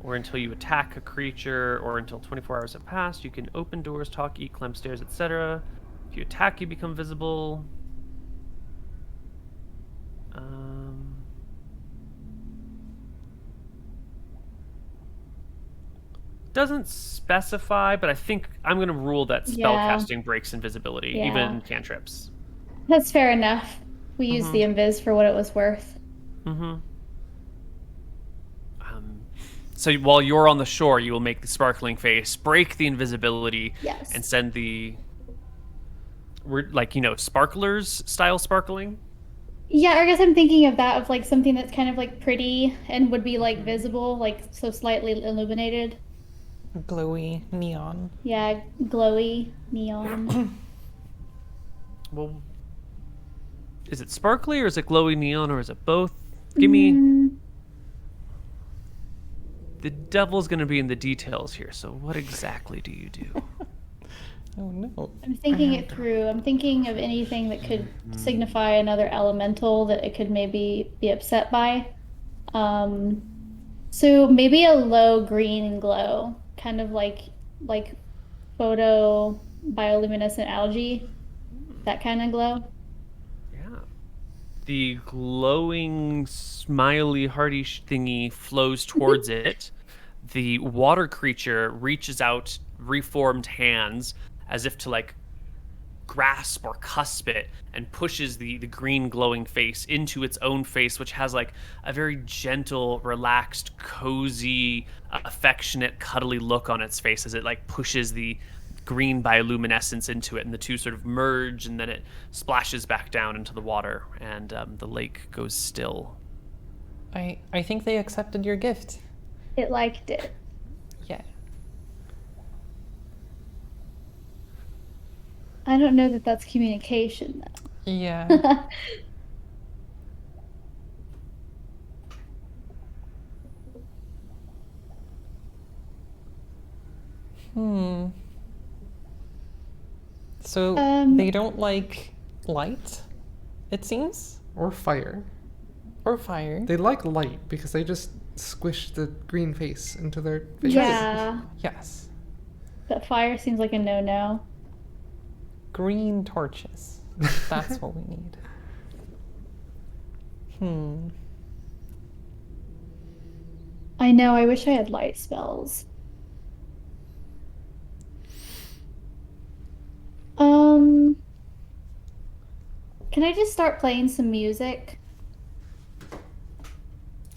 or until you attack a creature, or until 24 hours have passed. You can open doors, talk, eat, climb stairs, etc. If you attack, you become visible. Doesn't specify, but I think I'm going to rule that spellcasting breaks invisibility, Yeah. even cantrips. That's fair enough. We used the invis for what it was worth. So while you're on the shore, you will make the sparkling face, break the invisibility, Yes. and send the, sparklers style sparkling. Yeah, I guess I'm thinking of that, of like something that's kind of like pretty and would be like visible, like so slightly illuminated. Glowy neon. Yeah, glowy neon. Well, is it sparkly, or is it glowy neon, or is it both? Give me. The devil's going to be in the details here, so what exactly do you do? Oh no. I'm thinking it through. I'm thinking of anything that could signify another elemental that it could maybe be upset by. So maybe a low green glow, kind of like photo bioluminescent algae, that kind of glow. Yeah. The glowing, smiley, hearty thingy flows towards it. The water creature reaches out reformed hands as if to like grasp or cusp it, and pushes the green glowing face into its own face, which has like a very gentle, relaxed, cozy, affectionate, cuddly look on its face as it like pushes the green bioluminescence into it, and the two sort of merge, and then it splashes back down into the water, and the lake goes still. I think they accepted your gift. It liked it. Yeah. I don't know that that's communication though. Yeah. So they don't like light, it seems? Or fire. Or fire. They like light because they just squish the green face into their face. Yeah. Yes. But fire seems like a no-no. Green torches. That's what we need. I know, I wish I had light spells. Can I just start playing some music?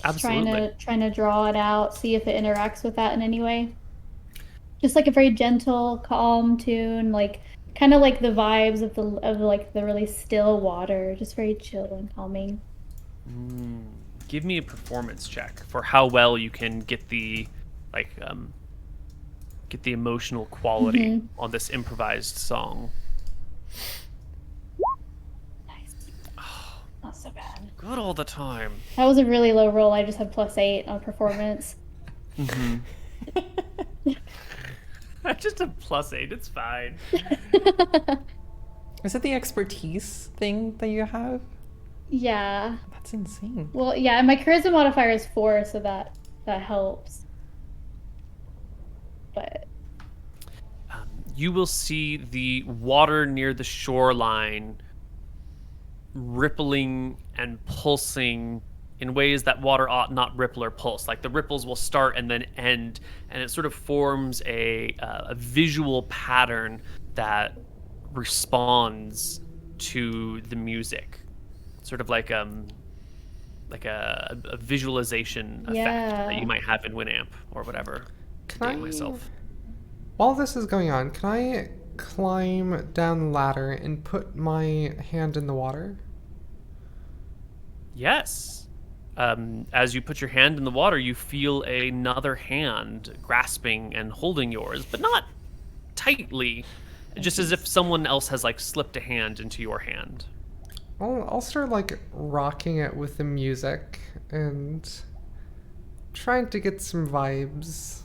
Absolutely. Trying to draw it out, see if it interacts with that in any way. Just like a very gentle, calm tune, like kind of like the vibes of the really still water, just very chill and calming. Give me a performance check for how well you can get the emotional quality on this improvised song. Nice. Not so bad. Good all the time. That was a really low roll. I just had +8 on performance. Just a +8. It's fine. Is it the expertise thing that you have? Yeah. That's insane. Well, yeah, and my charisma modifier is 4, so that helps. But you will see the water near the shoreline rippling and pulsing in ways that water ought not ripple or pulse. Like the ripples will start and then end, and it sort of forms a visual pattern that responds to the music, sort of like a visualization effect that you might have in Winamp or whatever. Myself. While this is going on, can I climb down the ladder and put my hand in the water? Yes. As you put your hand in the water, you feel another hand grasping and holding yours, but not tightly, just as if someone else has like slipped a hand into your hand. I'll start like rocking it with the music and trying to get some vibes.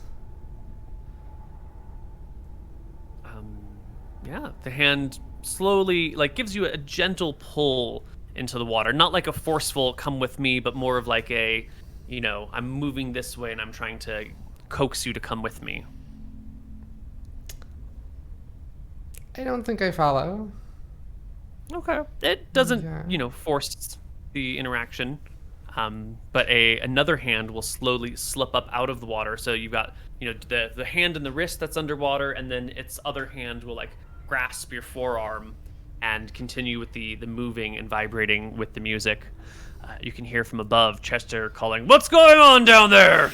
Yeah, the hand slowly like gives you a gentle pull into the water, not like a forceful come with me, but more of like a, I'm moving this way and I'm trying to coax you to come with me. I don't think I follow. Okay. It doesn't, force the interaction. But another hand will slowly slip up out of the water. So you've got, the hand and the wrist that's underwater, and then its other hand will like grasp your forearm and continue with the moving and vibrating with the music. You can hear from above Chester calling, "What's going on down there?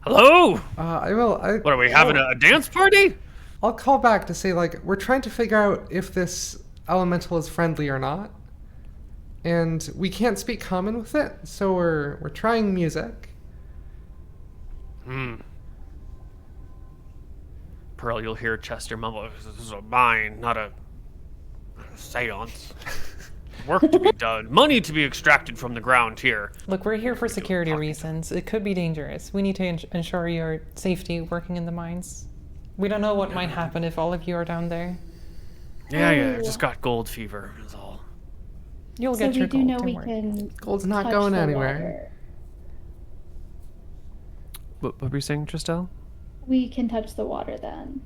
Hello? What are we having a dance party?" I'll call back to say like we're trying to figure out if this elemental is friendly or not, and we can't speak common with it, so we're trying music. Pearl, you'll hear Chester mumble, "This is a mine, not a seance. Work to be done, money to be extracted from the ground here." Look, we're here for security reasons. It could be dangerous. We need to ensure your safety working in the mines. We don't know what might happen if all of you are down there. Yeah, I just got gold fever, is all. You'll get your gold, don't worry. Gold's not going anywhere. What were you saying, Tristel? We can touch the water then.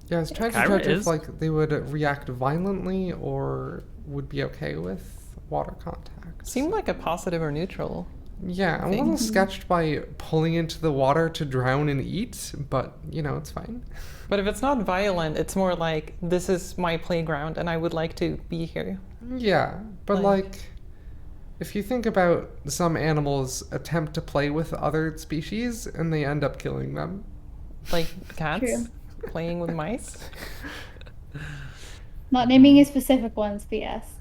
Yeah, I was trying to judge if like they would react violently or would be okay with water contact. Seemed like a positive or neutral. Yeah, I'm a little sketched by pulling into the water to drown and eat, but it's fine. But if it's not violent, it's more like, this is my playground and I would like to be here. Yeah, but like if you think about some animals attempt to play with other species and they end up killing them. Like cats playing with mice? Not naming any specific ones, but yes.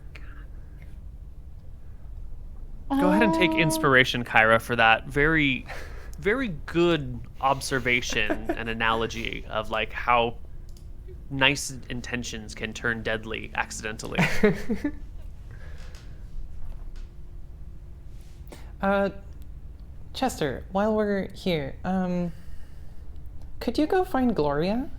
Go ahead and take inspiration, Kyra, for that very, very good observation and analogy of like how nice intentions can turn deadly accidentally. Chester, while we're here, could you go find Gloria?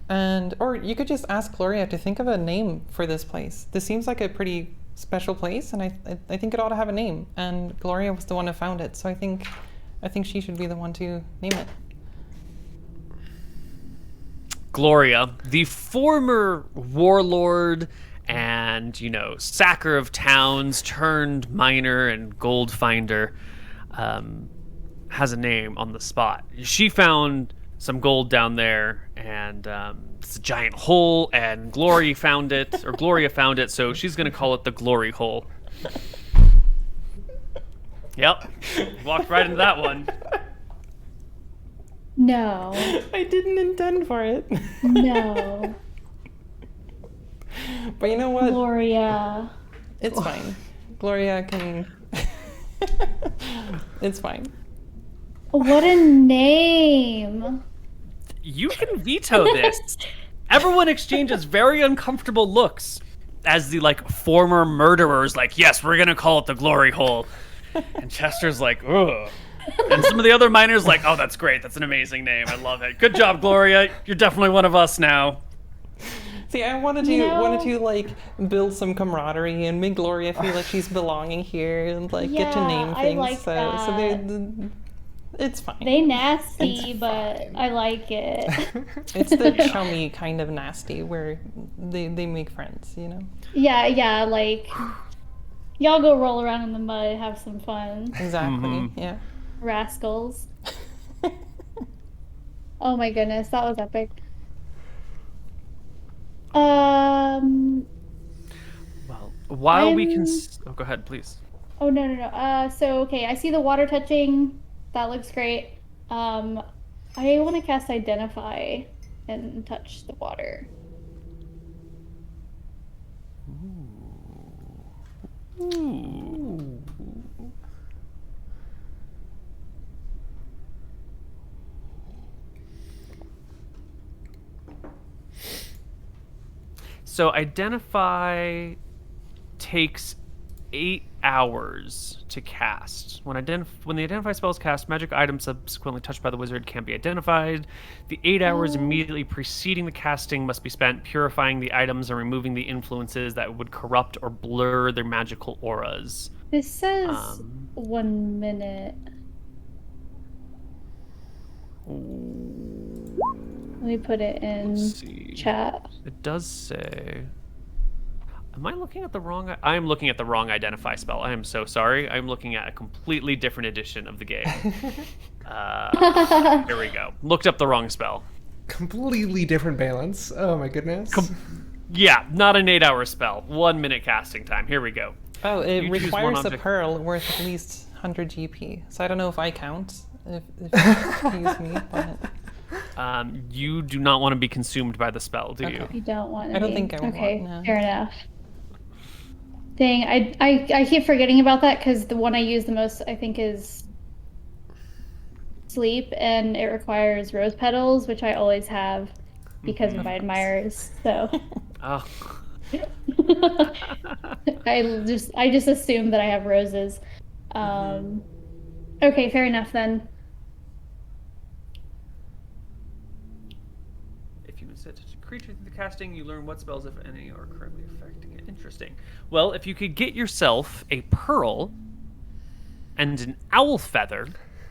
Or you could just ask Gloria to think of a name for this place. This seems like a pretty special place, and I think it ought to have a name. And Gloria was the one who found it, so I think I think she should be the one to name it. Gloria, the former warlord and, sacker of towns turned miner and gold finder, has a name on the spot. She found some gold down there, and it's a giant hole, and Gloria found it, so she's going to call it the Glory Hole. Yep, walked right into that one. No. I didn't intend for it. No. But you know what? Gloria. It's fine. Gloria can... It's fine. What a name. You can veto this. Everyone exchanges very uncomfortable looks as the, former murderers, yes, we're going to call it the Glory Hole. And Chester's like, ugh. And some of the other miners oh, that's great. That's an amazing name. I love it. Good job, Gloria. You're definitely one of us now. See, I wanted to build some camaraderie and make Gloria feel like she's belonging here and get to name things. I like that. It's fine. They nasty, but I like it. It's the chummy kind of nasty where they make friends, Yeah, y'all go roll around in the mud, have some fun. Exactly. Yeah. Rascals. Oh my goodness, that was epic. Well, while we can... Oh, go ahead, please. Oh, no. Okay, I see the water touching. That looks great. I want to cast Identify and touch the water. Ooh. So Identify takes 8 hours to cast. When the Identify spell is cast, magic items subsequently touched by the wizard can't be identified. The 8 hours immediately preceding the casting must be spent purifying the items and removing the influences that would corrupt or blur their magical auras. This says 1 minute. Let me put it in chat. It does say... Am I looking at the wrong... I am looking at the wrong Identify spell. I am so sorry. I'm looking at a completely different edition of the game. Here we go. Looked up the wrong spell. Completely different balance. Oh my goodness. Yeah, not an 8-hour spell. 1 minute casting time. Here we go. Oh, it requires a pearl worth at least 100 GP. So I don't know if I count. If excuse me, but... You do not want to be consumed by the spell, do you? You don't want to I don't think I would Okay, want, no. fair enough. Dang, I keep forgetting about that because the one I use the most, I think, is Sleep, and it requires rose petals, which I always have because of my admirers, so... Oh. I just assume that I have roses. Okay, fair enough then. If you instead touch a creature through the casting, you learn what spells, if any, are currently affecting it. Interesting. Well, if you could get yourself a pearl and an owl feather,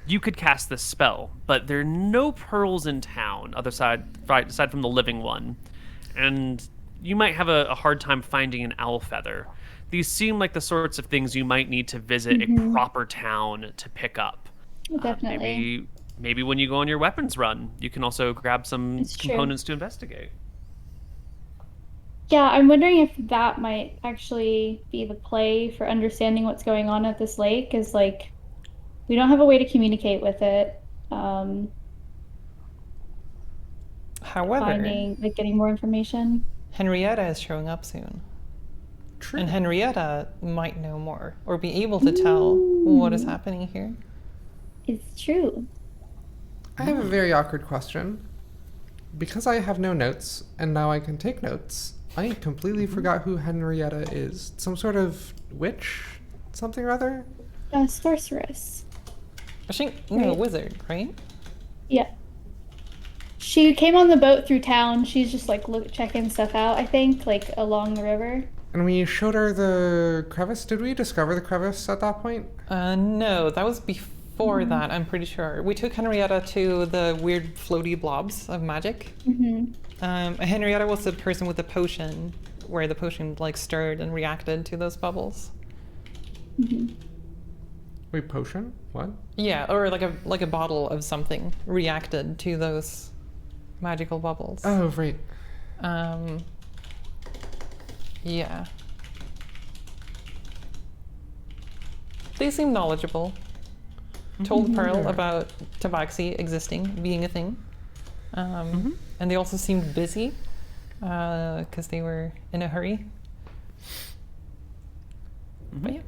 you could cast this spell. But there are no pearls in town, aside from the living one. And you might have a hard time finding an owl feather. These seem like the sorts of things you might need to visit a proper town to pick up. Definitely. Maybe when you go on your weapons run, you can also grab some components to investigate. Yeah, I'm wondering if that might actually be the play for understanding what's going on at this lake, is like, we don't have a way to communicate with it. However, getting more information. Henrietta is showing up soon. True. And Henrietta might know more, or be able to tell what is happening here. It's true. I have a very awkward question. Because I have no notes, and now I can take notes, I completely forgot who Henrietta is. Some sort of witch? Something or other? A sorceress. A wizard, right? Yeah. She came on the boat through town. She's just like checking stuff out, I think, like along the river. And we showed her the crevice. Did we discover the crevice at that point? No, that was before for that, I'm pretty sure. We took Henrietta to the weird floaty blobs of magic. Henrietta was the person with the potion, where the potion like stirred and reacted to those bubbles. Wait, potion? What? Yeah, or like a bottle of something reacted to those magical bubbles. Oh, right. Yeah. They seem knowledgeable. Told Pearl about Tabaxi existing, being a thing. And they also seemed busy, because they were in a hurry. But yeah.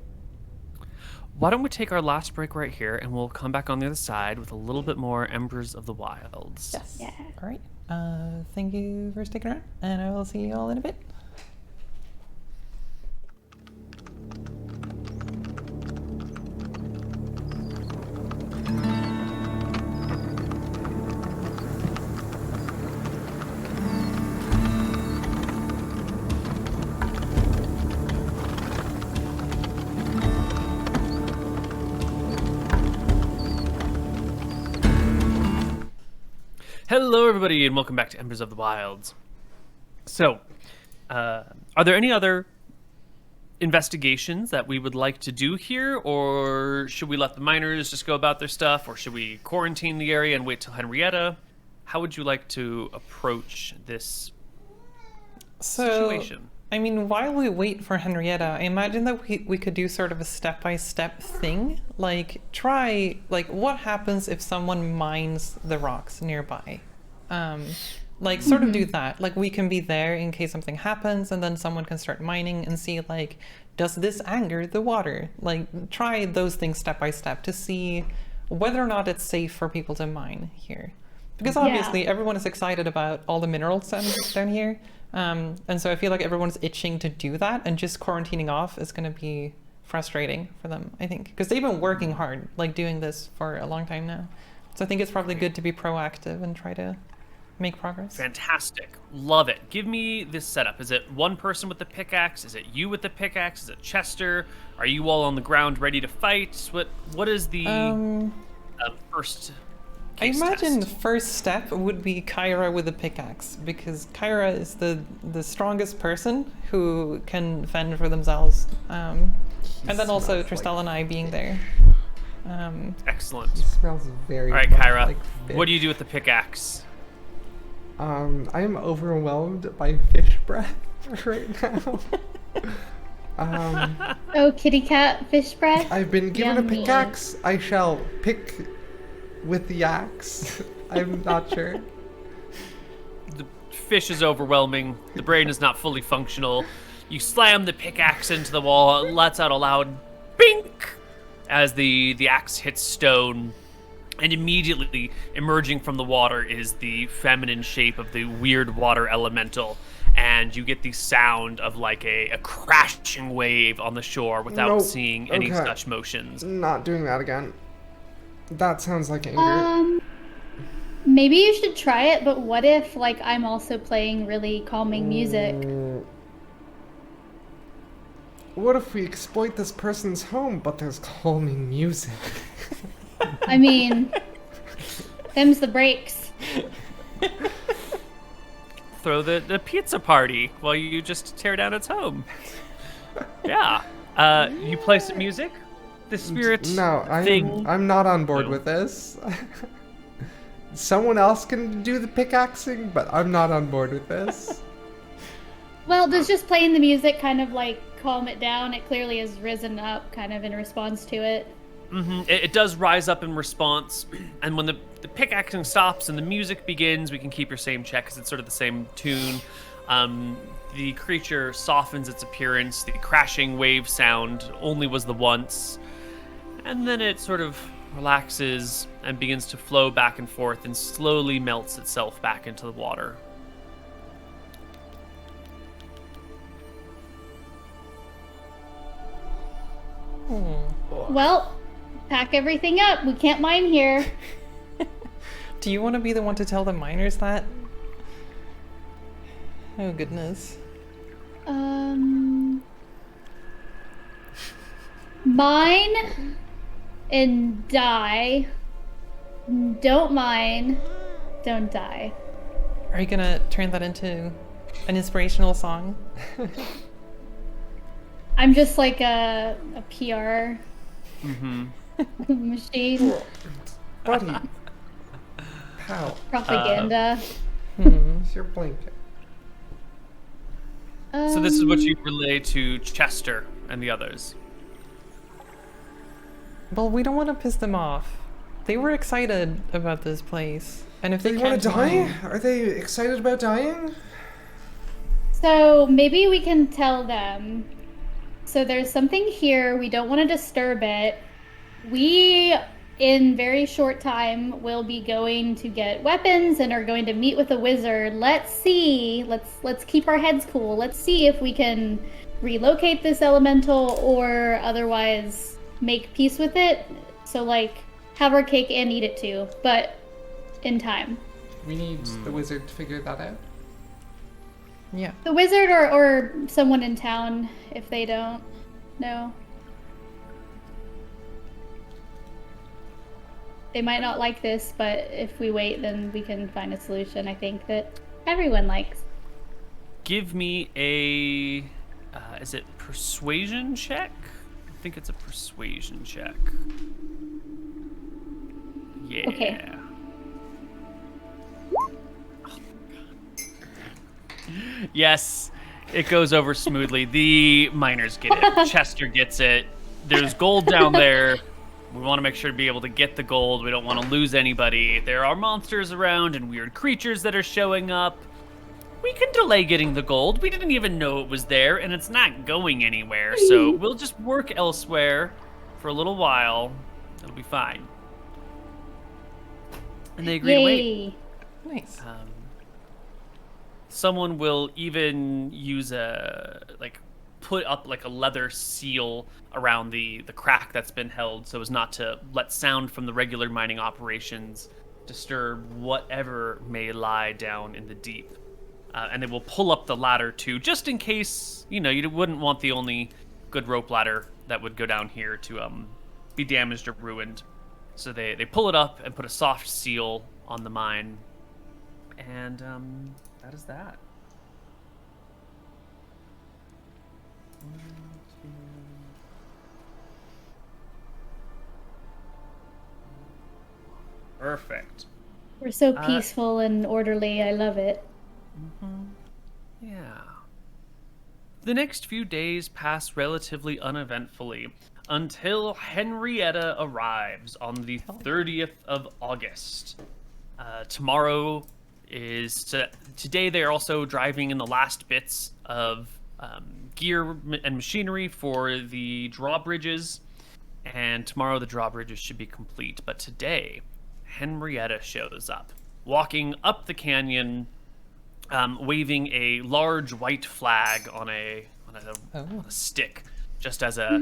Why don't we take our last break right here, and we'll come back on the other side with a little bit more Embers of the Wilds. Yes. Yeah. All right. Thank you for sticking around, and I will see you all in a bit. Hello, everybody, and welcome back to Embers of the Wilds. So, are there any other investigations that we would like to do here, or should we let the miners just go about their stuff, or should we quarantine the area and wait till Henrietta? How would you like to approach this situation? I mean, while we wait for Henrietta, I imagine that we could do sort of a step-by-step thing. Like, try, like, what happens if someone mines the rocks nearby? Like, sort of do that. Like, we can be there in case something happens, and then someone can start mining and see, like, does this anger the water? Like, try those things step-by-step to see whether or not it's safe for people to mine here. Because obviously, everyone is excited about all the minerals down here. And so I feel like everyone's itching to do that, and just quarantining off is going to be frustrating for them, I think. Because they've been working hard, like doing this for a long time now. So I think it's probably good to be proactive and try to make progress. Fantastic. Love it. Give me this setup. Is it one person with the pickaxe? Is it you with the pickaxe? Is it Chester? Are you all on the ground ready to fight? What is the first I imagine the test? first step would be Kyra with a pickaxe, because Kyra is the strongest person who can fend for themselves. And then also Tristel and I being there. Excellent. It smells very All right, much Kyra, like fish. what do you do with the pickaxe? I am overwhelmed by fish breath right now. Oh, kitty cat fish breath. I've been given a Yummy. pickaxe. I shall pick with the axe. I'm not sure. The fish is overwhelming. The brain is not fully functional. You slam the pickaxe into the wall. It lets out a loud bink as the axe hits stone. And immediately emerging from the water is the feminine shape of the weird water elemental. And you get the sound of like a crashing wave on the shore without Nope. seeing any Okay. such motions. Not doing that again. That sounds like anger. Maybe you should try it, but what if, like, I'm also playing really calming music? What if we exploit this person's home, but there's calming music? I mean, them's the breaks. Throw the pizza party while you just tear down its home. Yeah. You play some music? The spirit No, thing. I'm not on board No. with this. Someone else can do the pickaxing, but I'm not on board with this. Well, does just playing the music kind of like calm it down? It clearly has risen up kind of in response to it. It does rise up in response, and when the pickaxing stops and the music begins, we can keep your same check because it's sort of the same tune. The creature softens its appearance. The crashing wave sound only was the once, and then it sort of relaxes and begins to flow back and forth and slowly melts itself back into the water. Well, pack everything up. We can't mine here. Do you want to be the one to tell the miners that? Oh, goodness. Mine and die. Don't mind. Don't die. Are you gonna turn that into an inspirational song? I'm just like a PR machine. Buddy. Pal. Propaganda. It's your blanket. So this is what you relay to Chester and the others. Well, we don't want to piss them off. They were excited about this place. And if They they want to can't die? Are they excited about dying? So maybe we can tell them. So there's something here. We don't want to disturb it. We, in very short time, will be going to get weapons and are going to meet with a wizard. Let's see. Let's keep our heads cool. Let's see if we can relocate this elemental or otherwise make peace with it. So like have our cake and eat it too, but in time. We need the wizard to figure that out. Yeah. The wizard or someone in town if they don't know. They might not like this, but if we wait, then we can find a solution, I think, that everyone likes. Give me a, is it persuasion check? I think it's a persuasion check. Yeah. Okay. Yes, it goes over smoothly. The miners get it. Chester gets it. There's gold down there. We want to make sure to be able to get the gold. We don't want to lose anybody. There are monsters around and weird creatures that are showing up. We can delay getting the gold. We didn't even know it was there, and it's not going anywhere. So we'll just work elsewhere for a little while. It'll be fine. And they agree to wait. Yay! Nice. Someone will even use put up like a leather seal around the crack that's been held so as not to let sound from the regular mining operations disturb whatever may lie down in the deep. And they will pull up the ladder too, just in case, you wouldn't want the only good rope ladder that would go down here to be damaged or ruined. So they pull it up and put a soft seal on the mine. And that is that. Perfect. We're so peaceful and orderly. I love it. Yeah. The next few days pass relatively uneventfully until Henrietta arrives on the 30th of August. Tomorrow is today. They are also driving in the last bits of gear and machinery for the drawbridges, and tomorrow the drawbridges should be complete. But today, Henrietta shows up, walking up the canyon, waving a large white flag on a stick, just as a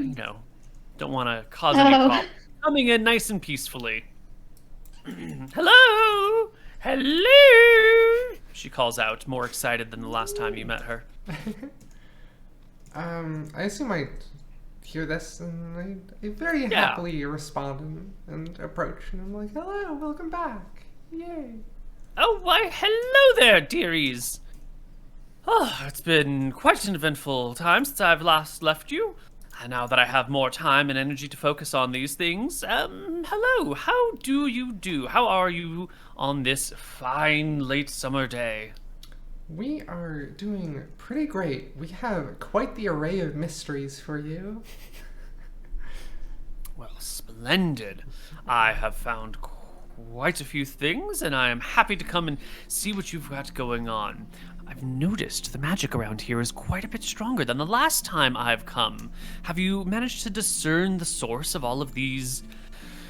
don't want to cause any problems. Coming in nice and peacefully. Hello. Hello! She calls out, more excited than the last time you met her. I assume I hear this and I very happily respond and approach, and I'm like, hello, welcome back. Yay. Oh, why, hello there, dearies. Oh, it's been quite an eventful time since I've last left you. And now that I have more time and energy to focus on these things, hello, how do you do? How are you on this fine late summer day? We are doing pretty great. We have quite the array of mysteries for you. Well, splendid. I have found quite a few things, and I am happy to come and see what you've got going on. I've noticed the magic around here is quite a bit stronger than the last time I've come. Have you managed to discern the source of all of these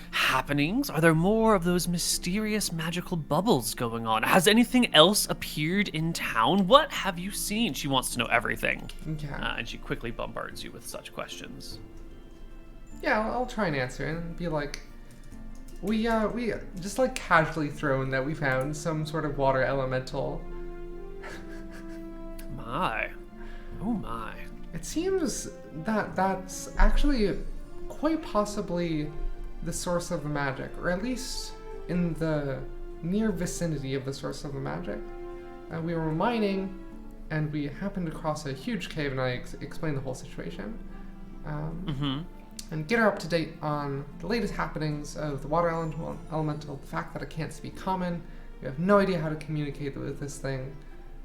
happenings? Are there more of those mysterious magical bubbles going on? Has anything else appeared in town? What have you seen? She wants to know everything. Yeah. And she quickly bombards you with such questions. Yeah, I'll try and answer it and be like, we just like casually thrown that we found some sort of water elemental. My. Oh my. It seems that that's actually quite possibly the source of the magic, or at least in the near vicinity of the source of the magic. We were mining, and we happened to cross a huge cave, and I explained the whole situation. And get her up to date on the latest happenings of the water elemental, the fact that it can't speak common. We have no idea how to communicate with this thing,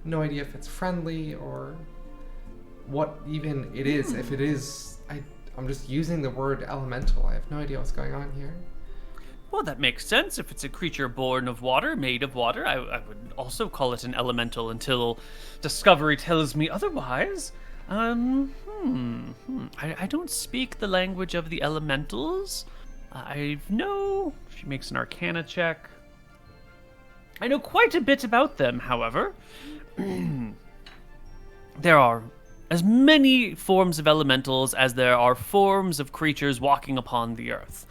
no idea if it's friendly or what even it is. If it is, I'm just using the word elemental. I have no idea what's going on here. Well, that makes sense. If it's a creature born of water, made of water, I would also call it an elemental until discovery tells me otherwise. I don't speak the language of the elementals. She makes an arcana check. I know quite a bit about them, however. There are as many forms of elementals as there are forms of creatures walking upon the earth.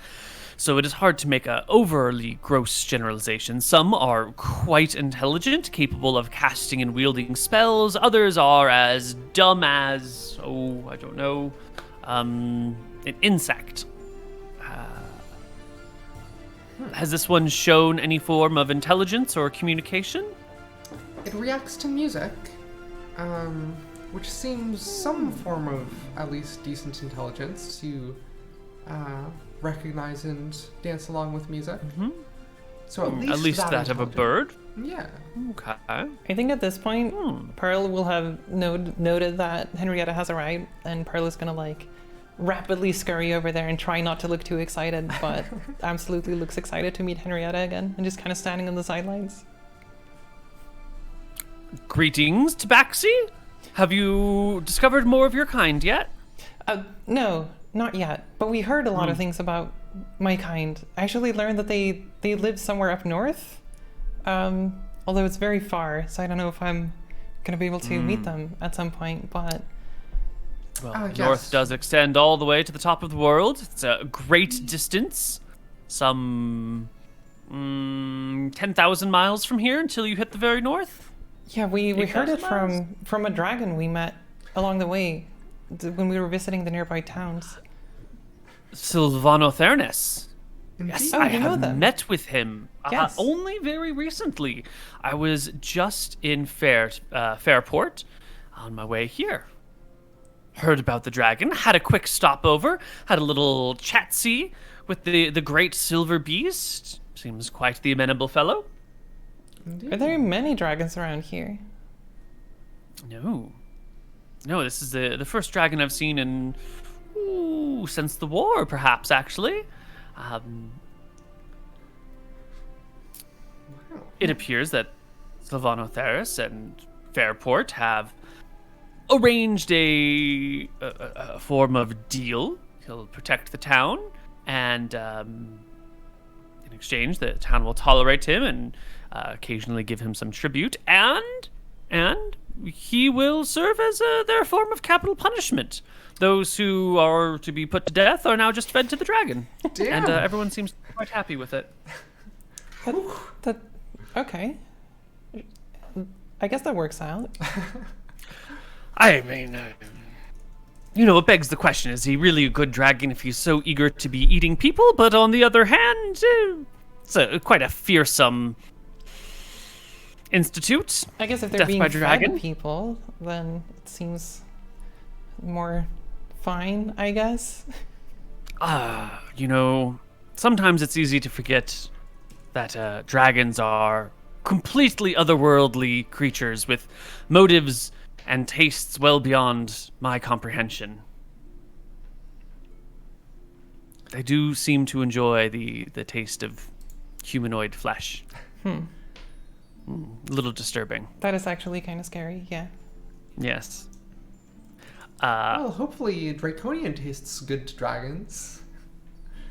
So it is hard to make a overly gross generalization. Some are quite intelligent, capable of casting and wielding spells. Others are as dumb as, I don't know, an insect. Has this one shown any form of intelligence or communication? It reacts to music, which seems some form of at least decent intelligence to recognize and dance along with music. So at least that of a bird. Yeah. Okay. I think at this point, Pearl will have noted that Henrietta has arrived, and Pearl is gonna rapidly scurry over there and try not to look too excited, but absolutely looks excited to meet Henrietta again, and just kind of standing on the sidelines. Greetings, Tabaxi. Have you discovered more of your kind yet? No, not yet. But we heard a lot of things about my kind. I actually learned that they live somewhere up north, although it's very far, so I don't know if I'm gonna be able to meet them at some point, but... Well, north does extend all the way to the top of the world. It's a great distance. Some 10,000 miles from here until you hit the very north. Yeah, we heard it from a dragon we met along the way when we were visiting the nearby towns. Silvano Thernes. Yes, Oh, I you know have them. met with him Yes. only very recently. I was just in Fairport on my way here. Heard about the dragon, had a quick stopover, had a little chat-see with the great silver beast. Seems quite the amenable fellow. Are there many dragons around here? No, this is the first dragon I've seen in since the war, perhaps, actually. It appears that Silvano Theris and Fairport have arranged a form of deal. He'll protect the town, and in exchange, the town will tolerate him and occasionally give him some tribute, and he will serve as their form of capital punishment. Those who are to be put to death are now just fed to the dragon. Damn. And everyone seems quite happy with it. Okay. I guess that works out. I mean, it begs the question, is he really a good dragon if he's so eager to be eating people? But on the other hand, it's quite a fearsome institute. I guess if they're Death being by fed dragon. people, then it seems more fine, I guess. Sometimes it's easy to forget that dragons are completely otherworldly creatures with motives and tastes well beyond my comprehension. They do seem to enjoy the taste of humanoid flesh. A little disturbing. That is actually kind of scary, yeah. Yes. Well, hopefully draconian tastes good to dragons.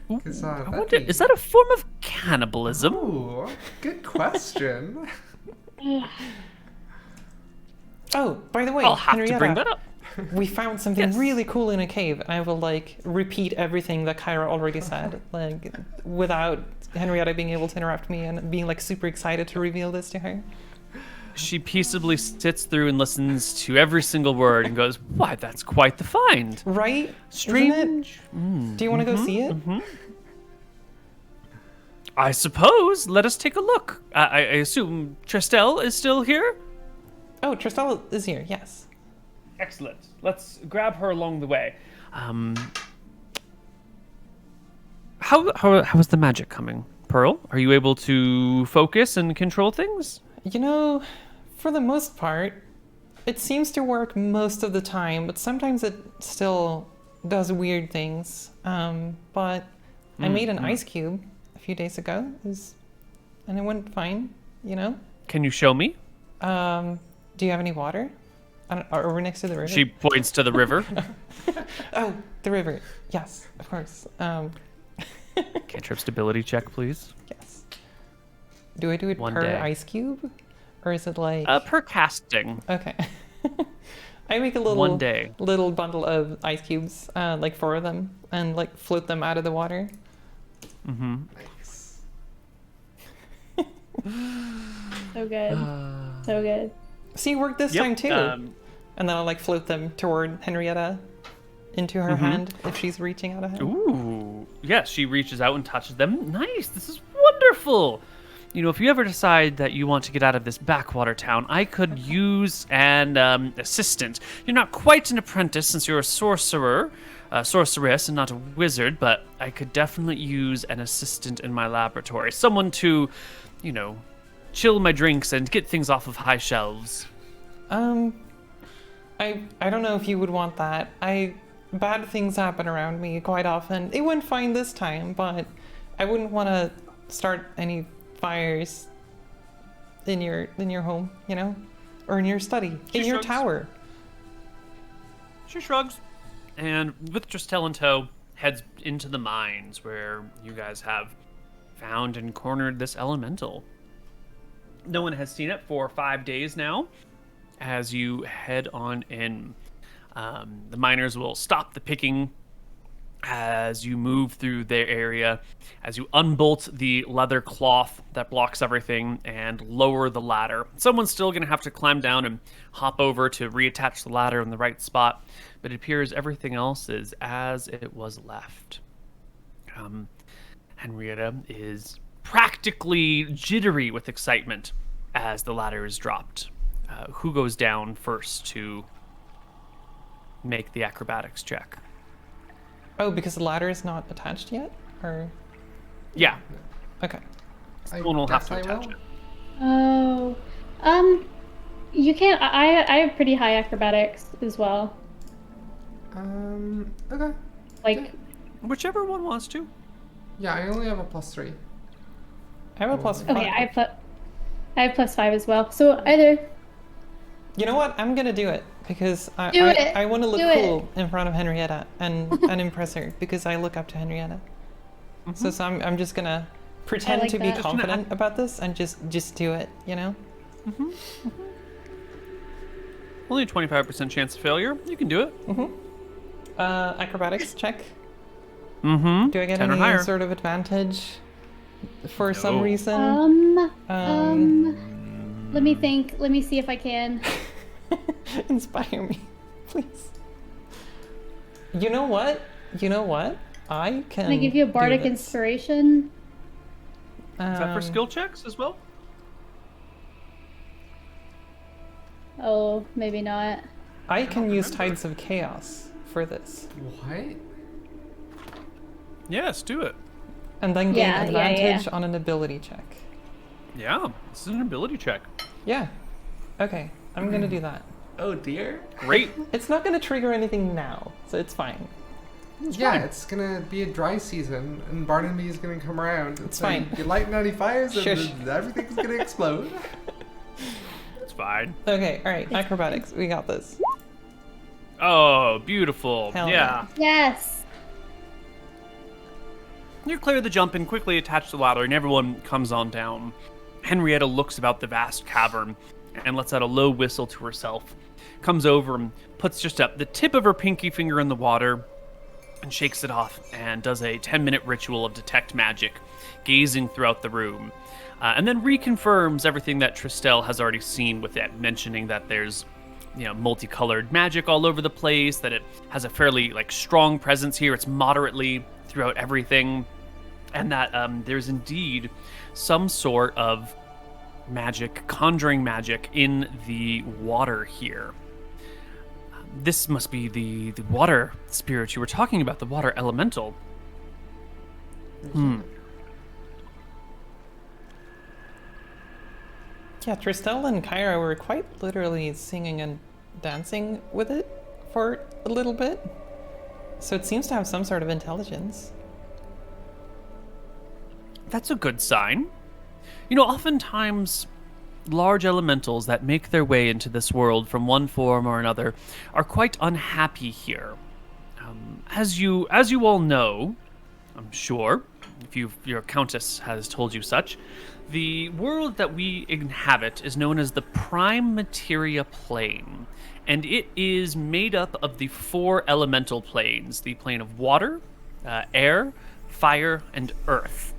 'Cause, I that'd wonder, be- is that a form of cannibalism? Ooh, good question. Oh, by the way, I'll have Henrietta, to bring that up. we found something Yes. really cool in a cave, and I will repeat everything that Kyra already said, without Henrietta being able to interrupt me and being super excited to reveal this to her. She peaceably sits through and listens to every single word and goes, "Why, that's quite the find." Right? Strange. Isn't it? Do you want to go see it? I suppose. Let us take a look. I assume Tristel is still here? Oh, Tristel is here, yes. Excellent. Let's grab her along the way. How is the magic coming, Pearl? Are you able to focus and control things? You know, for the most part, it seems to work most of the time, but sometimes it still does weird things. But I made an ice cube a few days ago, and it went fine, you know? Can you show me? Do you have any water? Are we next to the river? She points to the river. Oh, the river. Yes, of course. Cantrip stability check, please. Yes. Do I do it One per day. ice cube? Or is it like... Per casting. Okay. I make a little... One day. Little bundle of ice cubes, like 4 of them, and like float them out of the water. Mm-hmm. Nice. So good. So good. See, it worked this time too. And then I'll like float them toward Henrietta into her hand if she's reaching out a hand. Ooh. Yes, she reaches out and touches them. Nice. This is wonderful. You know, if you ever decide that you want to get out of this backwater town, I could use an assistant. You're not quite an apprentice since you're a sorceress and not a wizard, but I could definitely use an assistant in my laboratory. Someone to, you know, chill my drinks and get things off of high shelves. I don't know if you would want that. Bad things happen around me quite often. It went fine this time, but I wouldn't want to start any fires in your home, you know, or in your study, in your tower. She shrugs, and with Tristel in tow, heads into the mines where you guys have found and cornered this elemental. No one has seen it for 5 days now. As you head on in, the miners will stop the picking as you move through their area, as you unbolt the leather cloth that blocks everything and lower the ladder. Someone's still going to have to climb down and hop over to reattach the ladder in the right spot, but it appears everything else is as it was left. Henrietta is practically jittery with excitement as the ladder is dropped. Who goes down first to make the acrobatics check? Oh, because the ladder is not attached yet? Or... Yeah. Okay. Someone will have to attach it. Oh. You can't... I have pretty high acrobatics as well. Okay. Like... Whichever one wants to. Yeah, I only have a +3. I have a +5. Okay, I have +5 as well. So either... You know what? I'm gonna do it because I want to look Do it. cool in front of Henrietta and impress her because I look up to Henrietta. So I'm just gonna pretend like to be that. confident about this and just do it. You know? Only a 25% chance of failure. You can do it. Acrobatics check. Mm-hmm. Do I get 10 or any higher. sort of advantage for some No. reason? Let me think. Let me see if I can. Inspire me, please. You know what? I can. Can I give you a bardic do this. inspiration? Is that for skill checks as well? Oh, maybe not. I can use Tides of Chaos for this, What? Yes, do it. and then gain Yeah, yeah, advantage yeah. on an ability check. Yeah, this is an ability check. Yeah. Okay, I'm gonna do that. Oh dear. Great. It's not gonna trigger anything now, so it's fine. Yeah, it's gonna be a dry season, and Barnaby is gonna come around. It's say, fine. You light any fires, and Shush. everything's gonna explode. It's fine. Okay, all right. Acrobatics, we got this. Oh, beautiful. Hell yeah. Yes. You clear the jump and quickly attach the ladder, and everyone comes on down. Henrietta looks about the vast cavern and lets out a low whistle to herself. Comes over and puts just up the tip of her pinky finger in the water and shakes it off and does a 10-minute ritual of detect magic, gazing throughout the room. And then reconfirms everything that Tristel has already seen with it, mentioning that there's, you know, multicolored magic all over the place, that it has a fairly strong presence here. It's moderately throughout everything. and that there's indeed some sort of magic, conjuring magic in the water here. This must be the water spirit you were talking about, the water elemental. Yeah, Tristel and Kyra were quite literally singing and dancing with it for a little bit. So it seems to have some sort of intelligence. That's a good sign. You know, oftentimes large elementals that make their way into this world from one form or another are quite unhappy here. As you all know, I'm sure, if your countess has told you such, the world that we inhabit is known as the Prime Materia Plane, and it is made up of the 4 elemental planes: the plane of water, air, fire, and earth.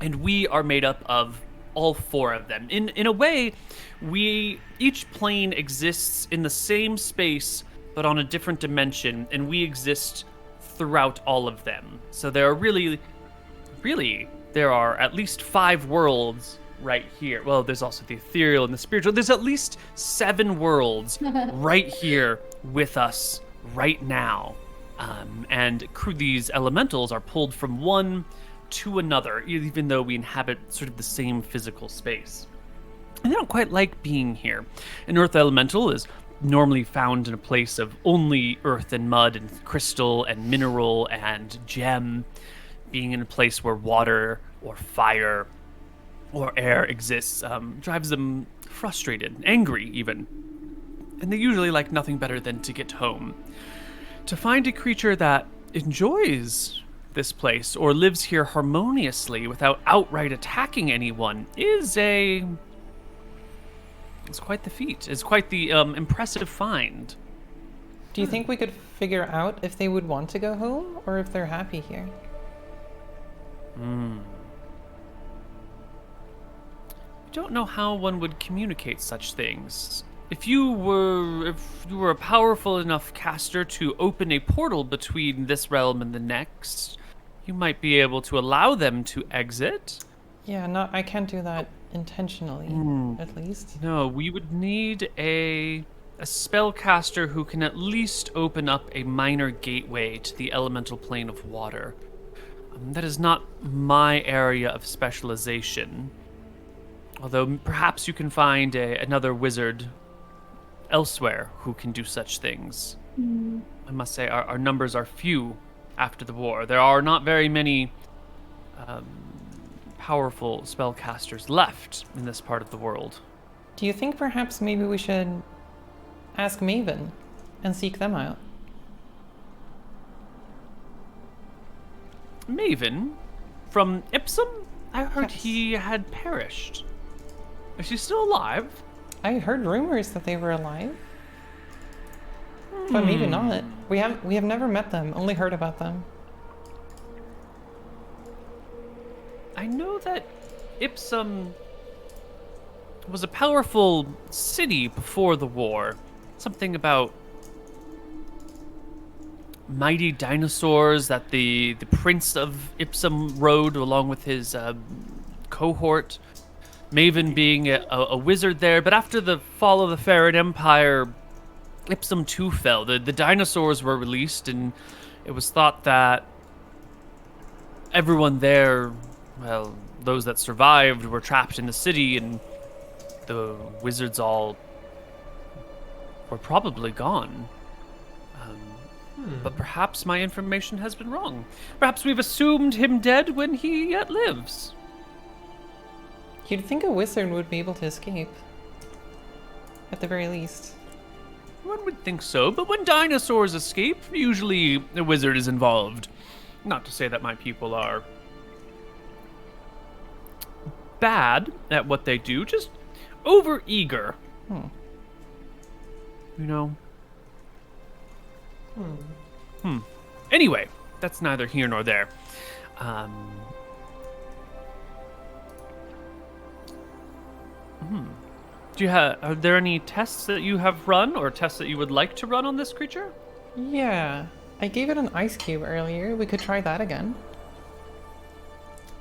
And we are made up of all 4 of them. In a way, each plane exists in the same space, but on a different dimension, and we exist throughout all of them. So there are really, there are at least 5 worlds right here. Well, there's also the ethereal and the spiritual. There's at least 7 worlds right here with us right now. And these elementals are pulled from one to another, even though we inhabit sort of the same physical space. And they don't quite like being here. An earth elemental is normally found in a place of only earth and mud and crystal and mineral and gem. Being in a place where water or fire or air exists drives them frustrated, angry even. And they usually like nothing better than to get home. To find a creature that enjoys this place or lives here harmoniously without outright attacking anyone it's quite the feat. It's quite the impressive find. Do you think we could figure out if they would want to go home or if they're happy here? I don't know how one would communicate such things. If you were a powerful enough caster to open a portal between this realm and the next, you might be able to allow them to exit. Yeah, I can't do that intentionally, at least. No, we would need a spellcaster who can at least open up a minor gateway to the elemental plane of water. That is not my area of specialization. Although perhaps you can find another wizard elsewhere who can do such things. I must say our numbers are few after the war. There are not very many powerful spellcasters left in this part of the world. Do you think perhaps maybe we should ask Maven and seek them out? Maven? From Ipsum? I heard Yes. he had perished. Is he still alive? I heard rumors that they were alive. But maybe not. We have never met them, only heard about them. I know that Ipsum was a powerful city before the war. Something about mighty dinosaurs that the prince of Ipsum rode along with his cohort. Maven being a wizard there, but after the fall of the Farad Empire, Ipsum too fell. The dinosaurs were released, and it was thought that everyone there, well, those that survived were trapped in the city, and the wizards all were probably gone. But perhaps my information has been wrong. Perhaps we've assumed him dead when he yet lives. You'd think a wizard would be able to escape. At the very least. One would think so, but when dinosaurs escape, usually a wizard is involved. Not to say that my people are bad at what they do, just over-eager. You know? Anyway, that's neither here nor there. Are there any tests that you have run, or tests that you would like to run on this creature? Yeah. I gave it an ice cube earlier. We could try that again.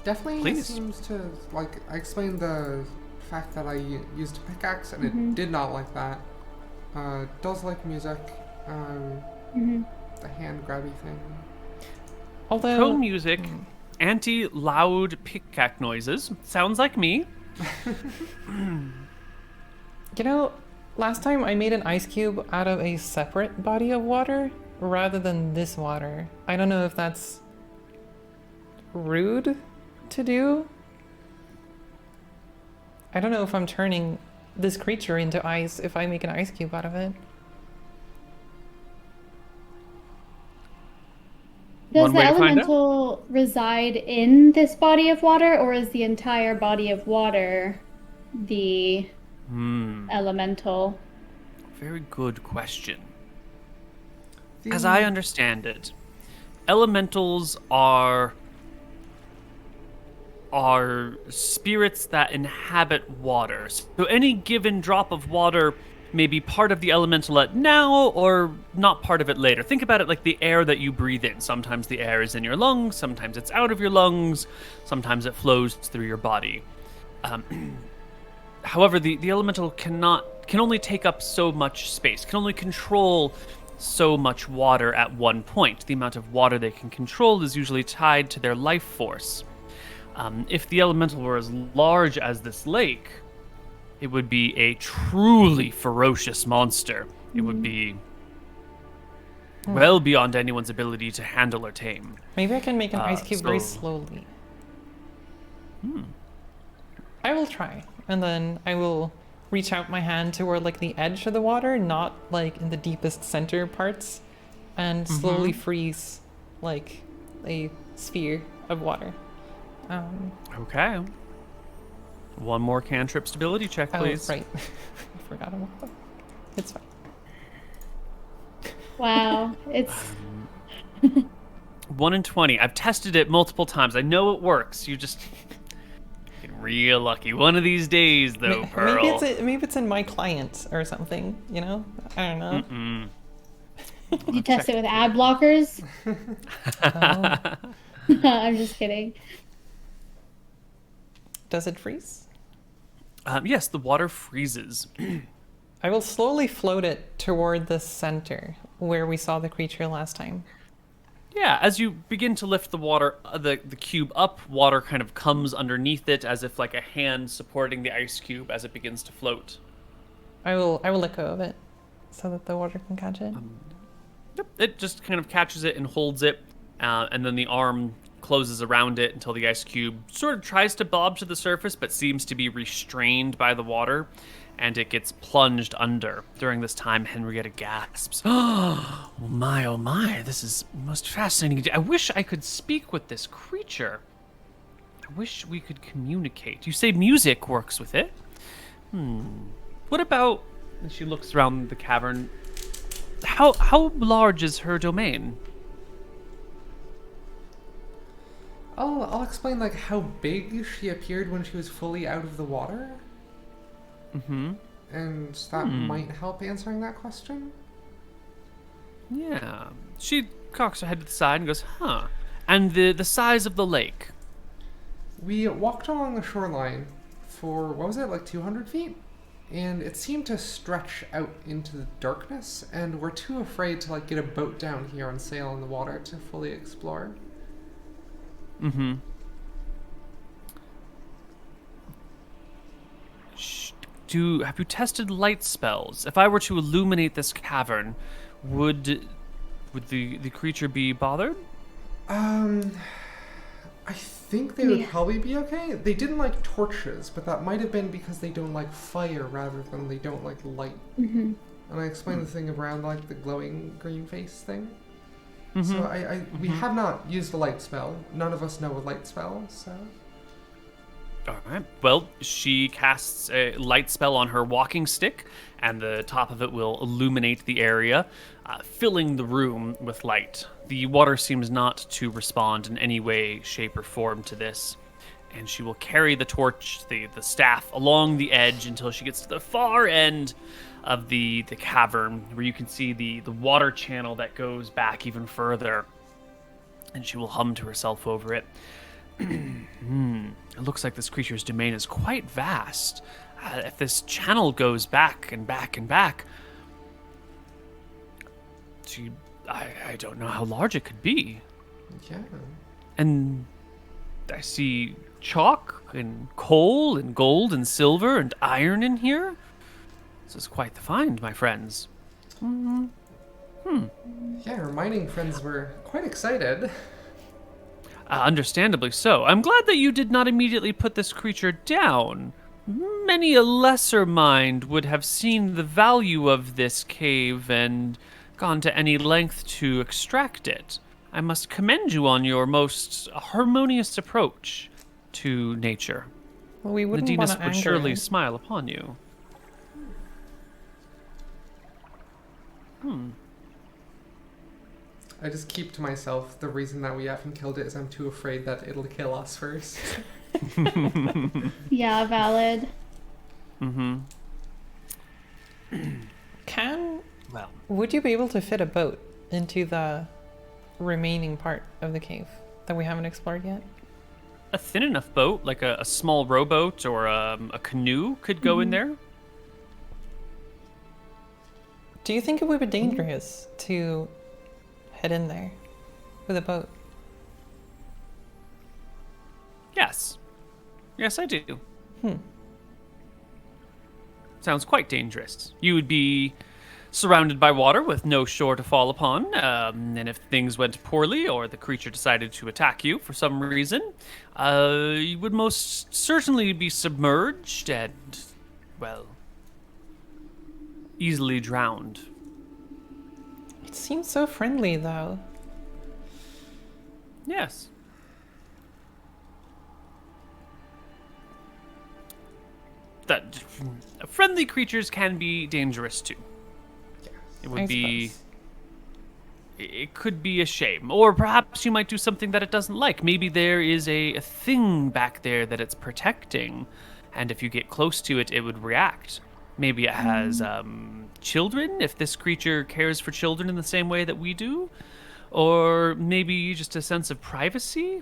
Definitely Please. seems to, like, I explained the fact that I used a pickaxe and it did not like that. Does like music. The hand grabby thing. Although Pro music, anti-loud pickaxe noises. Sounds like me. you know, last time I made an ice cube out of a separate body of water rather than this water. I don't know if that's rude to do. I don't know if I'm turning this creature into ice if I make an ice cube out of it. Does One the way to find out. elemental reside in this body of water, or is the entire body of water the elemental? Very good question. As I understand it, elementals are spirits that inhabit water. So any given drop of water may be part of the elemental at now or not part of it later. Think about it like the air that you breathe in. Sometimes the air is in your lungs, sometimes it's out of your lungs, sometimes it flows through your body. However, the elemental can only take up so much space, can only control so much water at one point. The amount of water they can control is usually tied to their life force. If the elemental were as large as this lake, it would be a truly ferocious monster. It would be well beyond anyone's ability to handle or tame. Maybe I can make an ice cube very slowly. I will try, and then I will reach out my hand toward like the edge of the water, not like in the deepest center parts, and slowly freeze like a sphere of water. Okay. One more cantrip stability check, please. Oh, right. I forgot about that. It's fine. Wow, it's 1 in 20. I've tested it multiple times. I know it works. You just get real lucky. One of these days, though, Pearl. Maybe it's in my client or something. You know, I don't know. you test it with ad blockers. I'm just kidding. Does it freeze? Yes, the water freezes. I will slowly float it toward the center where we saw the creature last time. Yeah, as you begin to lift the water, the cube up, water kind of comes underneath it as if like a hand supporting the ice cube as it begins to float. I will let go of it so that the water can catch it. Yep, it just kind of catches it and holds it, and then the arm closes around it until the ice cube sort of tries to bob to the surface but seems to be restrained by the water, and it gets plunged under. During this time, Henrietta gasps. Oh my, this is most fascinating. I wish I could speak with this creature. I wish we could communicate. You say music works with it? What about, and she looks around the cavern, how large is her domain? I'll explain like how big she appeared when she was fully out of the water. And that might help answering that question. Yeah. She cocks her head to the side and goes, huh. And the size of the lake? We walked along the shoreline for, what was it, like 200 feet? And it seemed to stretch out into the darkness, and we're too afraid to like get a boat down here and sail in the water to fully explore. Have you tested light spells? If I were to illuminate this cavern, would the creature be bothered? I think they would probably be okay. They didn't like torches, but that might have been because they don't like fire rather than they don't like light. And I explained the thing around like the glowing green face thing. So we have not used a light spell. None of us know a light spell, so... Alright, well, she casts a light spell on her walking stick, and the top of it will illuminate the area, filling the room with light. The water seems not to respond in any way, shape, or form to this, and she will carry the torch, the staff, along the edge until she gets to the far end of the cavern, where you can see the water channel that goes back even further, and she will hum to herself over it. It looks like this creature's domain is quite vast. If this channel goes back and back and back, I don't know how large it could be. Yeah. And I see chalk and coal and gold and silver and iron in here. This is quite the find, my friends. Yeah, our mining friends were quite excited. Understandably so. I'm glad that you did not immediately put this creature down. Many a lesser mind would have seen the value of this cave and gone to any length to extract it. I must commend you on your most harmonious approach to nature. Well, we wouldn't want Nadinus to would anger surely him. smile upon you. I just keep to myself, the reason that we haven't killed it is I'm too afraid that it'll kill us first. Yeah, valid. Well, Would you be able to fit a boat into the remaining part of the cave that we haven't explored yet? a thin enough boat, like a small rowboat or a canoe, could go in there. Do you think it would be dangerous to head in there with a boat? Yes. Yes, I do. Sounds quite dangerous. You would be surrounded by water with no shore to fall upon, and if things went poorly or the creature decided to attack you for some reason, you would most certainly be submerged and, well, easily drowned. It seems so friendly, though. Yes. That friendly creatures can be dangerous too. It would I be. suppose. It could be a shame, or perhaps you might do something that it doesn't like. Maybe there is a thing back there that it's protecting, and if you get close to it, it would react. Maybe it has children, if this creature cares for children in the same way that we do, or maybe just a sense of privacy.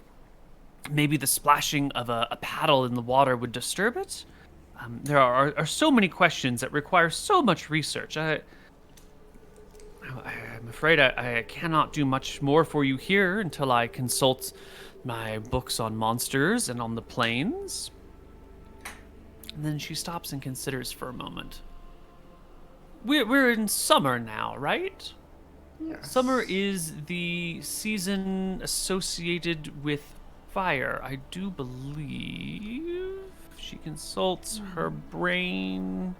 Maybe the splashing of a paddle in the water would disturb it. There are so many questions that require so much research. I'm afraid I cannot do much more for you here until I consult my books on monsters and on the plains. And then she stops and considers for a moment. We're in summer now, right? Yes. Summer is the season associated with fire. I do believe she consults her brain.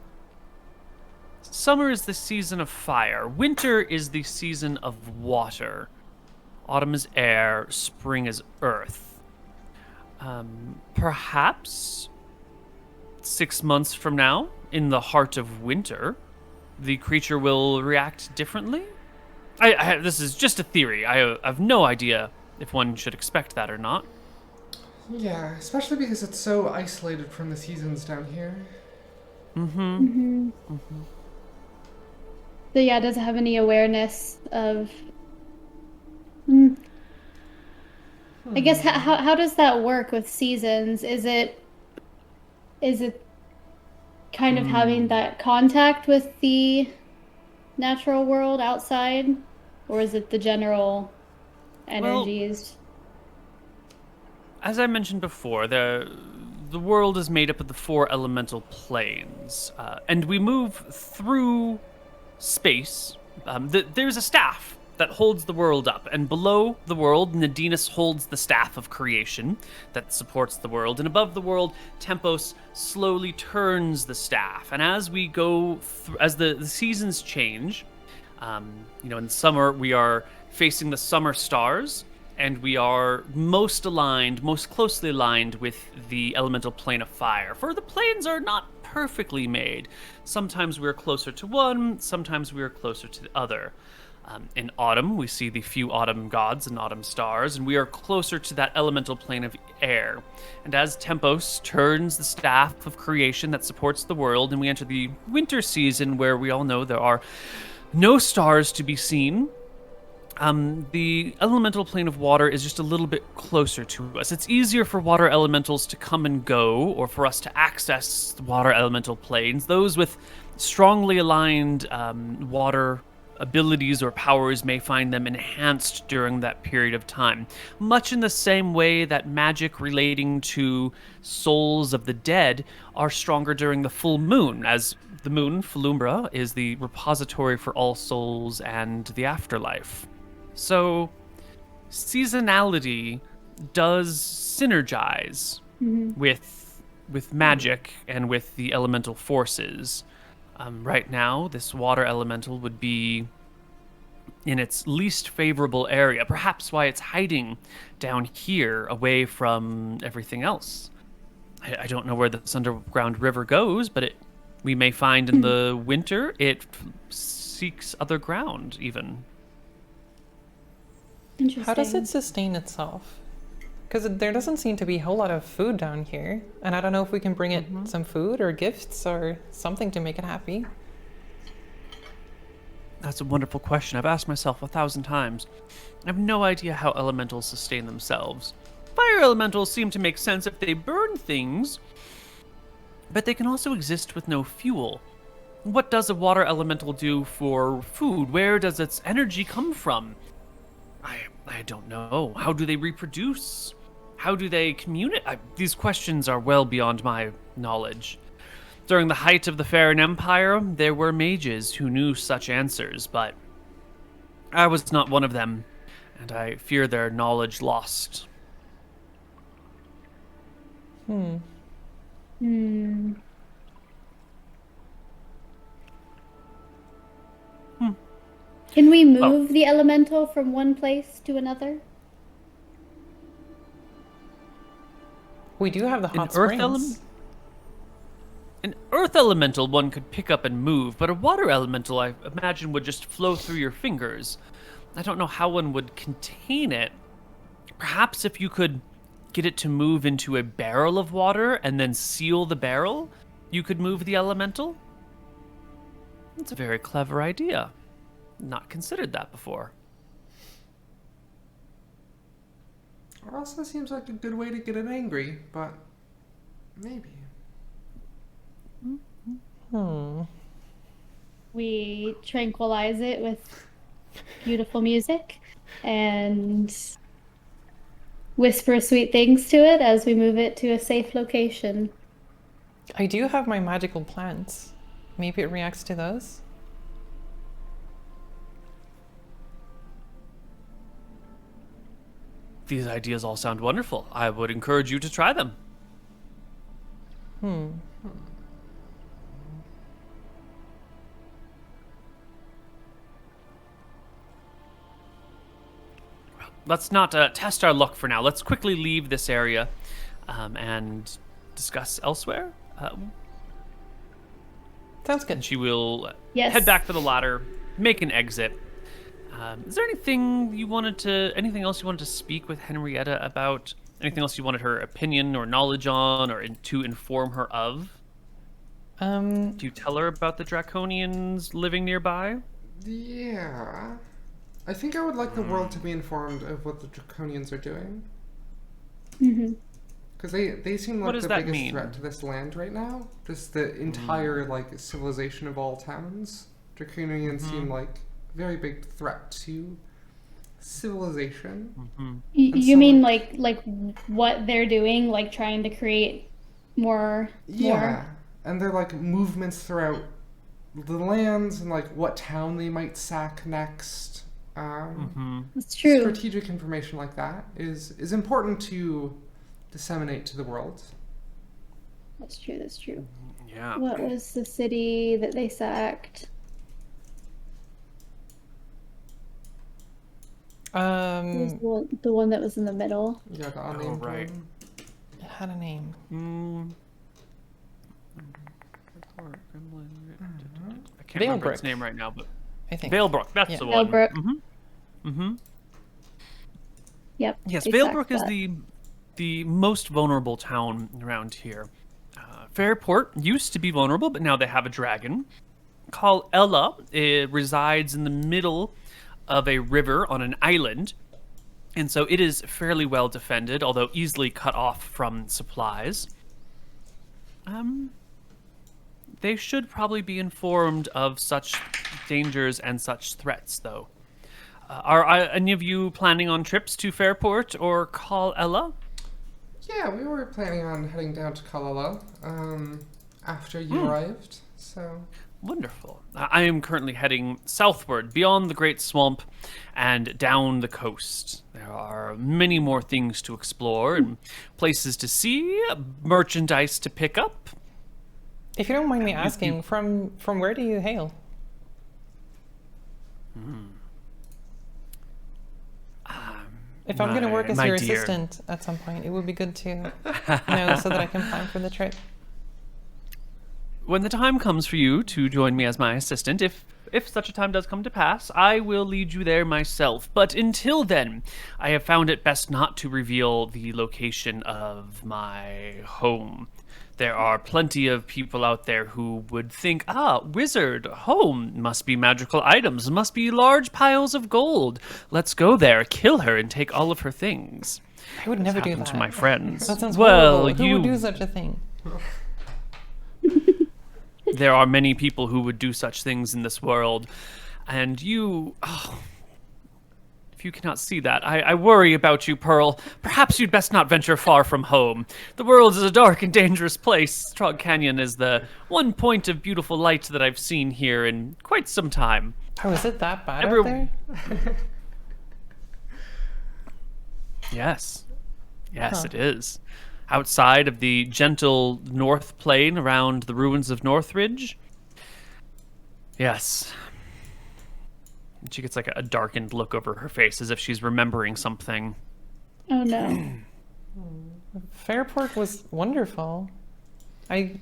Summer is the season of fire. Winter is the season of water. Autumn is air. Spring is earth. Perhaps 6 months from now, in the heart of winter, the creature will react differently? This is just a theory. I have no idea if one should expect that or not. Yeah, especially because it's so isolated from the seasons down here. So yeah, does it have any awareness of? I guess how does that work with seasons? Is it kind of having that contact with the natural world outside, or is it the general energies? As I mentioned before, the world is made up of the 4 elemental planes, and we move through space. There's a staff that holds the world up, and below the world, Nadinus holds the staff of creation that supports the world, and above the world, Tempos slowly turns the staff. And as we go as the seasons change, in summer we are facing the summer stars, and we are most closely aligned with the elemental plane of fire. For the planes are not perfectly made. Sometimes we are closer to one, sometimes we are closer to the other. In autumn, we see the few autumn gods and autumn stars, and we are closer to that elemental plane of air. And as Tempos turns the staff of creation that supports the world, and we enter the winter season where we all know there are no stars to be seen, The elemental plane of water is just a little bit closer to us. It's easier for water elementals to come and go, or for us to access water elemental planes. Those with strongly aligned water abilities or powers may find them enhanced during that period of time. Much in the same way that magic relating to souls of the dead are stronger during the full moon, as the moon, Falumbra, is the repository for all souls and the afterlife. So, seasonality does synergize with magic and with the elemental forces. Right now, this water elemental would be in its least favorable area, perhaps why it's hiding down here away from everything else. I don't know where this underground river goes, but we may find in the winter it seeks other ground, even. Interesting. How does it sustain itself? Because there doesn't seem to be a whole lot of food down here. And I don't know if we can bring it some food or gifts or something to make it happy. That's a wonderful question. I've asked myself 1,000 times. I have no idea how elementals sustain themselves. Fire elementals seem to make sense if they burn things, but they can also exist with no fuel. What does a water elemental do for food? Where does its energy come from? I don't know. How do they reproduce? How do they communicate? These questions are well beyond my knowledge. During the height of the Farron Empire, there were mages who knew such answers, but I was not one of them, and I fear their knowledge lost. Can we move the elemental from one place to another? We do have the hot springs. An earth elemental one could pick up and move, but a water elemental, I imagine, would just flow through your fingers. I don't know how one would contain it. Perhaps if you could get it to move into a barrel of water and then seal the barrel, you could move the elemental? That's a very clever idea. Not considered that before. Or also seems like a good way to get it angry, but maybe. We tranquilize it with beautiful music and whisper sweet things to it as we move it to a safe location. I do have my magical plants. Maybe it reacts to those? These ideas all sound wonderful. I would encourage you to try them. Let's not test our luck for now. Let's quickly leave this area and discuss elsewhere. Sounds good. And she will Yes. head back for the ladder, make an exit. Is there anything else you wanted to speak with Henrietta about? Anything else you wanted her opinion or knowledge on, or to inform her of? Do you tell her about the Draconians living nearby? Yeah. I think I would like the world to be informed of what the Draconians are doing. Because they seem What like does the that biggest mean? threat to this land right now. Just the entire civilization of all towns. Draconians seem like a very big threat to civilization. You mean like what they're doing, like trying to create more? Yeah, and they're like movements throughout the lands and like what town they might sack next. That's true. Strategic information like that is important to disseminate to the world. That's true. That's true. Yeah. What was the city that they sacked? It was the one that was in the middle. Yeah, the unnamed right. one. It had a name. I can't remember its Valebrook. name right now, but I think. Valebrook, that's Yeah. the one. Valebrook. Yep. Yes, they Valebrook sacked is that. the most vulnerable town around here. Fairport used to be vulnerable, but now they have a dragon. Call Ella resides in the middle of a river on an island, and so it is fairly well defended, although easily cut off from supplies. They should probably be informed of such dangers and such threats, though. Are any of you planning on trips to Fairport or Layla? Yeah, we were planning on heading down to Kalala after you arrived, so... Wonderful. I am currently heading southward, beyond the Great Swamp, and down the coast. There are many more things to explore, and places to see, merchandise to pick up. If you don't mind me asking, from where do you hail? If I'm going to work as your assistant at some point, it would be good to know so that I can plan for the trip. When the time comes for you to join me as my assistant, if such a time does come to pass, I will lead you there myself. But until then, I have found it best not to reveal the location of my home. There are plenty of people out there who would think, wizard, home, must be magical items, must be large piles of gold. Let's go there, kill her, and take all of her things. I would never do that. To my friends. That sounds well, horrible. Who would do such a thing? There are many people who would do such things in this world, and you... If you cannot see that, I worry about you, Pearl. Perhaps you'd best not venture far from home. The world is a dark and dangerous place. Trog Canyon is the one point of beautiful light that I've seen here in quite some time. Oh, is it that bad out there? Yes. Yes, it is. Outside of the gentle north plain around the ruins of Northridge. Yes. She gets like a darkened look over her face as if she's remembering something. Oh no. Fairport was wonderful. I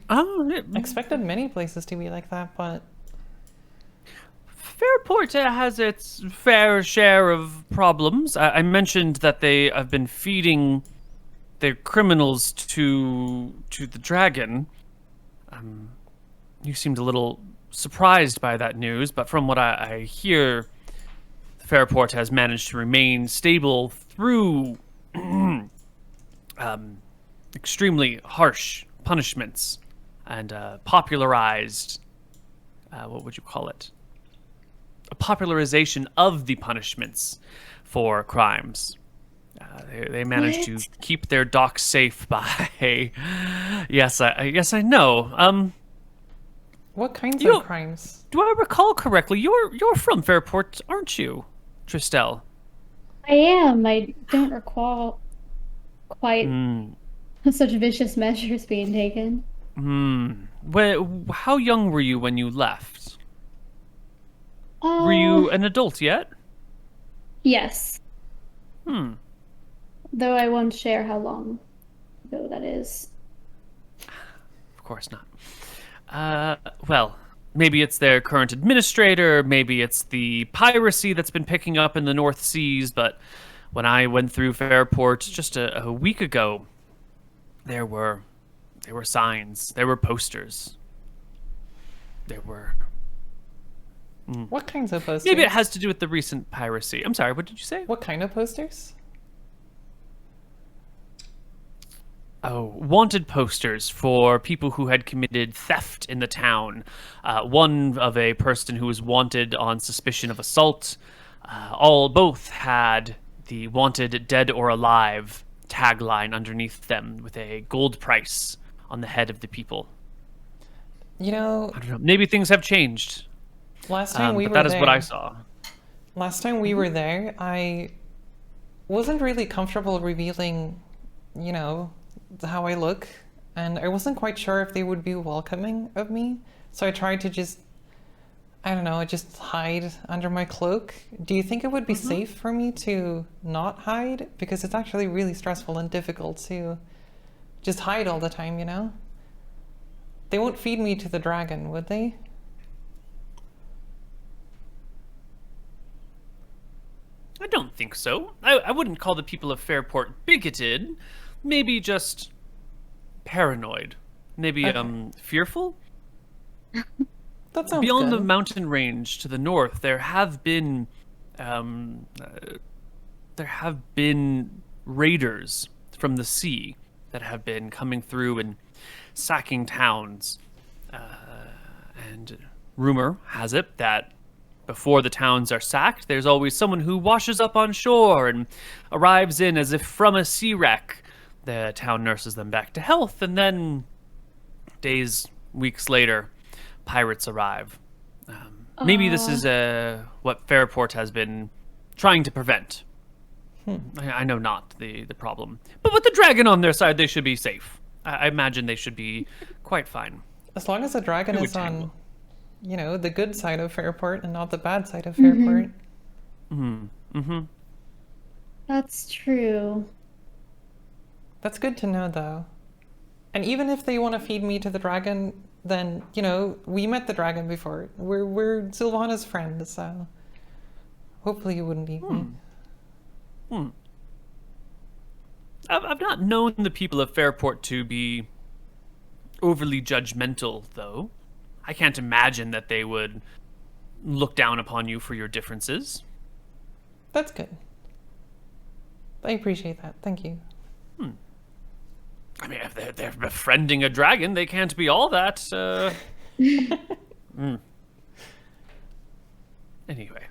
expected many places to be like that, but... Fairport has its fair share of problems. I mentioned that they have been feeding their criminals to the dragon. You seemed a little surprised by that news, but from what I hear, Fairport has managed to remain stable through extremely harsh punishments and popularized, what would you call it? A popularization of the punishments for crimes. They managed to keep their docks safe by... Yes, I know. What kinds of crimes? Do I recall correctly? You're from Fairport, aren't you, Tristel? I am. I don't recall quite such vicious measures being taken. How young were you when you left? Were you an adult yet? Yes. Though I won't share how long ago that is. Of course not. Well, maybe it's their current administrator, maybe it's the piracy that's been picking up in the North Seas, but when I went through Fairport just a week ago, there were signs, there were posters. There were... What kinds of posters? Maybe it has to do with the recent piracy. I'm sorry, what did you say? What kind of posters? Wanted posters for people who had committed theft in the town. One of a person who was wanted on suspicion of assault. Both had the wanted dead or alive tagline underneath them with a gold price on the head of the people. You know... I don't know. Maybe things have changed. Last time we were there... That is there, what I saw. Last time we were there, I wasn't really comfortable revealing, how I look, and I wasn't quite sure if they would be welcoming of me, so I tried to just hide under my cloak. Do you think it would be safe for me to not hide? Because it's actually really stressful and difficult to just hide all the time, They won't feed me to the dragon, would they? I don't think so. I wouldn't call the people of Fairport bigoted. Maybe just paranoid. Maybe fearful. That sounds Beyond good. the mountain range to the north, there have been there have been raiders from the sea that have been coming through and sacking towns. And rumor has it that before the towns are sacked, there's always someone who washes up on shore and arrives in as if from a sea wreck. The town nurses them back to health, and then days, weeks later, pirates arrive. Maybe this is what Fairport has been trying to prevent. I know not the problem. But with the dragon on their side, they should be safe. I imagine they should be quite fine. As long as the dragon is on, the good side of Fairport and not the bad side of Fairport. That's true. That's good to know, though. And even if they want to feed me to the dragon, then, we met the dragon before. We're Sylvana's friends, so hopefully you wouldn't eat me. I've not known the people of Fairport to be overly judgmental, though. I can't imagine that they would look down upon you for your differences. That's good. I appreciate that. Thank you. I mean, if they're befriending a dragon, they can't be all that. Anyway.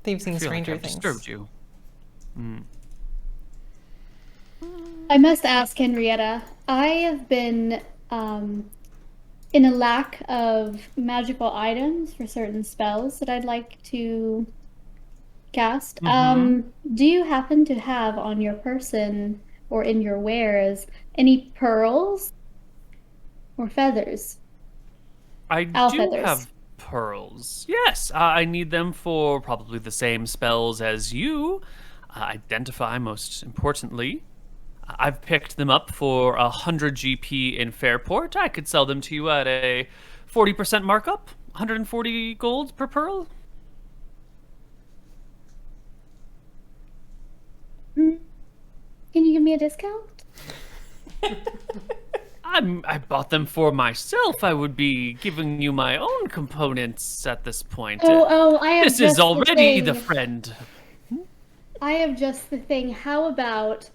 They've seen I feel Stranger like I've Things. disturbed you. I must ask, Henrietta, I have been in a lack of magical items for certain spells that I'd like to cast. Do you happen to have on your person or in your wares any pearls or feathers? I do have pearls. Yes, I need them for probably the same spells as you. Identify, most importantly. I've picked them up for 100 GP in Fairport. I could sell them to you at a 40% markup, 140 gold per pearl. Can you give me a discount? I bought them for myself. I would be giving you my own components at this point. I have This just is already the thing. friend. I have just the thing. How about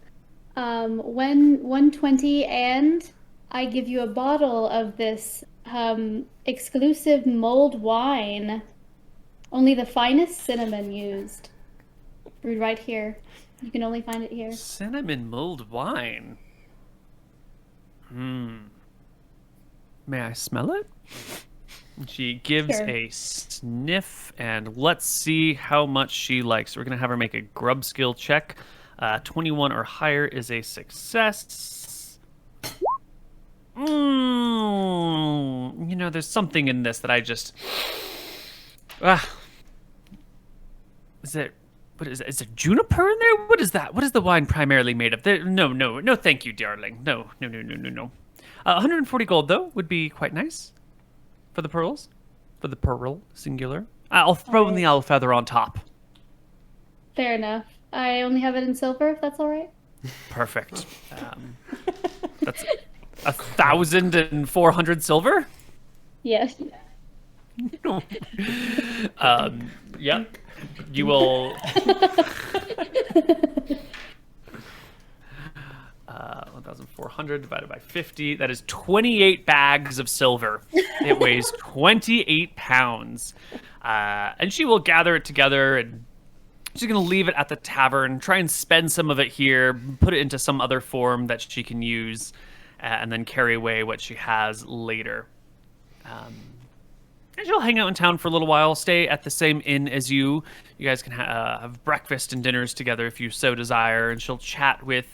when 120 and I give you a bottle of this exclusive mulled wine, only the finest cinnamon used, brewed right here. You can only find it here. Cinnamon mulled wine. May I smell it? She gives Sure. a sniff, and let's see how much she likes. We're going to have her make a grub skill check. 21 or higher is a success. There's something in this that I just... Is it... What is it? Is there juniper in there? What is that? What is the wine primarily made of? No, thank you, darling. No. 140 gold, though, would be quite nice. For the pearls. For the pearl, singular. I'll throw in the owl feather on top. Fair enough. I only have it in silver, if that's all right. Perfect. That's 1,400 silver? Yes. Yeah. You will... 1,400 divided by 50. That is 28 bags of silver. It weighs 28 pounds. And she will gather it together, and she's going to leave it at the tavern, try and spend some of it here, put it into some other form that she can use, and then carry away what she has later. And she'll hang out in town for a little while, stay at the same inn as you. You guys can have breakfast and dinners together if you so desire, and she'll chat with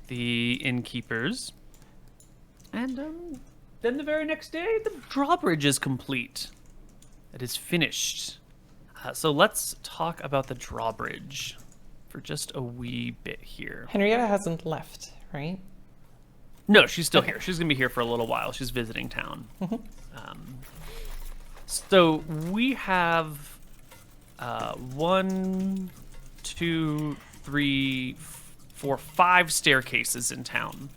the innkeepers. And then the very next day, the drawbridge is complete. It is finished. So let's talk about the drawbridge for just a wee bit here. Henrietta hasn't left, right? No, she's still here. She's going to be here for a little while. She's visiting town. So we have 1, 2, 3, 4, 5 staircases in town.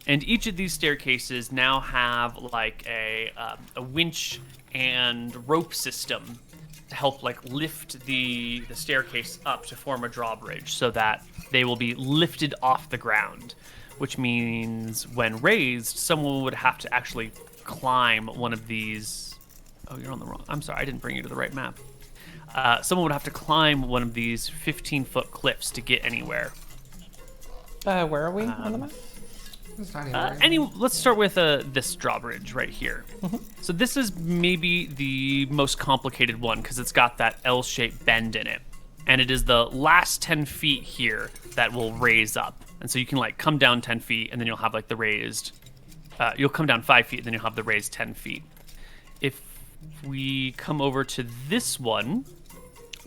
And each of these staircases now have like a winch and rope system to help like lift the staircase up to form a drawbridge so that they will be lifted off the ground, which means when raised, someone would have to actually climb one of these. Oh, you're on the wrong. I'm sorry, I didn't bring you to the right map. Someone would have to climb one of these 15-foot cliffs to get anywhere. Where are we on the map? Let's start with this drawbridge right here. So this is maybe the most complicated one because it's got that L-shaped bend in it. And it is the last 10 feet here that will raise up. And so you can like come down 10 feet and then you'll have like the raised, you'll come down 5 feet and then you'll have the raised 10 feet. If we come over to this one,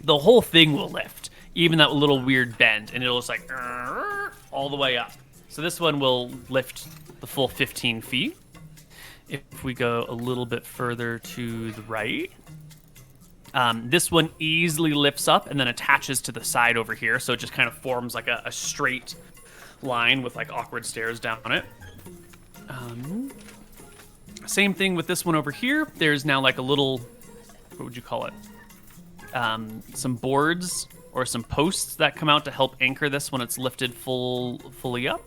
the whole thing will lift, even that little weird bend, and it'll just like all the way up. So this one will lift the full 15 feet. If we go a little bit further to the right, this one easily lifts up and then attaches to the side over here. So it just kind of forms like a straight line with like awkward stairs down it. Same thing with this one over here. There's now like a little, what would you call it? Some boards or some posts that come out to help anchor this when it's lifted fully up.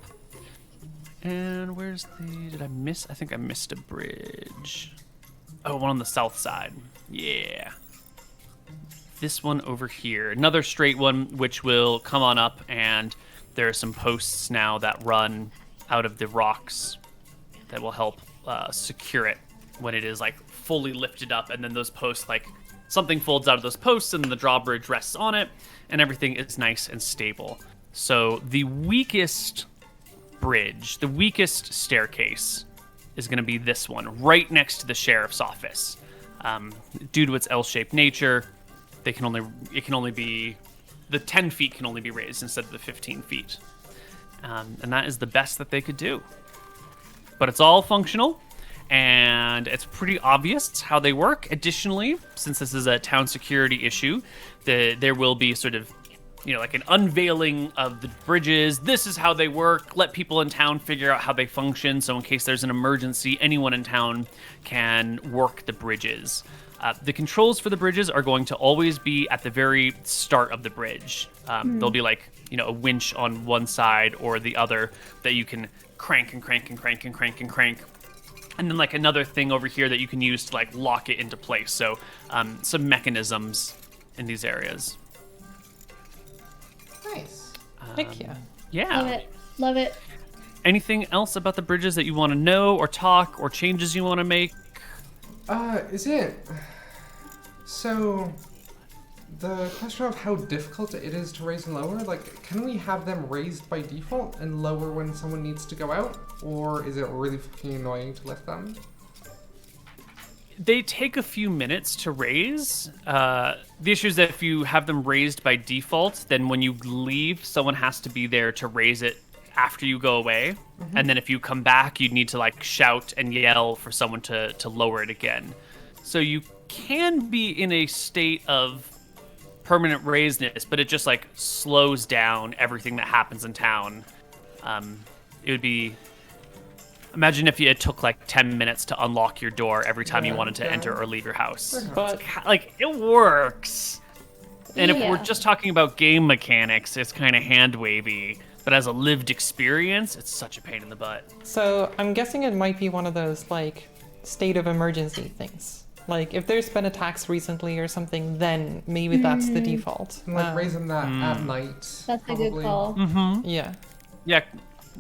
And where's did I miss? I think I missed a bridge. Oh, one on the south side. Yeah. This one over here. Another straight one, which will come on up, and there are some posts now that run out of the rocks that will help secure it when it is like fully lifted up, and then those posts, like something folds out of those posts and then the drawbridge rests on it and everything is nice and stable. So the weakest bridge, the weakest staircase is going to be this one right next to the sheriff's office. Due to its L-shaped nature, it can only be the 10 feet can only be raised instead of the 15 feet. And that is the best that they could do. But it's all functional, and it's pretty obvious how they work. Additionally, since this is a town security issue, there will be sort of, like an unveiling of the bridges. This is how they work. Let people in town figure out how they function. So in case there's an emergency, anyone in town can work the bridges. The controls for the bridges are going to always be at the very start of the bridge. There'll be like, a winch on one side or the other that you can crank and crank and crank and crank and crank. And then like another thing over here that you can use to like lock it into place. So some mechanisms in these areas. Nice. Heck yeah. Yeah. Love it. Anything else about the bridges that you want to know or talk or changes you want to make? Is it? So, the question of how difficult it is to raise and lower, like, can we have them raised by default and lower when someone needs to go out? Or is it really fucking annoying to lift them? They take a few minutes to raise. The issue is that if you have them raised by default, then when you leave, someone has to be there to raise it after you go away. Mm-hmm. And then if you come back, you'd need to like shout and yell for someone to lower it again. So you can be in a state of permanent raisedness, but it just like slows down everything that happens in town. It would be... Imagine if it took like 10 minutes to unlock your door every time you wanted to enter or leave your house. But like it works. And if we're just talking about game mechanics, it's kind of hand-wavy. But as a lived experience, it's such a pain in the butt. So I'm guessing it might be one of those like state of emergency things. Like if there's been attacks recently or something, then maybe that's the default. And like raising that at night. That's probably a good call. Mm-hmm. Yeah. Yeah.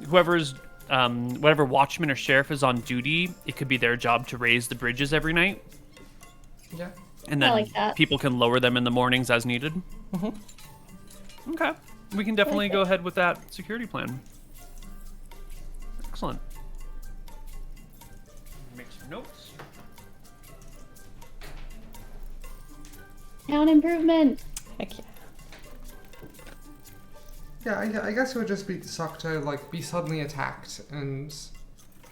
Whoever's whatever watchman or sheriff is on duty, it could be their job to raise the bridges every night. Yeah. And then people can lower them in the mornings as needed. Mm-hmm. Okay. We can definitely go ahead with that security plan. Excellent. Make some notes. Town improvement. Heck yeah. Yeah, I guess it would just suck to like be suddenly attacked and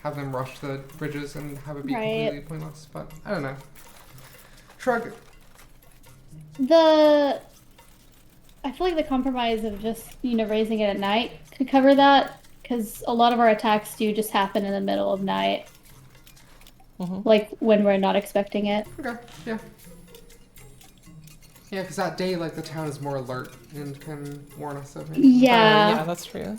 have them rush the bridges and have it be completely pointless. But I don't know. Shrug. I feel like the compromise of just raising it at night could cover that, because a lot of our attacks do just happen in the middle of night, like when we're not expecting it. Okay. Yeah. Yeah, because that day, like, the town is more alert and can warn us of it. Yeah. Yeah, that's true.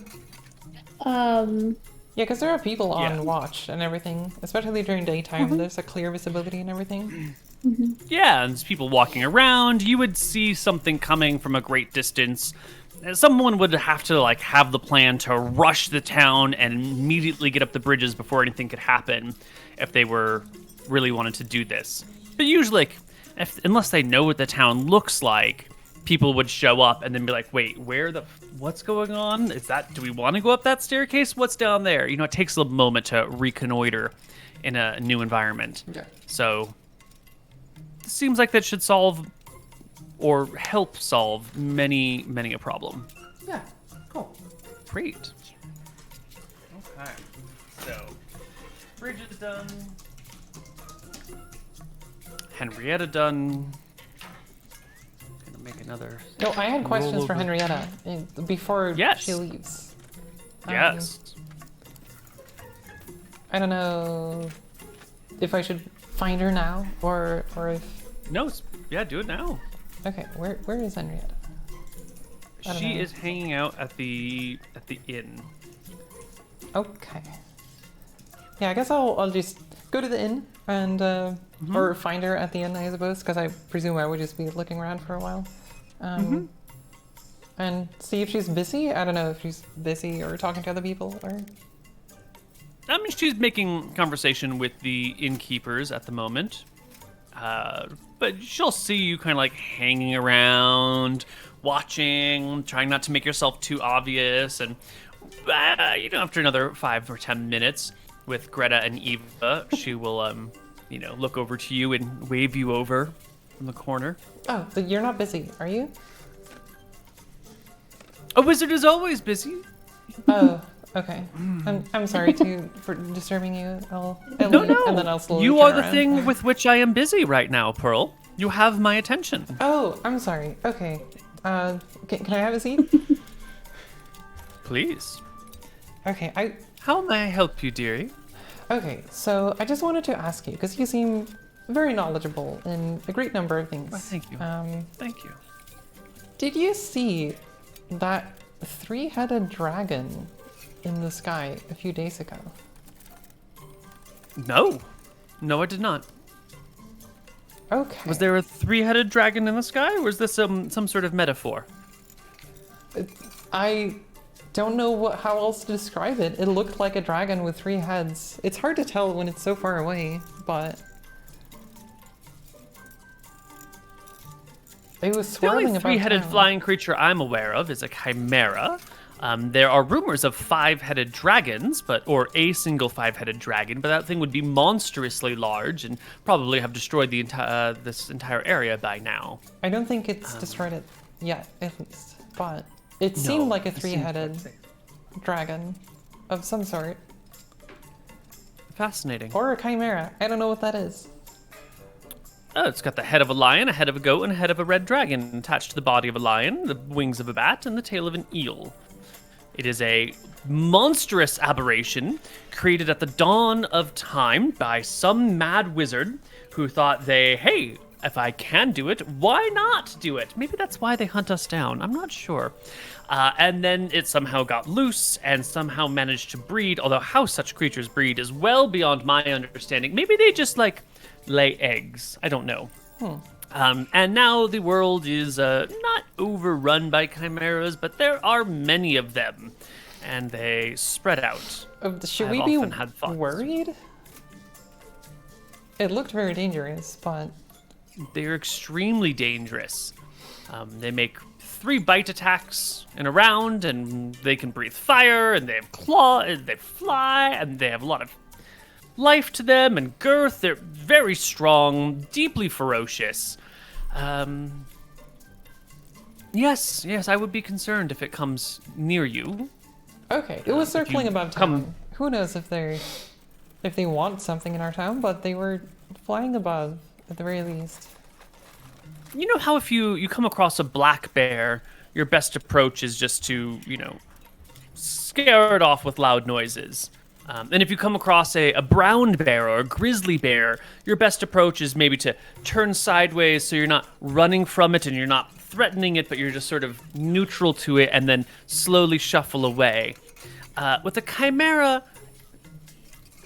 Um. Yeah, because there are people on watch and everything, especially during daytime. There's a clear visibility and everything. Yeah, and there's people walking around. You would see something coming from a great distance. Someone would have to like have the plan to rush the town and immediately get up the bridges before anything could happen if they were really wanted to do this. But usually, like, unless they know what the town looks like, people would show up and then be like, wait, what's going on? Do we want to go up that staircase? What's down there? You know, it takes a moment to reconnoiter in a new environment. Okay. So it seems like that should solve or help solve many a problem. Yeah, cool. Great. Okay. So, bridge is done. Henrietta done. Gonna make another. No, I had questions for rollover. Henrietta before Yes. she leaves. Yes. I don't know if I should find her now or if. No. Yeah, do it now. Okay, where is Henrietta? I don't She know. is hanging out at the inn. Okay. Yeah, I guess I'll just go to the inn and or find her at the inn, I suppose, because I presume I would just be looking around for a while. And see if she's busy. I don't know if she's busy or talking to other people or. I mean, she's making conversation with the innkeepers at the moment. But she'll see you kind of like hanging around, watching, trying not to make yourself too obvious. And, after another 5 or 10 minutes with Greta and Eva, she will, look over to you and wave you over from the corner. Oh, but you're not busy, are you? A wizard is always busy. Oh, okay. I'm sorry for disturbing you. I'll No, leave, no. and then I'll slowly You turn are the around. thing with which I am busy right now, Pearl. You have my attention. Oh, I'm sorry. Okay. Can I have a seat? Please. Okay. How may I help you, dearie? Okay. So I just wanted to ask you because you seem very knowledgeable in a great number of things. Well, thank you. Thank you. Did you see that 3-headed dragon in the sky a few days ago? No. No, I did not. Okay. Was there a 3-headed dragon in the sky, or was this some sort of metaphor? I don't know how else to describe it. It looked like a dragon with 3 heads. It's hard to tell when it's so far away, but it was The swirling only about 3-headed town. flying creature I'm aware of is a chimera. There are rumors of 5-headed dragons, or a single 5-headed dragon, but that thing would be monstrously large and probably have destroyed the this entire area by now. I don't think it's destroyed it yet, at least. But it seemed like a 3-headed dragon of some sort. Fascinating. Or a chimera. I don't know what that is. Oh, it's got the head of a lion, a head of a goat, and a head of a red dragon attached to the body of a lion, the wings of a bat, and the tail of an eel. It is a monstrous aberration created at the dawn of time by some mad wizard who thought hey, if I can do it, why not do it? Maybe that's why they hunt us down. I'm not sure. And then it somehow got loose and somehow managed to breed, although how such creatures breed is well beyond my understanding. Maybe they just, lay eggs. I don't know. And now the world is not overrun by chimeras, but there are many of them, and they spread out. Should I've we be often had thoughts. worried? It looked very dangerous, but They're extremely dangerous. They make 3 bite attacks in a round, and they can breathe fire, and they have claws, they fly, and they have a lot of life to them and girth. They're very strong, deeply ferocious. Yes, I would be concerned if it comes near you. okay. It was circling you above come- town. Who knows if they want something in our town, but they were flying above at the very least. You know how if you come across a black bear, your best approach is just to, scare it off with loud noises. And if you come across a brown bear or a grizzly bear, your best approach is maybe to turn sideways so you're not running from it and you're not threatening it, but you're just sort of neutral to it and then slowly shuffle away. With a chimera,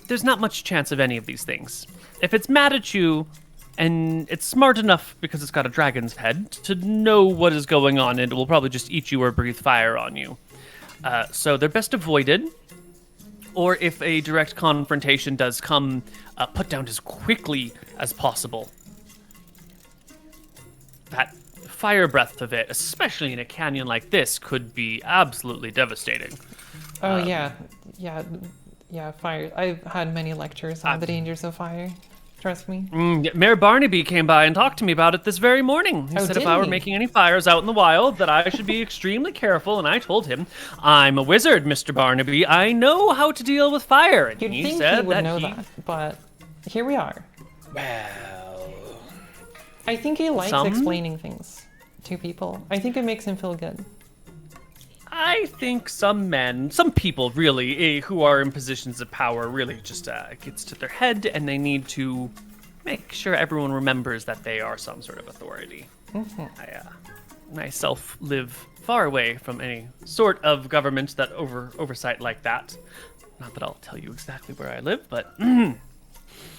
there's not much chance of any of these things. If it's mad at you, and it's smart enough because it's got a dragon's head to know what is going on, and it will probably just eat you or breathe fire on you. So they're best avoided. Or if a direct confrontation does come, put down as quickly as possible. That fire breath of it, especially in a canyon like this, could be absolutely devastating. Oh, yeah, fire. I've had many lectures on the dangers of fire. Trust me. Mayor Barnaby came by and talked to me about it this very morning. He said if I were making any fires out in the wild, that I should be extremely careful, and I told him, I'm a wizard, Mr. Barnaby. I know how to deal with fire. And You'd he think said he would know that, but here we are. Well... I think he likes explaining things to people. I think it makes him feel good. I think some people really, who are in positions of power, really just gets to their head, and they need to make sure everyone remembers that they are some sort of authority. Mm-hmm. I myself live far away from any sort of government that oversight like that. Not that I'll tell you exactly where I live, but You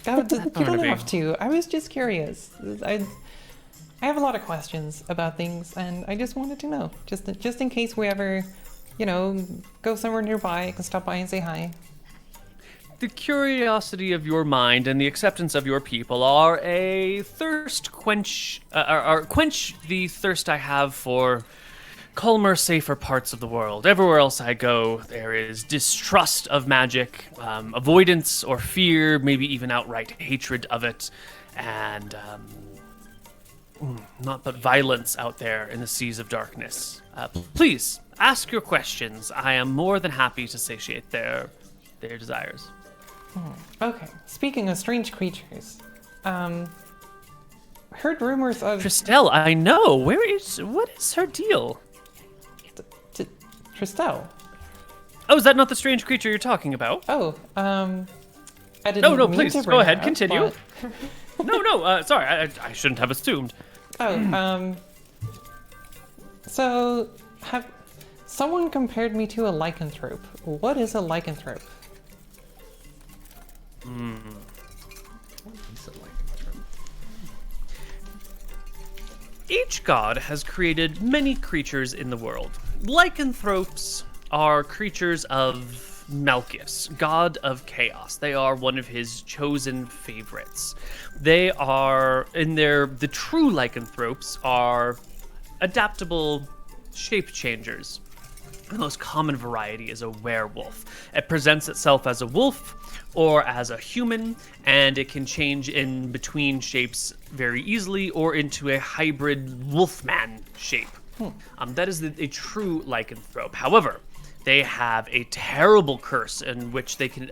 don't have to. I was just curious. I have a lot of questions about things, and I just wanted to know, just in case we ever, go somewhere nearby, I can stop by and say hi. The curiosity of your mind and the acceptance of your people are a quench the thirst I have for calmer, safer parts of the world. Everywhere else I go, there is distrust of magic, avoidance or fear, maybe even outright hatred of it, and not but violence out there in the seas of darkness. Please, ask your questions. I am more than happy to satiate their desires. Okay, speaking of strange creatures, heard rumors of... Tristel, I know. What is her deal? Tristel? Oh, is that not the strange creature you're talking about? Oh, I didn't No, mean please, to go ahead, up, continue. but- No, sorry, I shouldn't have assumed. Oh, so, someone compared me to a lycanthrope. What is a lycanthrope? Each god has created many creatures in the world. Lycanthropes are creatures of Malchus, god of chaos. They are one of his chosen favorites. They are, the true lycanthropes are adaptable shape changers. The most common variety is a werewolf. It presents itself as a wolf or as a human, and it can change in between shapes very easily or into a hybrid wolfman shape. That is a true lycanthrope. However, they have a terrible curse in which they can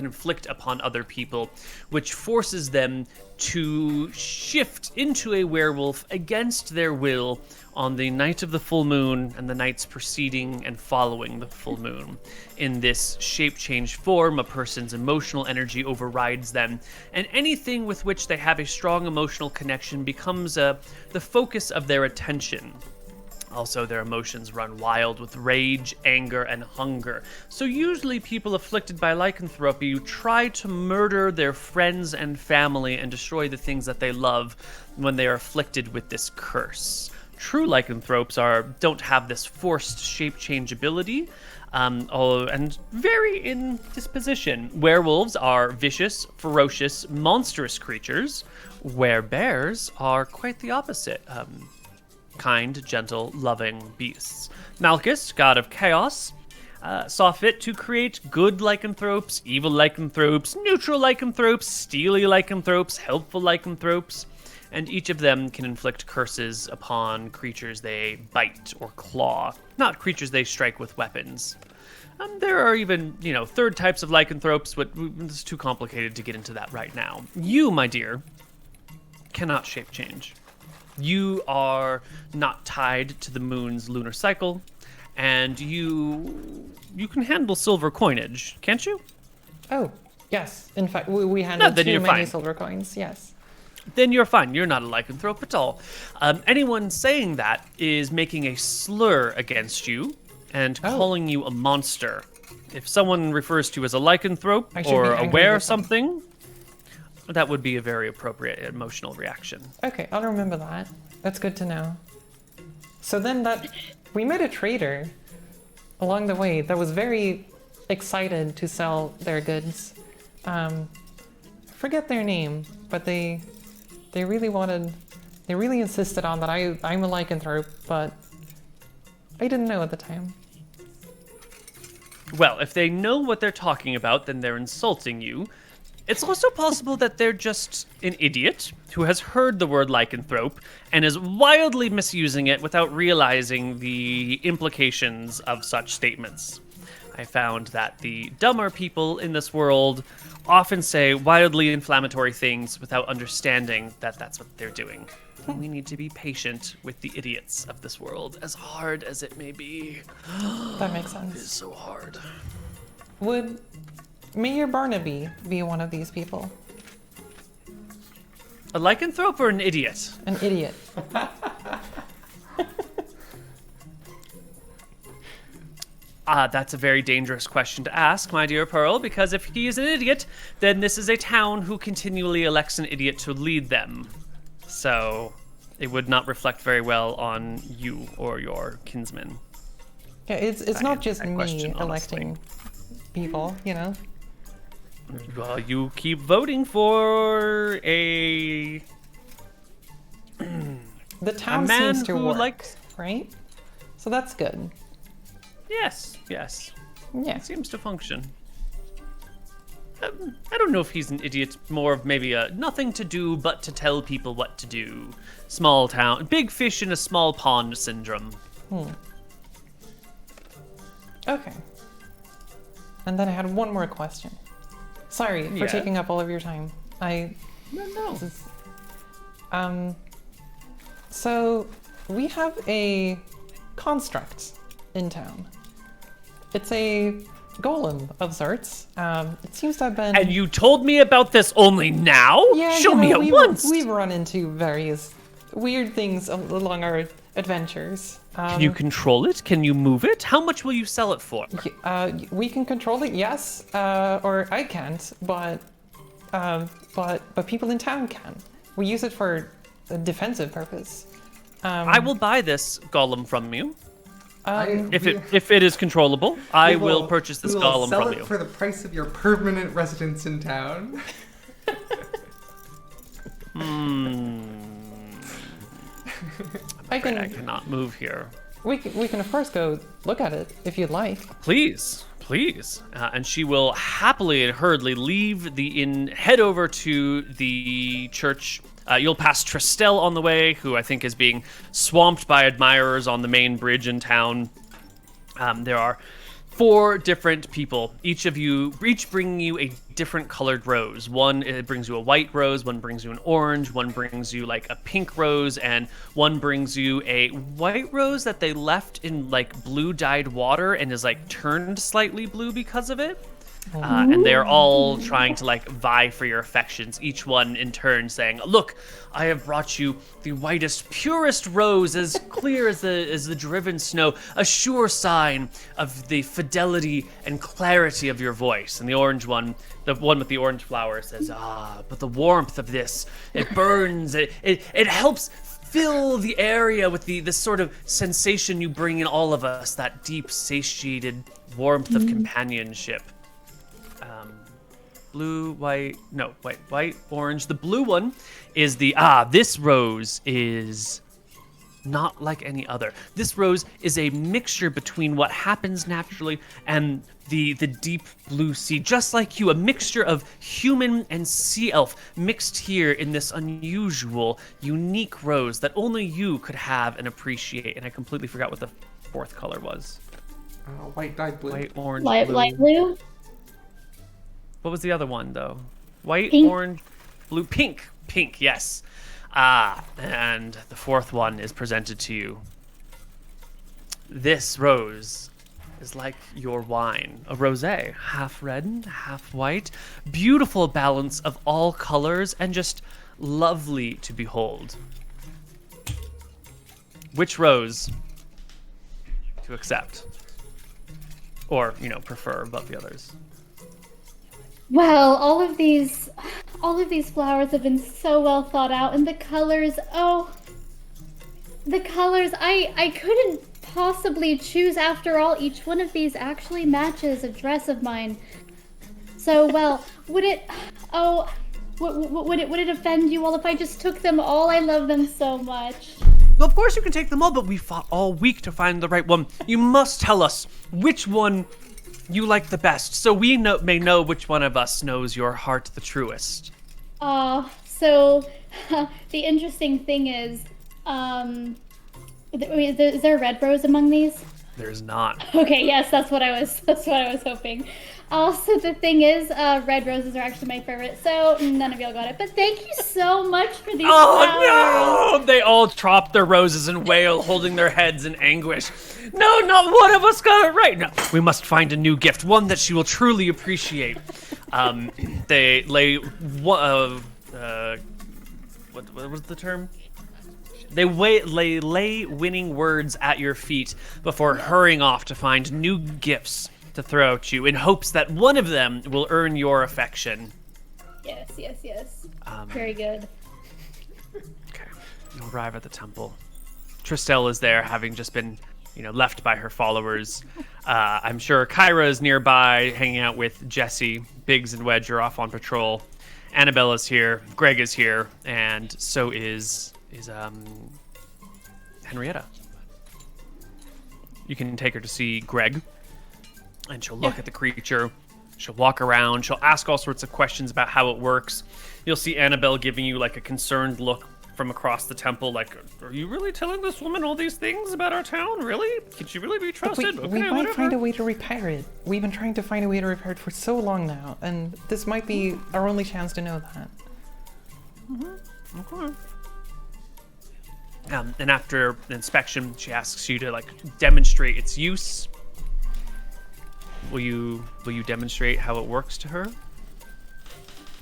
inflict upon other people, which forces them to shift into a werewolf against their will on the night of the full moon and the nights preceding and following the full moon. In this shape-change form, a person's emotional energy overrides them, and anything with which they have a strong emotional connection becomes the focus of their attention. Also, their emotions run wild with rage, anger, and hunger. So usually people afflicted by lycanthropy try to murder their friends and family and destroy the things that they love when they are afflicted with this curse. True lycanthropes don't have this forced shape change ability, and vary in disposition. Werewolves are vicious, ferocious, monstrous creatures, where bears are quite the opposite. Kind, gentle, loving beasts. Malchus, god of chaos, saw fit to create good lycanthropes, evil lycanthropes, neutral lycanthropes, steely lycanthropes, helpful lycanthropes, and each of them can inflict curses upon creatures they bite or claw, not creatures they strike with weapons. There are even, third types of lycanthropes, but it's too complicated to get into that right now. You, my dear, cannot shape change. You are not tied to the moon's lunar cycle, and you can handle silver coinage, can't you? Oh, yes. In fact, we handled then too you're many fine. silver coins. Yes. Then you're fine. You're not a lycanthrope at all. Anyone saying that is making a slur against you and calling you a monster. If someone refers to you as a lycanthrope I should or be angry aware with of something, that would be a very appropriate emotional reaction. Okay, I'll remember that. That's good to know. So then we met a trader along the way that was very excited to sell their goods. Forget their name, but they really insisted on that I'm a lycanthrope, but I didn't know at the time. Well, if they know what they're talking about, then they're insulting you. It's also possible that they're just an idiot who has heard the word lycanthrope and is wildly misusing it without realizing the implications of such statements. I found that the dumber people in this world often say wildly inflammatory things without understanding that that's what they're doing. We need to be patient with the idiots of this world, as hard as it may be. That makes It is sense. so hard. Would Mayor Barnaby be one of these people? A lycanthrope or an idiot? An idiot. That's a very dangerous question to ask, my dear Pearl, because if he is an idiot, then this is a town who continually elects an idiot to lead them. So it would not reflect very well on you or your kinsmen. Yeah, it's not just that me question, electing people, you know? Well, you keep voting for The town man seems to who work, likes- right? So that's good. Yes. Yeah. It seems to function. I don't know if he's an idiot, more of maybe a nothing to do but to tell people what to do. Small town, big fish in a small pond syndrome. Okay. And then I had one more question. Sorry for Yeah. taking up all of your time. No. So we have a construct in town. It's a golem of sorts. It seems to have been. And you told me about this only now? Yeah, Show me at once. We've run into various weird things along our adventures. Can you control it? Can you move it? How much will you sell it for? We can control it, yes, or I can't, but people in town can. We use it for a defensive purpose. I will buy this golem from you. I- If it is controllable, I we will purchase this we will golem sell from it you. for the price of your permanent residence in town. I I can. cannot move here. We can of course go look at it if you'd like. Please. And she will happily and hurriedly leave the inn, head over to the church. You'll pass Tristel on the way, who I think is being swamped by admirers on the main bridge in town. There are 4 different people, each bringing you a different colored rose. One it brings you a white rose, one brings you an orange, one brings you like a pink rose, and one brings you a white rose that they left in like blue dyed water and is like turned slightly blue because of it. And they're all trying to like vie for your affections, each one in turn saying, "Look, I have brought you the whitest, purest rose, as clear as the driven snow, a sure sign of the fidelity and clarity of your voice." And the orange one, the one with the orange flower, says, but the warmth of this, it burns, it helps fill the area with this sort of sensation you bring in all of us, that deep, satiated warmth of companionship." White, orange. The blue one is this rose is not like any other. This rose is a mixture between what happens naturally and the deep blue sea, just like you, a mixture of human and sea elf mixed here in this unusual, unique rose that only you could have and appreciate. And I completely forgot what the 4th color was. White dyed blue. White, orange, blue. Light blue? What was the other one, though? White, Pink. orange, blue, pink. Pink, yes. And the 4th one is presented to you. This rose is like your wine, a rosé, half red, half white, beautiful balance of all colors and just lovely to behold. Which rose to accept? Or, prefer above the others? Well, all of these flowers have been so well thought out, and the colors, I couldn't possibly choose after all. Each one of these actually matches a dress of mine. So, well, would it offend you all if I just took them all? I love them so much. Well, of course you can take them all, but we fought all week to find the right one. You must tell us which one you like the best, so we may know which one of us knows your heart the truest. So the interesting thing is, is there a red rose among these? There's not. Okay, yes, that's what I was hoping. Also, the thing is, red roses are actually my favorite, so none of y'all got it. But thank you so much for these flowers. No! They all drop their roses and wail, holding their heads in anguish. No, not one of us got it right. No, we must find a new gift, one that she will truly appreciate. They lay what was the term? They lay winning words at your feet before hurrying off to find new gifts to throw at you in hopes that one of them will earn your affection. Yes. Very good. Okay, you arrive at the temple. Tristel is there, having just been, left by her followers. I'm sure Kyra is nearby, hanging out with Jesse. Biggs and Wedge are off on patrol. Annabella's here. Greg is here, and so is Henrietta. You can take her to see Greg, and she'll look at the creature. She'll walk around. She'll ask all sorts of questions about how it works. You'll see Annabelle giving you like a concerned look from across the temple, like, "Are you really telling this woman all these things about our town? Really? Can she really be trusted?" We might find a way to repair it. We've been trying to find a way to repair it for so long now, and this might be our only chance to know that. Okay. And after inspection, she asks you to demonstrate its use. Will you demonstrate how it works to her?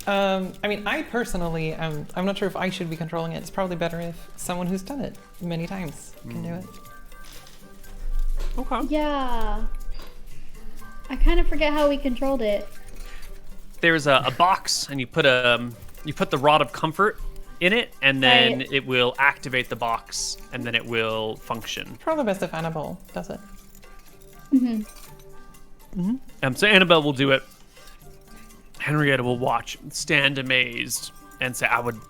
I personally, I'm not sure if I should be controlling it. It's probably better if someone who's done it many times can do it. Okay. Yeah. I kind of forget how we controlled it. There's a box, and you put the rod of comfort in it, and then Right. it will activate the box, and then it will function. Probably best if Annabelle does it. So Annabelle will do it. Henrietta will watch, stand amazed, and say, I would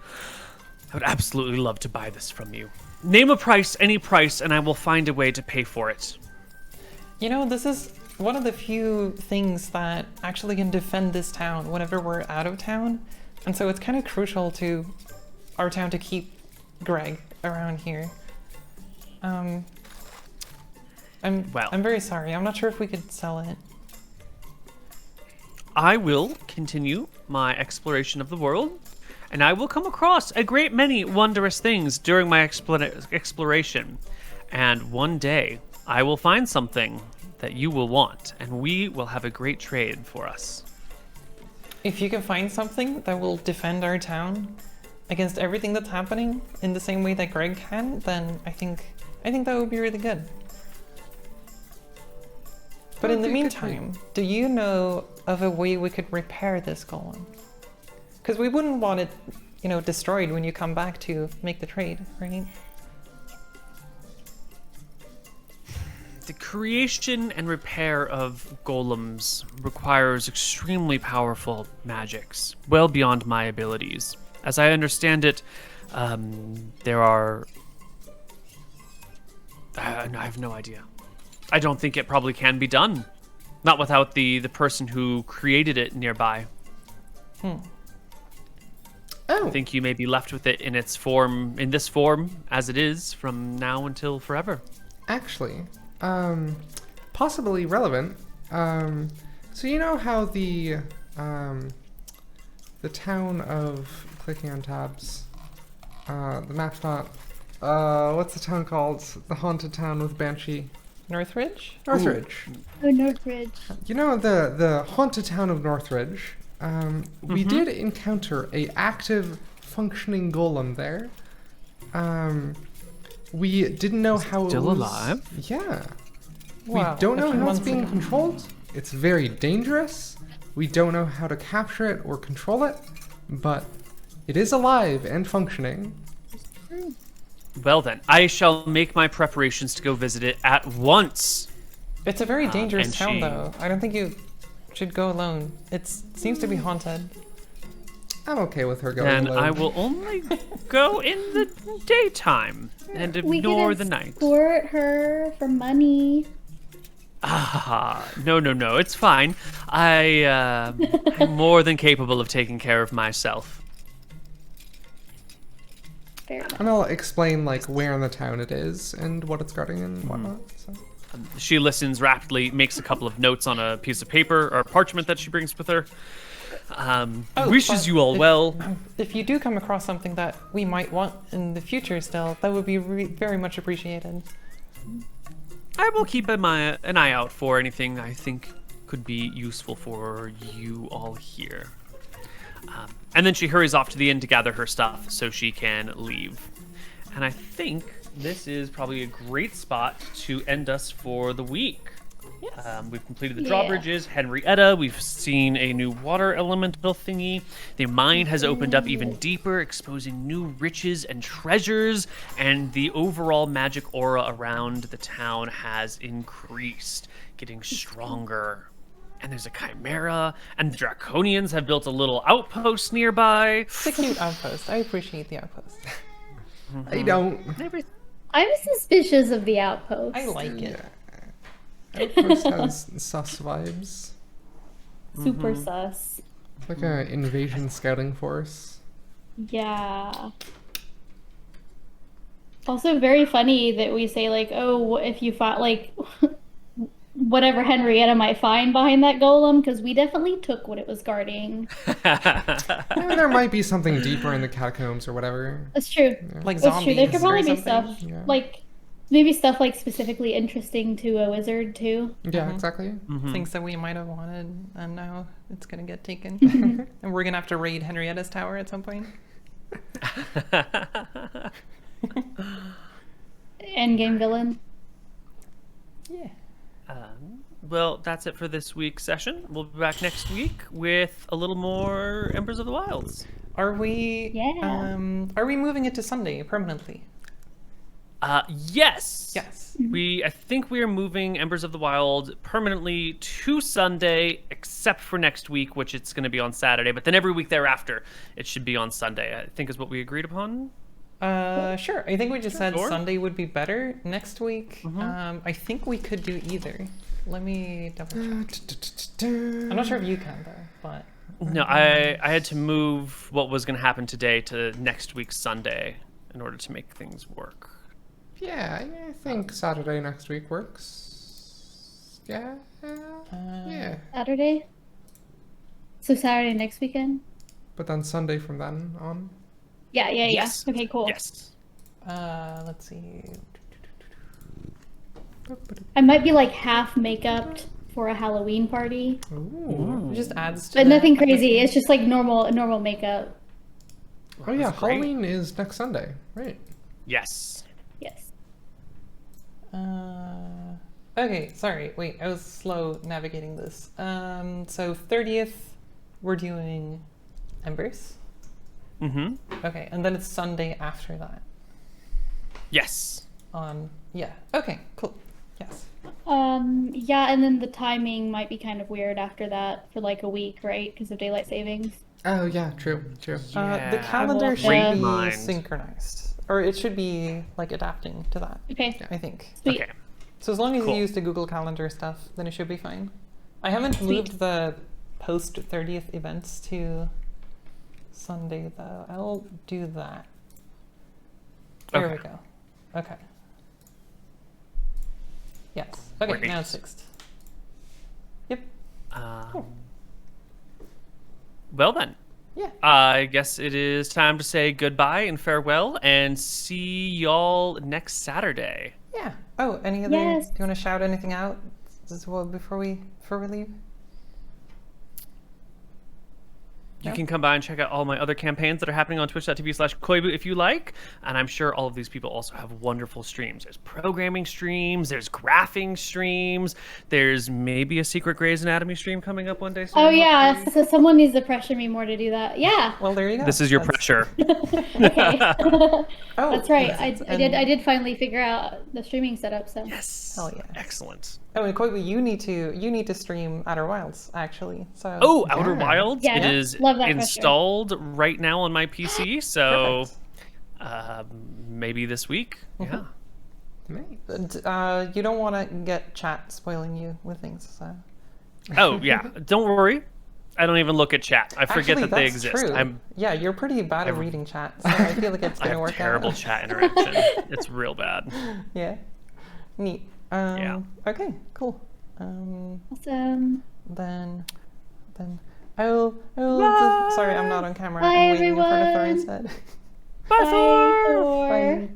absolutely love to buy this from you. Name a price, any price, and I will find a way to pay for it. This is one of the few things that actually can defend this town whenever we're out of town. And so it's kind of crucial to our town to keep Greg around here. I'm very sorry. I'm not sure if we could sell it. I will continue my exploration of the world, and I will come across a great many wondrous things during my exploration. And one day, I will find something that you will want, and we will have a great trade for us. If you can find something that will defend our town against everything that's happening in the same way that Greg can, then I think that would be really good. But in the meantime, do you know of a way we could repair this golem? Because we wouldn't want it, destroyed when you come back to make the trade, right? The creation and repair of golems requires extremely powerful magics, well beyond my abilities. As I understand it, there are... I have no idea. I don't think it probably can be done. Not without the person who created it nearby. Oh. I think you may be left with it in this form, as it is, from now until forever. Actually, possibly relevant. So you know how the town of clicking on tabs, the map's not. What's the town called? The haunted town with Banshee. Northridge? Northridge. Oh, Northridge. You know the haunted town of Northridge. We did encounter a active, functioning golem there. We didn't know how still it was. alive? Yeah. Wow, We don't a know few how it's months being ago. controlled. It's very dangerous. We don't know how to capture it or control it, but it is alive and functioning. Well then, I shall make my preparations to go visit it at once. It's a very dangerous and town, she- though. I don't think you should go alone. It seems to be haunted. I'm okay with her going And alone. I will only go in the daytime and We ignore could the night. escort her for money. Ah, no, it's fine. I'm more than capable of taking care of myself. Fair enough. And I'll explain like where in the town it is and what it's guarding and whatnot. So. She listens rapidly, makes a couple of notes on a piece of paper or parchment that she brings with her. Wishes but you all well. If you do come across something that we might want in the future still, that would be very much appreciated. I will keep an eye out for anything I think could be useful for you all here. And then she hurries off to the inn to gather her stuff so she can leave. And I think this is probably a great spot to end us for the week. We've completed the drawbridges, Henrietta, we've seen a new water elemental thingy. The mine has opened up even deeper, exposing new riches and treasures, and the overall magic aura around the town has increased, getting stronger. And there's a Khyperia, and the Draconians have built a little outpost nearby. It's a cute outpost. I appreciate the outpost. I don't. I'm suspicious of the outpost. I like it. Outpost has sus vibes. Super sus. It's like an invasion scouting force. Yeah. Also, very funny that we say like, oh, if you fought like whatever Henrietta might find behind that golem, because we definitely took what it was guarding. Yeah, there might be something deeper in the catacombs or whatever. That's true. Like That's zombies true. There could probably or be something. stuff Yeah. like maybe stuff like specifically interesting to a wizard too. Yeah, exactly. Things that we might have wanted, and now it's gonna get taken. And we're gonna have to raid Henrietta's tower at some point. Endgame villain. Yeah. Well, that's it for this week's session. We'll be back next week with a little more Embers of the Wilds. Are we? Yeah. Are we moving it to Sunday permanently? Yes. Yes. I think we are moving Embers of the Wild permanently to Sunday, except for next week, which it's going to be on Saturday. But then every week thereafter, it should be on Sunday. I think is what we agreed upon. Sure. I think we just said Sure. Sunday would be better next week. I think we could do either. Let me double check. I'm not sure if you can though, but No, I had to move what was going to happen today to next week's Sunday in order to make things work. Yeah, I think Saturday next week works. Yeah. Yeah. Saturday. So Saturday next weekend. But then Sunday from then on. Yeah. Yes. Okay, cool. Yes. let's see. I might be like half makeup for a Halloween party, Ooh. It just adds to but the- nothing crazy. It's just like normal makeup. Oh yeah, That's great. Halloween is next Sunday, right? Yes. Yes. Okay, sorry. Wait, I was slow navigating this. So 30th, we're doing Embers. Mm-hmm. Okay, and then it's Sunday after that. Yes. Yeah. Okay, cool. Yes. Yeah, and then the timing might be kind of weird after that for like a week, right? Because of daylight savings. Oh yeah, true. The Yeah. calendar will should Great be mind. synchronized, or it should be like adapting to that. Okay. I think. Sweet. Okay. So as long as Cool. you use the Google Calendar stuff, then it should be fine. I haven't Sweet. moved the post 30th events to Sunday though. I'll do that. There we Okay. go. Okay. Yes. Okay, Great. now it's fixed. Yep. Well then. Yeah. I guess it is time to say goodbye and farewell and see y'all next Saturday. Yeah. Oh, any other? Yes. Do you want to shout anything out as well before we leave? You can come by and check out all my other campaigns that are happening on twitch.tv/Koibu if you like. And I'm sure all of these people also have wonderful streams. There's programming streams, there's graphing streams, there's maybe a secret Grey's Anatomy stream coming up one day soon. Oh yeah, so someone needs to pressure me more to do that. Yeah. Well, there you go. This is your pressure. Okay. Oh, That's right. yes, I did finally figure out the streaming setup. So. Yes. Hell yeah. Excellent. Oh, and Koibu, you need to stream Outer Wilds actually. So. Oh, Outer Wilds. Yeah. It is Love that installed right now on my PC. So maybe this week. Yeah. You don't want to get chat spoiling you with things. So. Oh yeah. Don't worry. I don't even look at chat. I forget Actually, that they that's exist. True. Yeah, you're pretty bad at reading chat, so I feel like it's I gonna have work terrible out. chat interaction. It's real bad. Yeah. Neat. Yeah. Okay. Cool. Awesome. Then I'll sorry, I'm not on camera. Bye, I'm waiting in front of Thor everyone. instead. Bye, Thor. Thor. Bye.